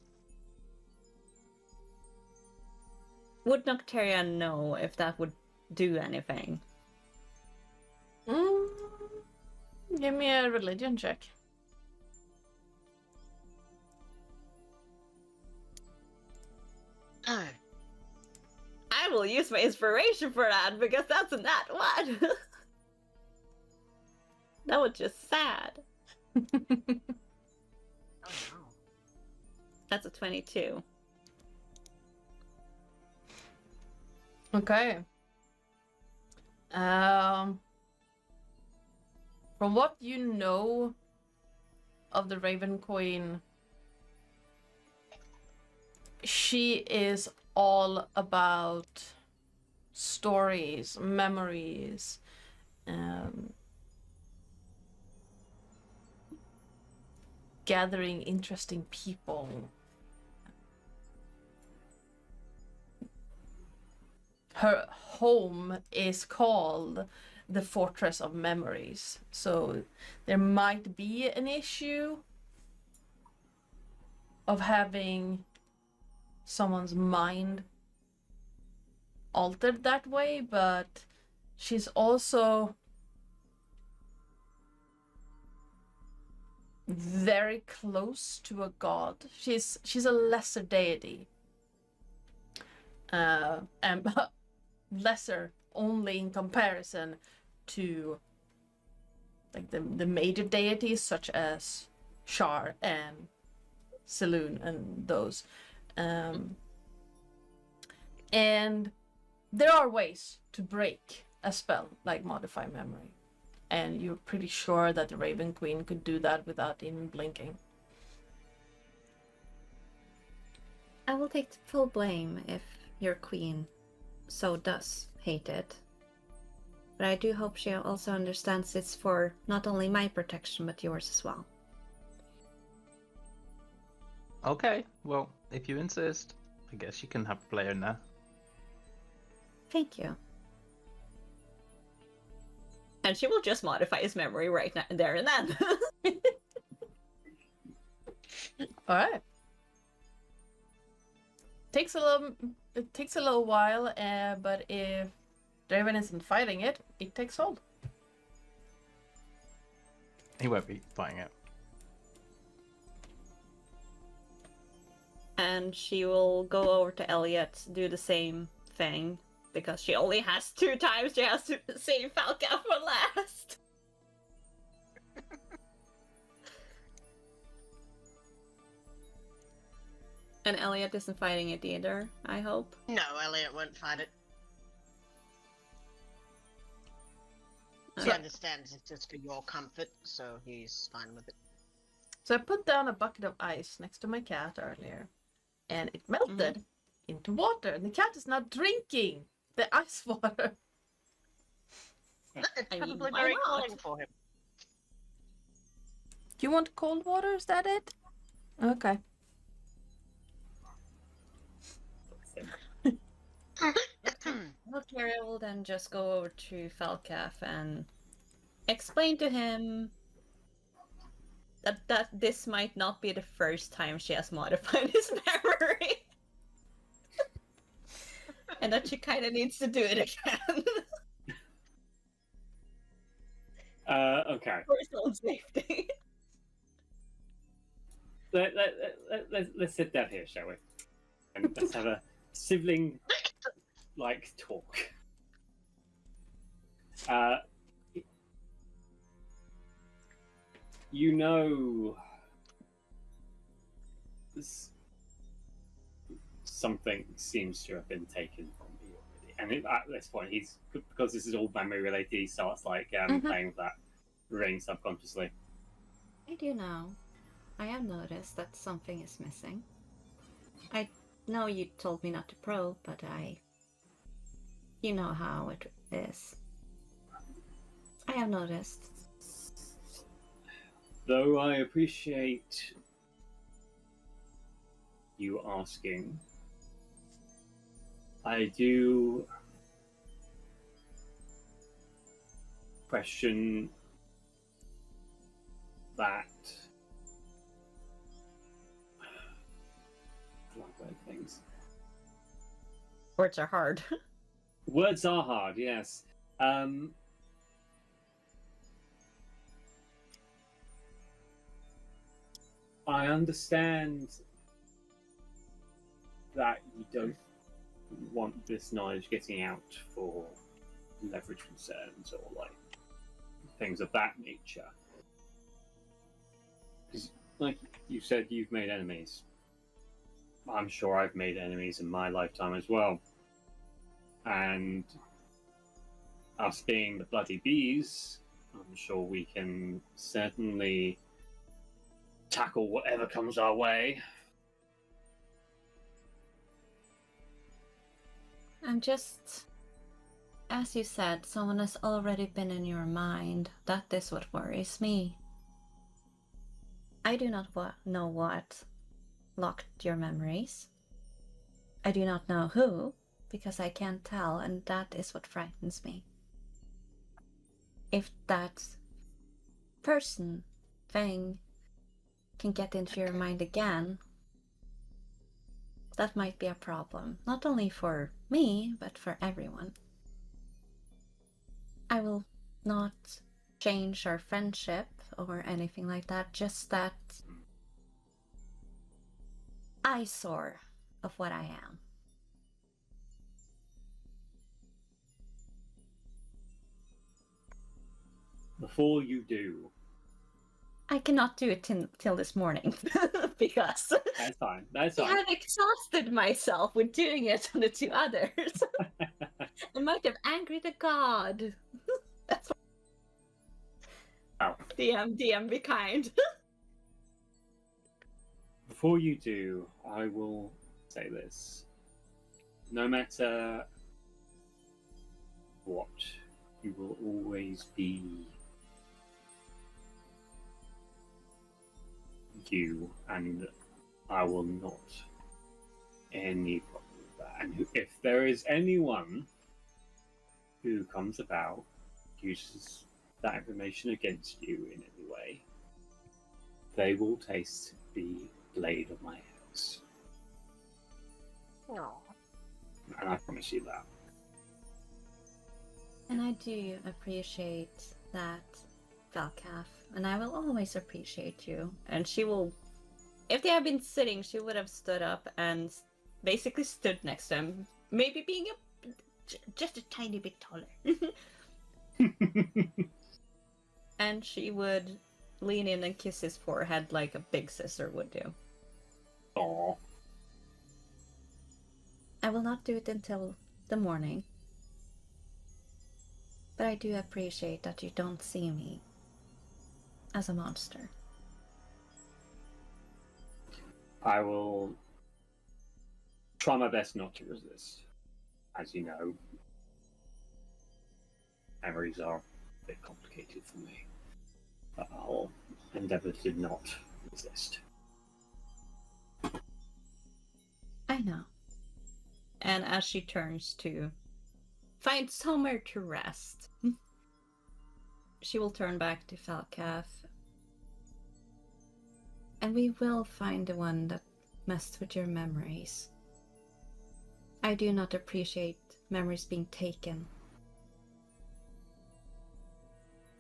Would Nocteria know if that would do anything? Give me a religion check. Oh. I will use my inspiration for that because that's a nat one. That was just sad. Oh no. That's a 22. Okay. From what you know of the Raven Queen, she is all about stories, memories, gathering interesting people. Her home is called the Fortress of Memories, so there might be an issue of having someone's mind altered that way, but she's also very close to a god. She's a lesser deity, and lesser only in comparison to like the major deities such as Shar and Saloon and those. And there are ways to break a spell like Modify Memory. And you're pretty sure that the Raven Queen could do that without even blinking. I will take full blame if your queen so does hate it. But I do hope she also understands it's for not only my protection, but yours as well. Okay, well, if you insist, I guess you can have a player in there. Thank you. And she will just modify his memory right now, there and then. All right. It takes a little while, but if Draven isn't fighting it, it takes hold. He won't be fighting it. And she will go over to Elliot, do the same thing, because she only has 2 times she has to save Falca for last. And Elliot isn't fighting it either, I hope. No, Elliot won't fight it. He Okay. understands it's just for your comfort, so he's fine with it. So I put down a bucket of ice next to my cat earlier, and it melted into water, and the cat is now drinking the ice water. It's I mean, probably why very not? calling for him. You want cold water? Is that it? Okay. Well, Terry will then just go over to Falcaf and explain to him that this might not be the first time she has modified his memory. And that she kind of needs to do it again. Okay. For his own safety. Let's sit down here, shall we? And let's have a sibling-like talk. You know, something seems to have been taken from me already, and at this point, he's because this is all memory related. He starts like playing with that ring subconsciously. I do know. I have noticed that something is missing. I know you told me not to probe, but you know how it is. I have noticed. Though I appreciate you asking, I do question that things. Words are hard. Words are hard, yes. I understand that you don't want this knowledge getting out for leverage concerns or like things of that nature. Because, like you said, you've made enemies. I'm sure I've made enemies in my lifetime as well. And us being the bloody bees, I'm sure we can certainly tackle whatever comes our way. I'm just... As you said, someone has already been in your mind. That is what worries me. I do not know what locked your memories. I do not know who, because I can't tell, and that is what frightens me. If that person, thing, can get into your mind again, that might be a problem. Not only for me, but for everyone. I will not change our friendship or anything like that, just that eyesore of what I am. Before you do, I cannot do it till this morning because that's fine. That's I fine. have exhausted myself with doing it on the 2 others. I might have angered the god. That's what... Oh. DM, be kind. Before you do, I will say this. No matter what, you will always be you, and I will not any problem with that. And if there is anyone who comes about, uses that information against you in any way, they will taste the blade of my axe. No. And I promise you that. And I do appreciate that, Valcaf, and I will always appreciate you. And she will, if they had been sitting, she would have stood up and basically stood next to him, maybe being just a tiny bit taller. And she would lean in and kiss his forehead like a big sister would do. Aww. I will not do it until the morning. But I do appreciate that you don't see me as a monster. I will try my best not to resist. As you know, memories are a bit complicated for me. But I'll endeavour to not resist. I know. And as she turns to find somewhere to rest, she will turn back to Falcaf. And we will find the one that messed with your memories. I do not appreciate memories being taken.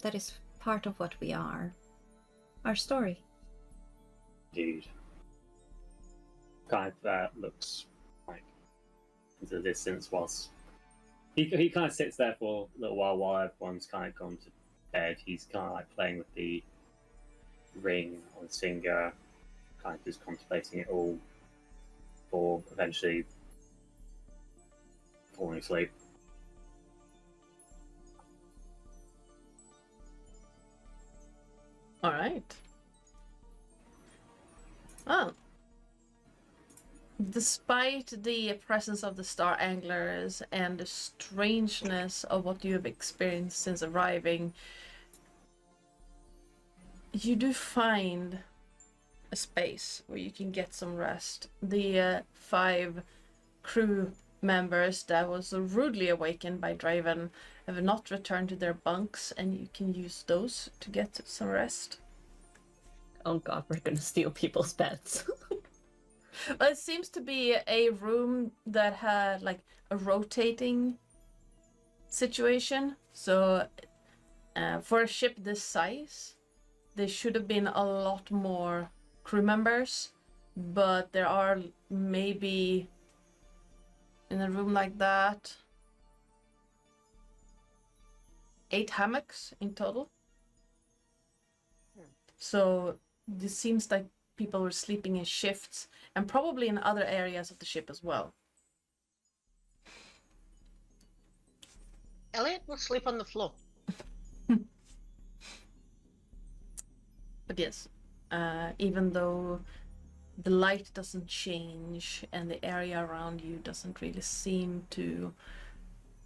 That is part of what we are. Our story. Indeed. Kind of looks like into the distance whilst he kind of sits there for a little while everyone's kind of gone to bed. He's kind of like playing with the ring on his finger, kind of just contemplating it all before eventually falling asleep. All right. Well, despite the presence of the star anglers and the strangeness of what you have experienced since arriving, you do find a space where you can get some rest. The 5 crew members that was rudely awakened by Draven have not returned to their bunks, and you can use those to get some rest. Oh god, we're gonna steal people's beds. Well, it seems to be a room that had like a rotating situation. So for a ship this size, there should have been a lot more crew members, but there are maybe in a room like that 8 hammocks in total. So this seems like people were sleeping in shifts and probably in other areas of the ship as well. Elliot will sleep on the floor. But yes, even though the light doesn't change and the area around you doesn't really seem to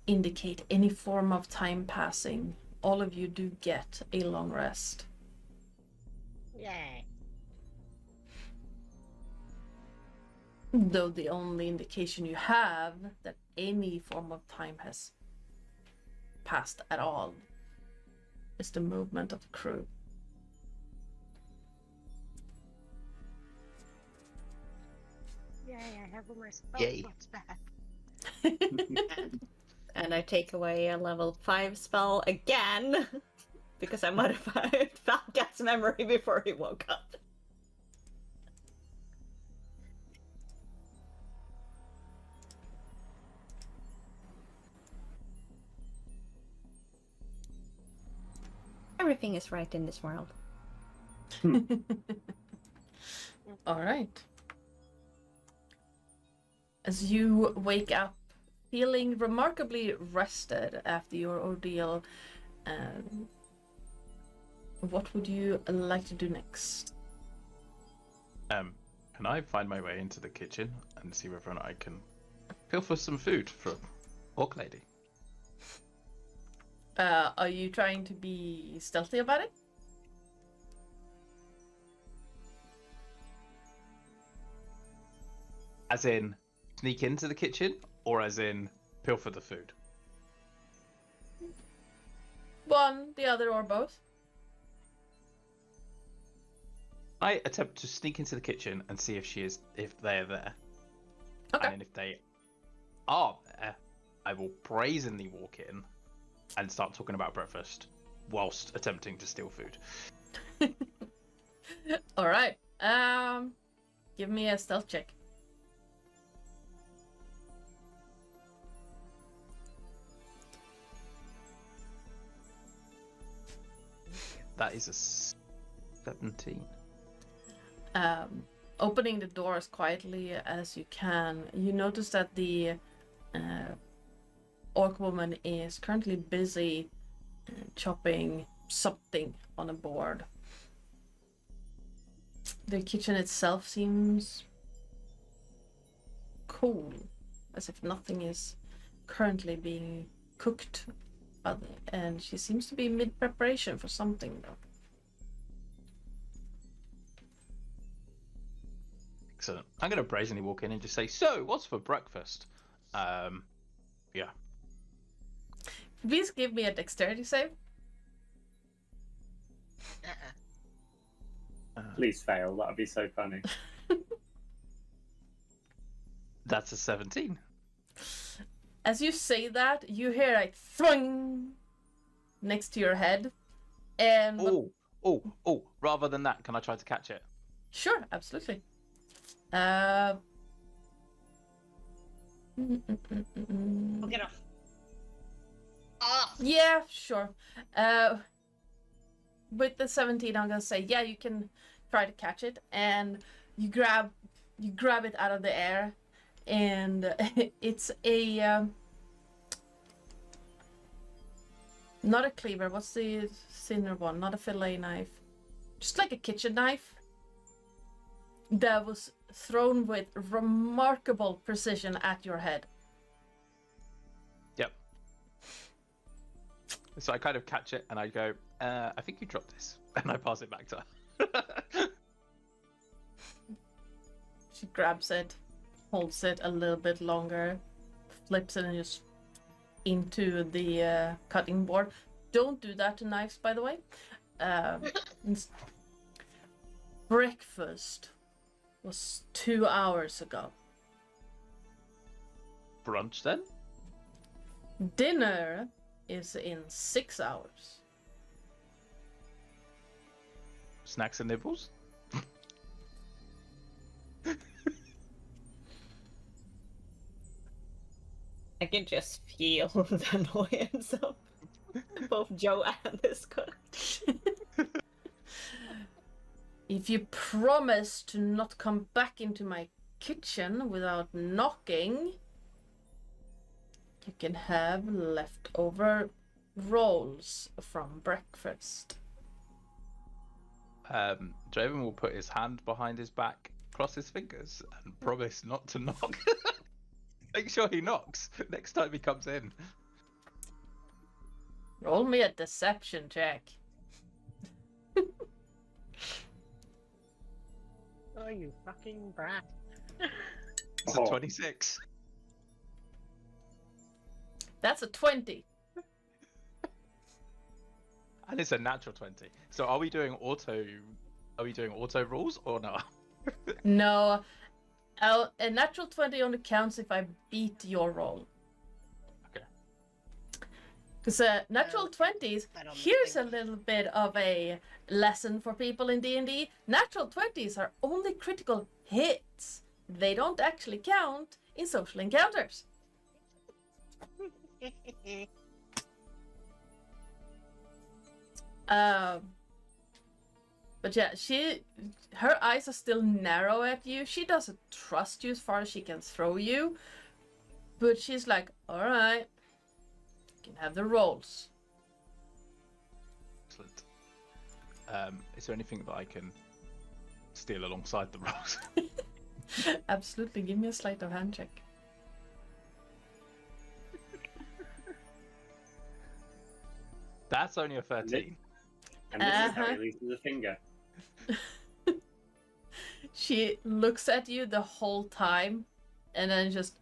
indicate any form of time passing, all of you do get a long rest. Yay. Though the only indication you have that any form of time has passed at all is the movement of the crew. Yay, I have all my spell Yay. slots back. And I take away a level 5 spell again because I modified Falcat's memory before he woke up. Everything is right in this world. All right. As you wake up, feeling remarkably rested after your ordeal, what would you like to do next? Can I find my way into the kitchen and see whether or not I can pilfer some food from Orc Lady? Are you trying to be stealthy about it? As in, sneak into the kitchen, or as in, pilfer the food? One, the other, or both. I attempt to sneak into the kitchen and see if they're there. Okay. And if they are there, I will brazenly walk in and start talking about breakfast whilst attempting to steal food. All right. Give me a stealth check. That is a 17. Opening the door as quietly as you can, you notice that the orc woman is currently busy chopping something on a board. The kitchen itself seems cool, as if nothing is currently being cooked, and she seems to be mid-preparation for something, though. Excellent. I'm going to brazenly walk in and just say, so, what's for breakfast? Yeah. Please give me a dexterity save. Please fail. That would be so funny. That's a 17. As you say that, you hear a thwing next to your head, and Oh, rather than that, can I try to catch it? sure, absolutely. We'll get off. Ah! Yeah, sure. With the 17, I'm gonna say, yeah, you can try to catch it, and you grab it out of the air, and it's a not a cleaver. What's the thinner one? Not a fillet knife, just like a kitchen knife that was thrown with remarkable precision at your head. Yep. So I kind of catch it and I go, I think you dropped this. And I pass it back to her. She grabs it, holds it a little bit longer, flips it and just into the cutting board. Don't do that to knives, by the way. Breakfast was 2 hours ago. Brunch then? Dinner is in 6 hours. Snacks and nibbles? I can just feel the annoyance of both Joe and this cook. If you promise to not come back into my kitchen without knocking, you can have leftover rolls from breakfast. Draven will put his hand behind his back, cross his fingers, and promise not to knock. Make sure he knocks next time he comes in. Roll me a deception check. Oh, you fucking brat. It's a 26. That's a 20. And it's a natural 20. So are we doing auto rules or not? No. A natural 20 only counts if I beat your roll. Okay. Because natural 20s, I don't here's a think- little bit of a lesson for people in D&D. Natural 20s are only critical hits. They don't actually count in social encounters. But yeah, her eyes are still narrow at you. She doesn't trust you as far as she can throw you. But she's like, alright, you can have the rolls. Excellent. Is there anything that I can steal alongside the rolls. Absolutely. Give me a sleight of hand check. That's only a 13. And this is how he loses a finger. She looks at you the whole time, and then just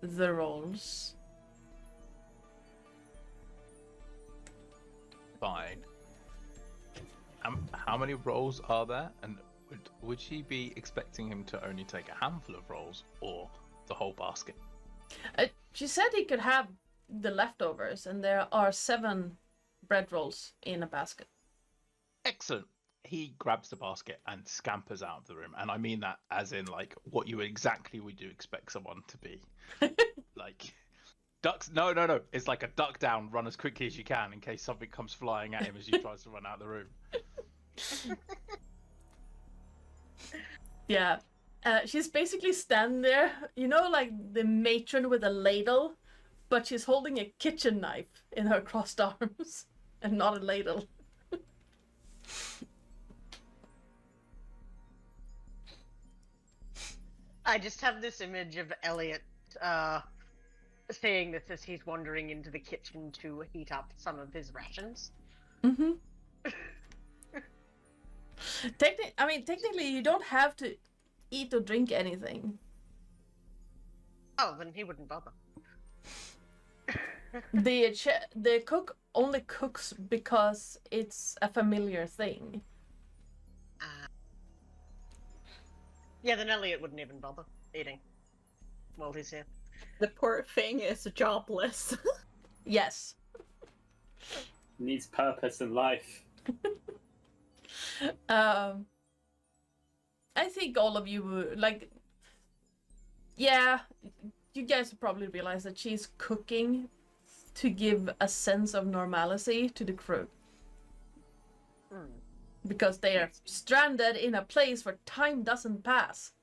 the rolls. Fine. How many rolls are there? And would she be expecting him to only take a handful of rolls, or the whole basket? She said he could have the leftovers, and there are 7 bread rolls in a basket. Excellent. He grabs the basket and scampers out of the room, and I mean that as in like what you exactly would you expect someone to be. Like ducks. No. It's like a duck down, run as quickly as you can in case something comes flying at him as he tries to run out of the room. Yeah. She's basically standing there, you know, like the matron with a ladle, but she's holding a kitchen knife in her crossed arms and not a ladle. I just have this image of Elliot saying this as he's wandering into the kitchen to heat up some of his rations. Mm-hmm. Technically, you don't have to eat or drink anything. Oh, then he wouldn't bother. The cook only cooks because it's a familiar thing. Yeah, then Elliot wouldn't even bother eating while he's here. The poor thing is jobless. Yes. Needs purpose in life. I think all of you would, like, yeah, you guys probably realize that she's cooking to give a sense of normalcy to the crew. Because they are stranded in a place where time doesn't pass.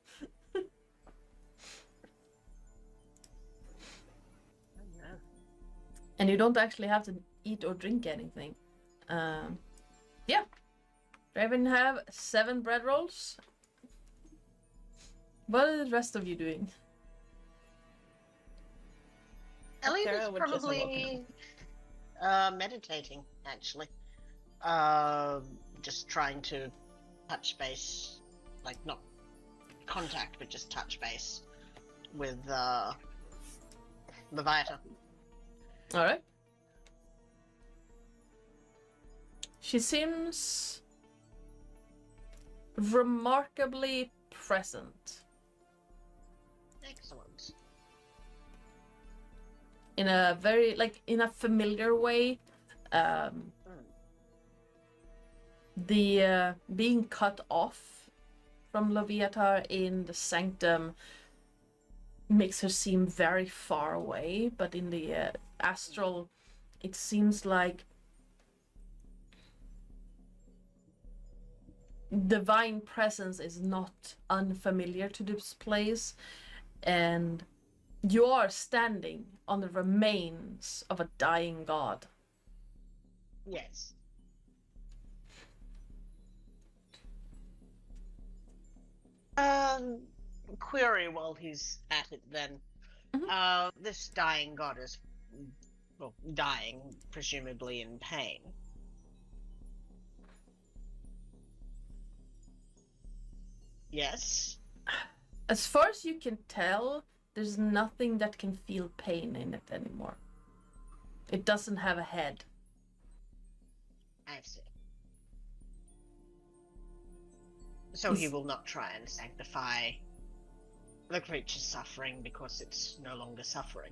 And you don't actually have to eat or drink anything. Yeah. Raven have 7 bread rolls. What are the rest of you doing? Elliot Sarah is would just probably meditating, actually. Just trying to touch base, like not contact, but just touch base with Leviathan. Alright. She seems remarkably present. Excellent. In a very, like, in a familiar way. The being cut off from Leviathan in the sanctum makes her seem very far away, but in the astral, it seems like divine presence is not unfamiliar to this place, and you are standing on the remains of a dying god. Yes. Query while he's at it then. This dying god is, well, dying, presumably in pain. Yes? As far as you can tell, there's nothing that can feel pain in it anymore. It doesn't have a head. I see. So he will not try and sanctify the creature's suffering because it's no longer suffering.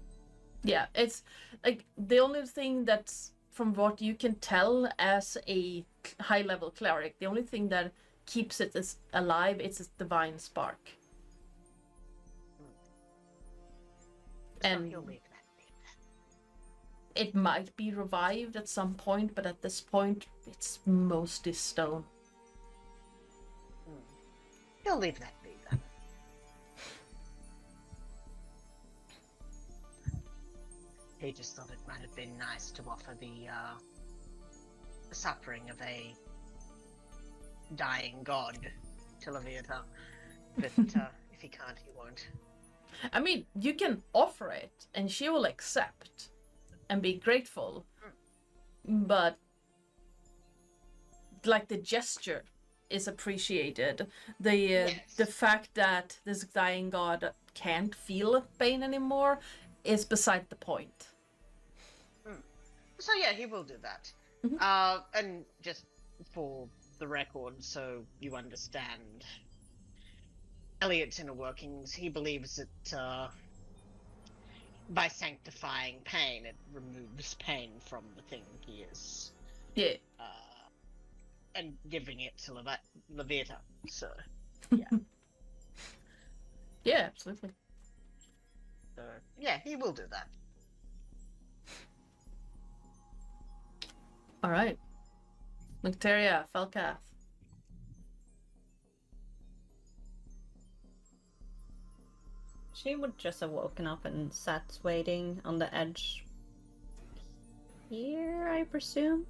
Yeah, it's like the only thing that's, from what you can tell as a high-level cleric, the only thing that keeps it alive is its divine spark. So And he'll leave that be. it might be revived at some point, but at this point, it's mostly stone. He'll leave that be then. He just thought it might have been nice to offer the suffering of a dying god to Leviathan. But if he can't, he won't. I mean, you can offer it, and she will accept and be grateful. But, like, the gesture is appreciated. The fact that this dying god can't feel pain anymore is beside the point. So yeah, he will do that. And just for the record, so you understand Elliot's inner workings, he believes that by sanctifying pain, it removes pain from the thing he is. Yeah. And giving it to Leviathan. So, yeah. Yeah, absolutely. So, yeah, he will do that. Alright. Victoria, Felkath. She would just have woken up and sat waiting on the edge. Here, I presume.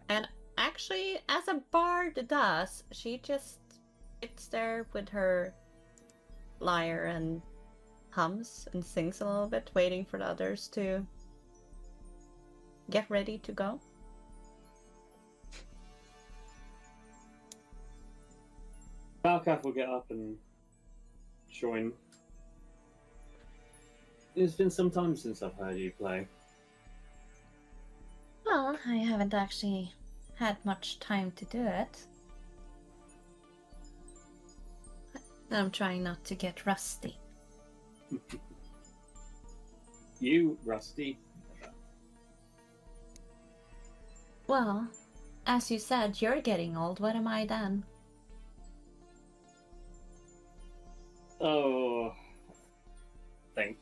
And actually, as a bard does, she just sits there with her lyre and hums and sings a little bit, waiting for the others to get ready to go. Falcath will get up and join. It's been some time since I've heard you play. Well, I haven't actually had much time to do it. I'm trying not to get rusty. You, Rusty? Well, as you said, you're getting old. What am I then? Oh, I think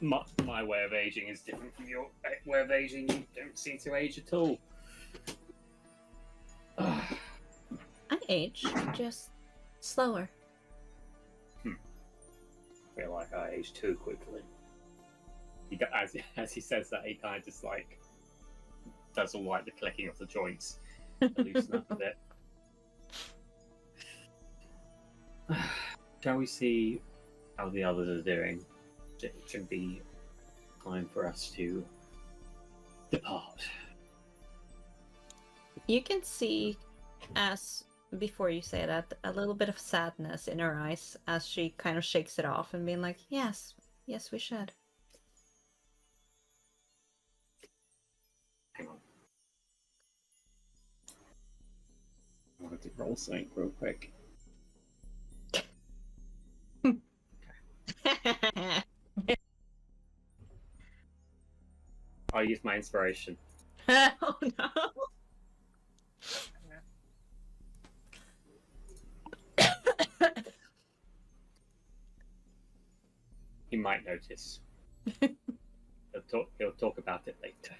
my way of aging is different from your way of aging. You don't seem to age at all. I age, just slower. I feel like I age too quickly. As he says that, he kind of just like does all like the clicking of the joints, to loosen up a bit. Shall we see how the others are doing? It should be time for us to depart. You can see, as before you say that, a little bit of sadness in her eyes as she kind of shakes it off and being like, yes, we should. Hang on. I wanted to roll something real quick. I'll use my inspiration. Oh no. He might notice. He'll talk about it later.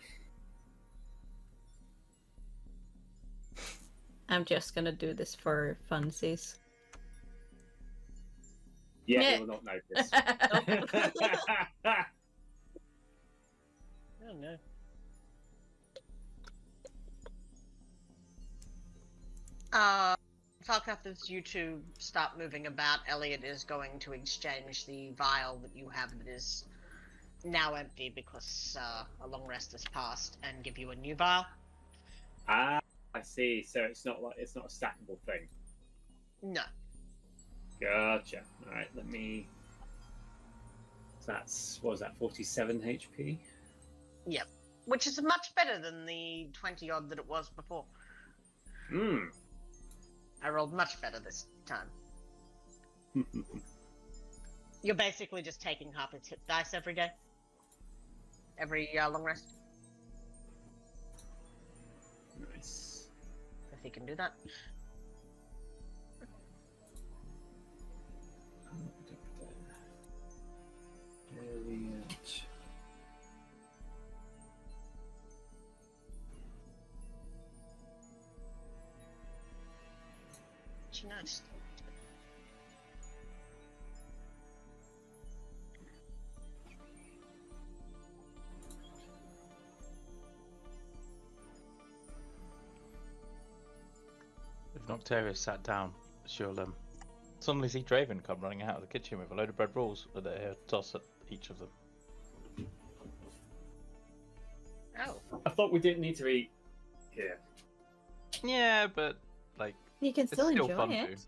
I'm just gonna do this for funsies. Yeah, Yeah. he will not notice. Oh no. Falcath, as you two start moving about, Elliot is going to exchange the vial that you have that is now empty because a long rest has passed, and give you a new vial. Ah, I see. So it's not a stackable thing. No. Gotcha. All right, let me. That's what was that? 47 HP. Yep. Which is much better than the 20 odd that it was before. Hmm. I rolled much better this time. You're basically just taking half its hit dice every day. Every long rest. Nice. If he can do that. Brilliant. Nice. Terris sat down, she'll suddenly see Draven come running out of the kitchen with a load of bread rolls that he'll toss at each of them. Oh. I thought we didn't need to eat here. Yeah, but like You can it's still still enjoy fun it. to.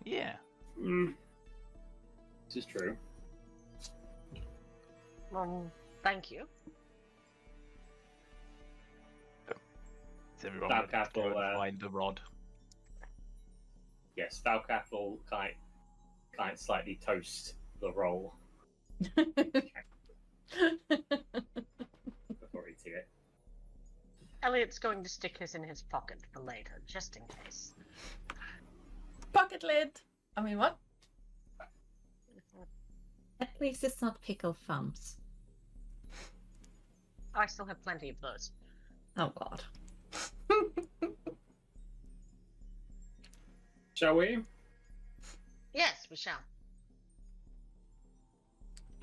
Yeah. This is true. Thank you. Is everyone That ready to capital, go and find the rod? Yes, Falcath will kind of slightly toast the roll before eating it. Elliot's going to stick his in his pocket for later, just in case. Pocket lid. I mean, what? At least it's not pickle thumbs. I still have plenty of those. Oh god. Shall we? Yes, we shall.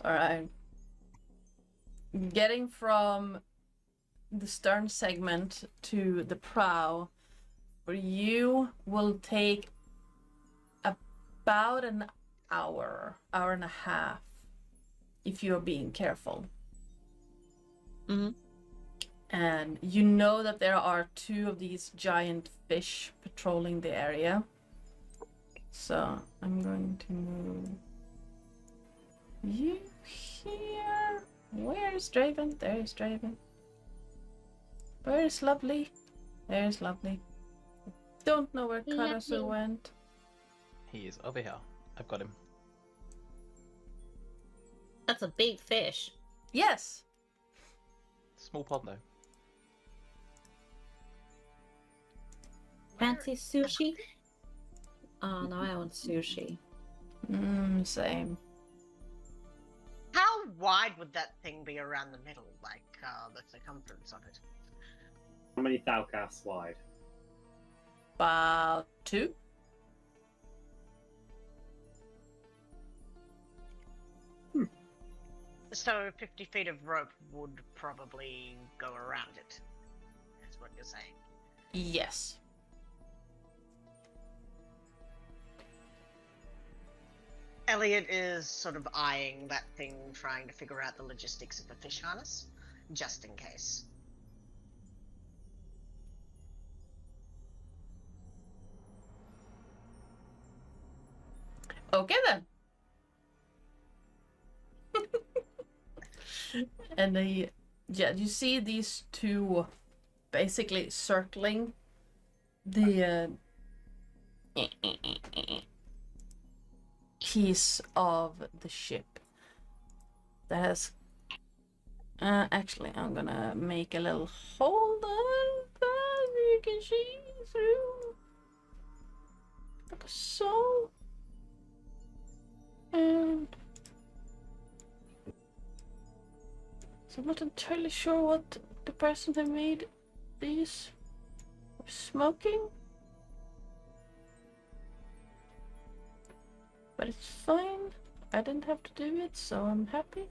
All right. Getting from the stern segment to the prow for you will take about an hour and a half if you're being careful. Mm-hmm. And you know that there are 2 of these giant fish patrolling the area. So I'm going to move you here. Where's Draven? There's Draven. Where's Lovely? There's Lovely. Don't know where Karasu Lovely. went. He is over here. I've got him. That's a big fish. Yes. Small pond though. Fancy sushi? Oh no, I want sushi. Same. How wide would that thing be around the middle, like the circumference of it? How many Thalcaths wide? About 2. So 50 feet of rope would probably go around it. That's what you're saying. Yes. Elliot is sort of eyeing that thing, trying to figure out the logistics of the fish harness, just in case. Okay then. And you see these 2 basically circling the piece of the ship that has actually I'm gonna make a little hole so you can see through like so, and so I'm not entirely sure what the person who made these was smoking. But it's fine. I didn't have to do it, so I'm happy.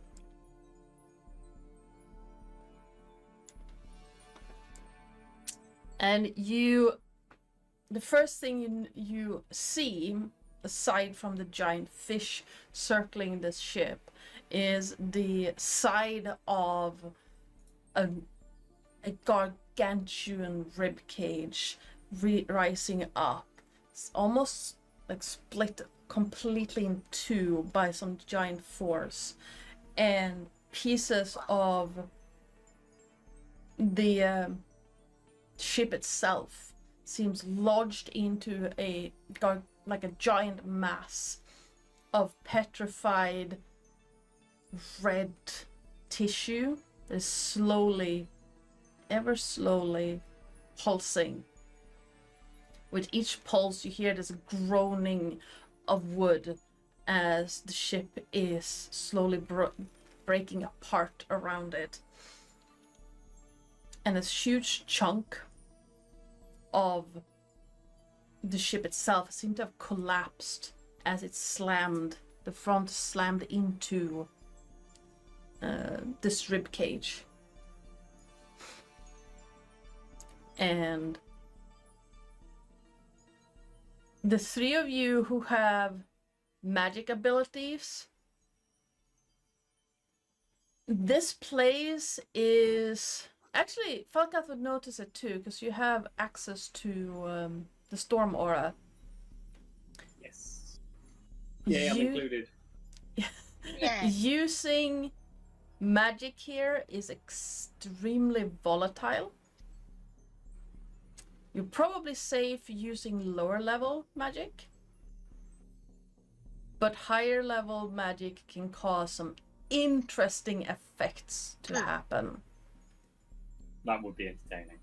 And the first thing you see, aside from the giant fish circling this ship, is the side of a gargantuan rib cage rising up. It's almost like split completely in 2 by some giant force, and pieces of the ship itself seems lodged into like a giant mass of petrified red tissue that is slowly, ever slowly pulsing. With each pulse you hear this groaning of wood as the ship is slowly breaking apart around it. And this huge chunk of the ship itself seemed to have collapsed as it slammed, the front slammed into this rib cage. the three of you who have magic abilities, this place is actually Falcath would notice it too because you have access to the storm aura. Yes. Yeah, I'm included. Yeah. Using magic here is extremely volatile. You're probably safe using lower level magic, but higher level magic can cause some interesting effects to happen. That would be entertaining.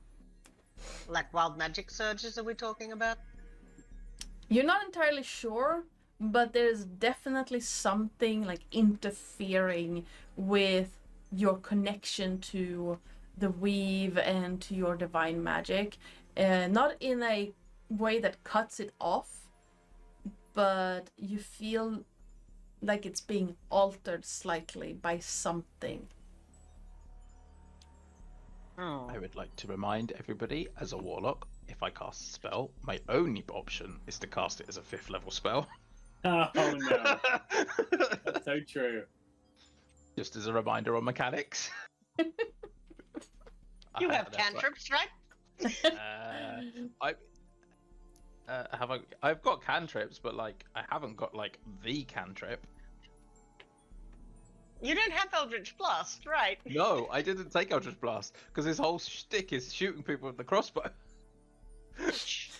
Like wild magic surges, are we talking about? You're not entirely sure, but there's definitely something like interfering with your connection to the weave and to your divine magic. Not in a way that cuts it off, but you feel like it's being altered slightly by something. Oh. I would like to remind everybody, as a warlock, if I cast a spell, my only option is to cast it as a 5th level spell. Oh no. That's so true. Just as a reminder on mechanics. You have cantrips, right? I've got cantrips, but like I haven't got like the cantrip. You don't have Eldritch Blast, right? No, I didn't take Eldritch Blast because his whole shtick is shooting people with the crossbow.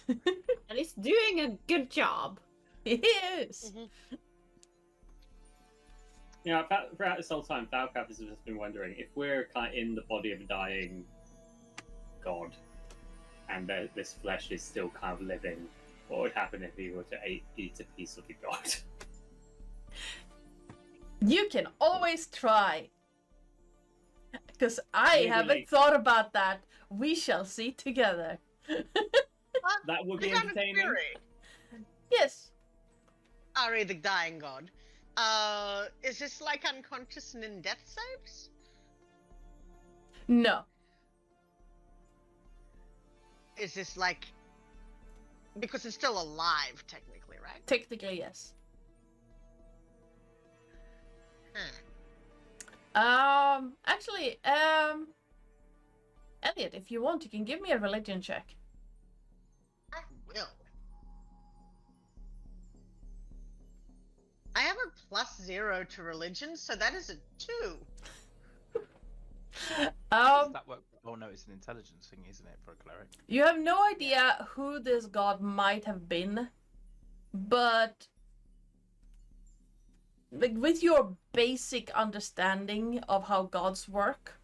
And he's doing a good job. It is. You know, throughout this whole time, Falcath has just been wondering if we're kind of in the body of a dying god, and this flesh is still kind of living. What would happen if he were to eat a piece of the god? You can always try. Because I Maybe haven't later. thought about that. We shall see together. That would be Just out of entertaining. theory, Yes. Ari the dying god. Is this like unconscious and in death saves? No. Is this like... Because it's still alive, technically, right? Technically, yes. Actually, Elliot, if you want, you can give me a religion check. I will. I have a +0 to religion, so that is a 2. Does that work? Oh no, it's an intelligence thing, isn't it, for a cleric? You have no idea who this god might have been, but like with your basic understanding of how gods work,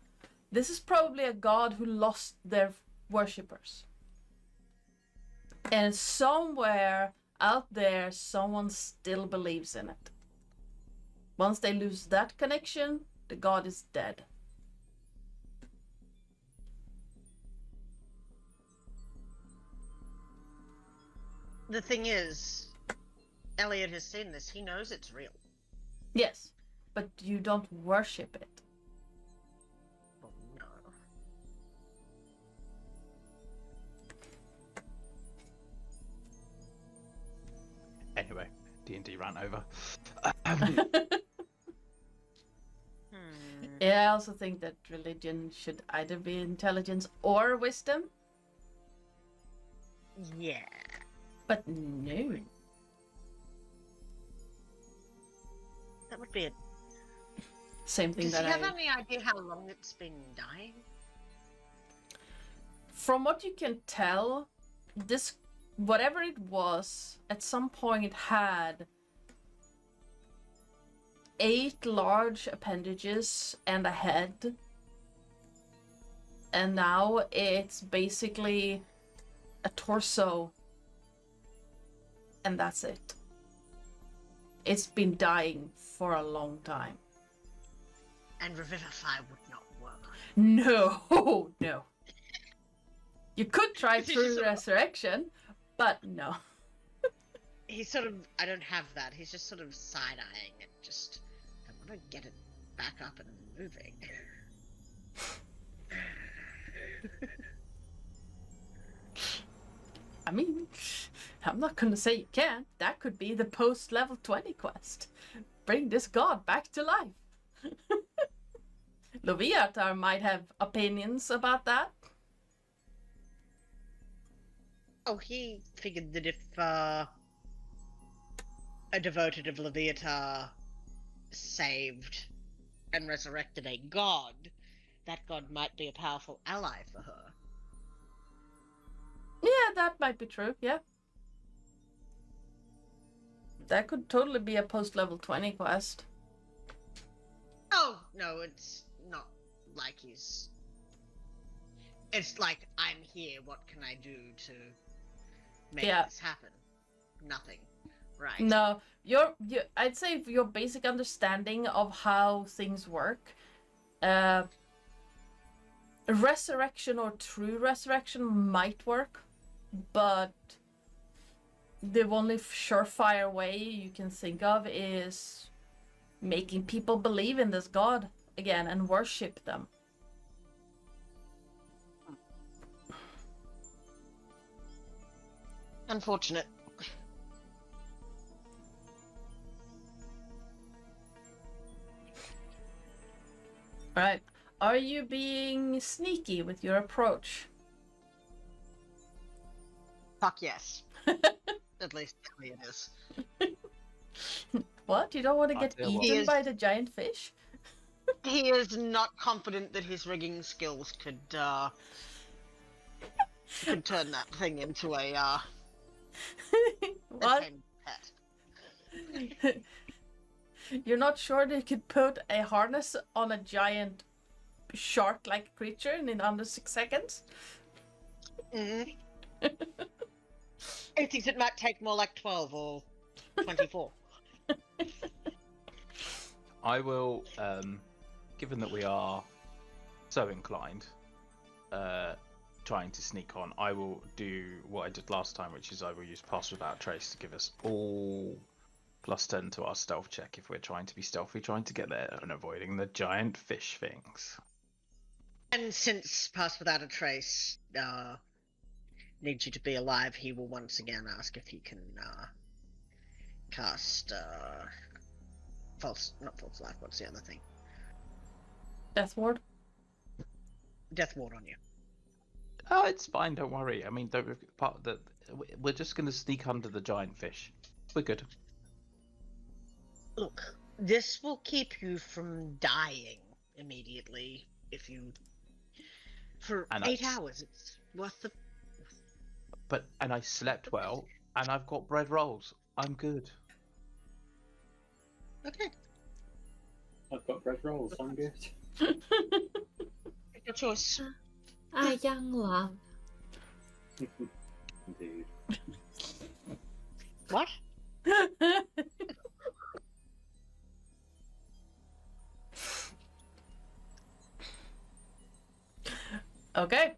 this is probably a god who lost their worshippers. And somewhere out there, someone still believes in it. Once they lose that connection, the god is dead. The thing is, Elliot has seen this. He knows it's real. Yes, but you don't worship it. Oh no. Anyway, D&D ran over. Yeah, I also think that religion should either be intelligence or wisdom, Yeah. but no. That would be it. Same thing Does that he have I... any idea how long it's been dying? From what you can tell, this, whatever it was, at some point had 8 large appendages and a head. And now it's basically a torso. And that's it. It's been dying for a long time. And Revivify would not work. No, no. You could try It's just through sort of- resurrection, but no. He's sort of, I don't have that. He's just sort of side-eyeing it. Just, I want to get it back up and moving. I mean, I'm not gonna say you can't. That could be the post-level 20 quest. Bring this god back to life. Loviatar might have opinions about that. Oh, he figured that if a devoted of Leviatar saved and resurrected a god, that god might be a powerful ally for her. Yeah, that might be true, yeah. That could totally be a post-level 20 quest. Oh, no, it's not like he's... It's like, I'm here, what can I do to make this happen? Nothing. Right. No, I'd say your basic understanding of how things work, resurrection or true resurrection might work, but the only surefire way you can think of is making people believe in this god again and worship them. Unfortunate. Right. Are you being sneaky with your approach? Fuck yes. At least it is. What? You don't want to I'll get tell you what. eaten by the giant fish? He is not confident that his rigging skills could turn that thing into a What? tame pet. You're not sure they could put a harness on a giant shark-like creature in under 6 seconds? Mm-hmm. I think it might take more like 12 or 24. I will, given that we are so inclined, trying to sneak on, I will do what I did last time, which is I will use Pass Without Trace to give us all +10 to our stealth check if we're trying to be stealthy, trying to get there and avoiding the giant fish things. And since Pass Without a Trace needs you to be alive, he will once again ask if he can cast not false life, what's the other thing? Death ward? Death ward on you. Oh, it's fine, don't worry. I mean, we're just going to sneak under the giant fish. We're good. Look, this will keep you from dying immediately if you... For And 8 hours, it's worth the... And I slept well, and I've got bread rolls. I'm good. Okay, I've got bread rolls, I'm good. your choice. A young love. Indeed. What? Okay.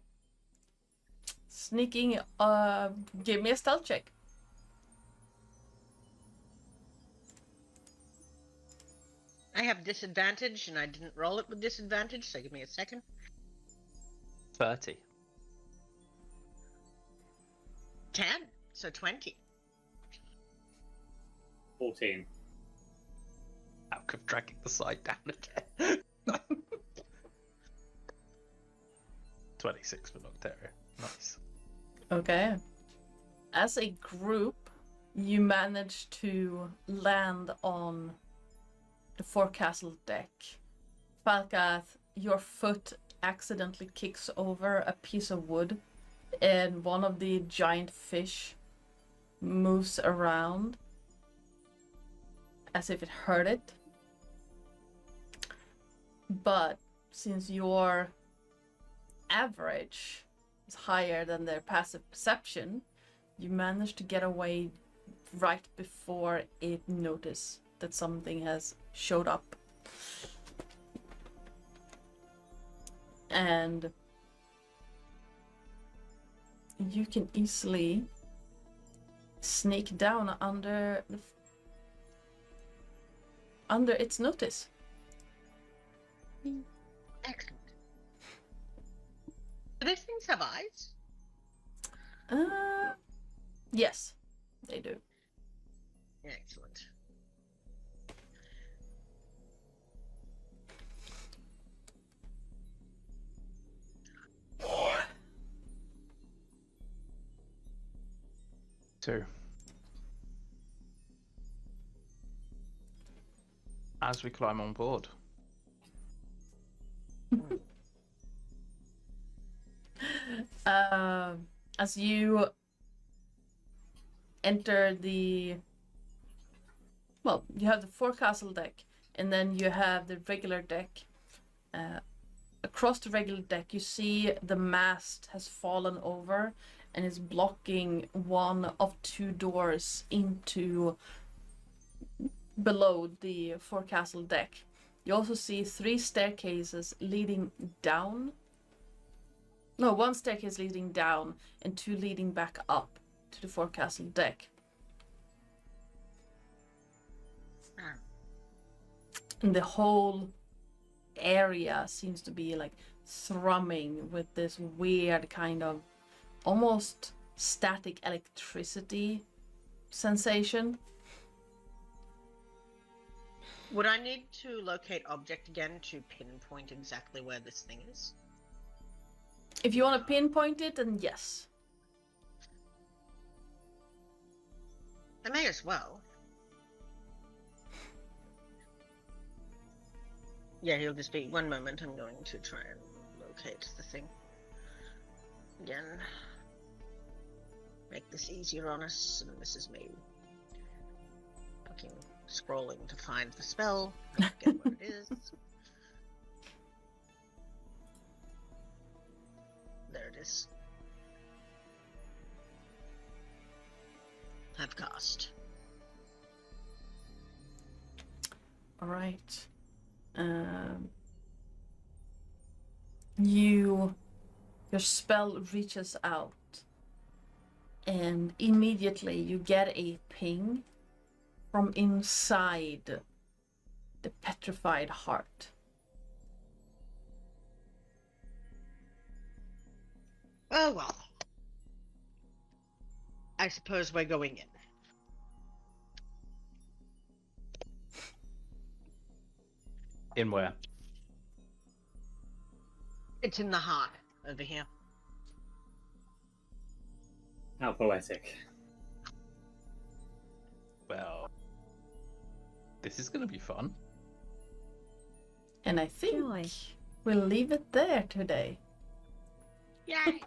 Sneaking, give me a stealth check. I have disadvantage, and I didn't roll it with disadvantage, so give me a second. 30. 10, so 20. 14. Out of dragging the side down again. 26 for Nocteria. Nice. Okay. As a group, you manage to land on the forecastle deck. Falcath, your foot accidentally kicks over a piece of wood, and one of the giant fish moves around as if it hurt it. But since your average is higher than their passive perception, you manage to get away right before it notices that something has showed up. And you can easily sneak down under its notice. Excellent. Do these things have eyes? Yes. they do. Excellent. So, as we climb on board, As you enter the, well, you have the forecastle deck, and then you have the regular deck. Across the regular deck, you see the mast has fallen over and is blocking one of two doors into below the forecastle deck. You also see 3 staircases leading down. No, 1 staircase leading down and 2 leading back up to the forecastle deck. And the whole area seems to be like thrumming with this weird kind of almost static electricity sensation. Would I need to locate object again to pinpoint exactly where this thing is? If you want to pinpoint it, then yes. I may as well. Yeah, he'll just be... One moment, I'm going to try and locate the thing. Again. Make this easier on us, and this is me. Fucking scrolling to find the spell. I forget what it is. There it is. Have cast. Alright. Your spell reaches out, and immediately you get a ping from inside the petrified heart. Oh well. I suppose we're going in. in where? It's in the heart over here. How poetic. Well, this is going to be fun. And I think Joy. we'll leave it there today. Yay!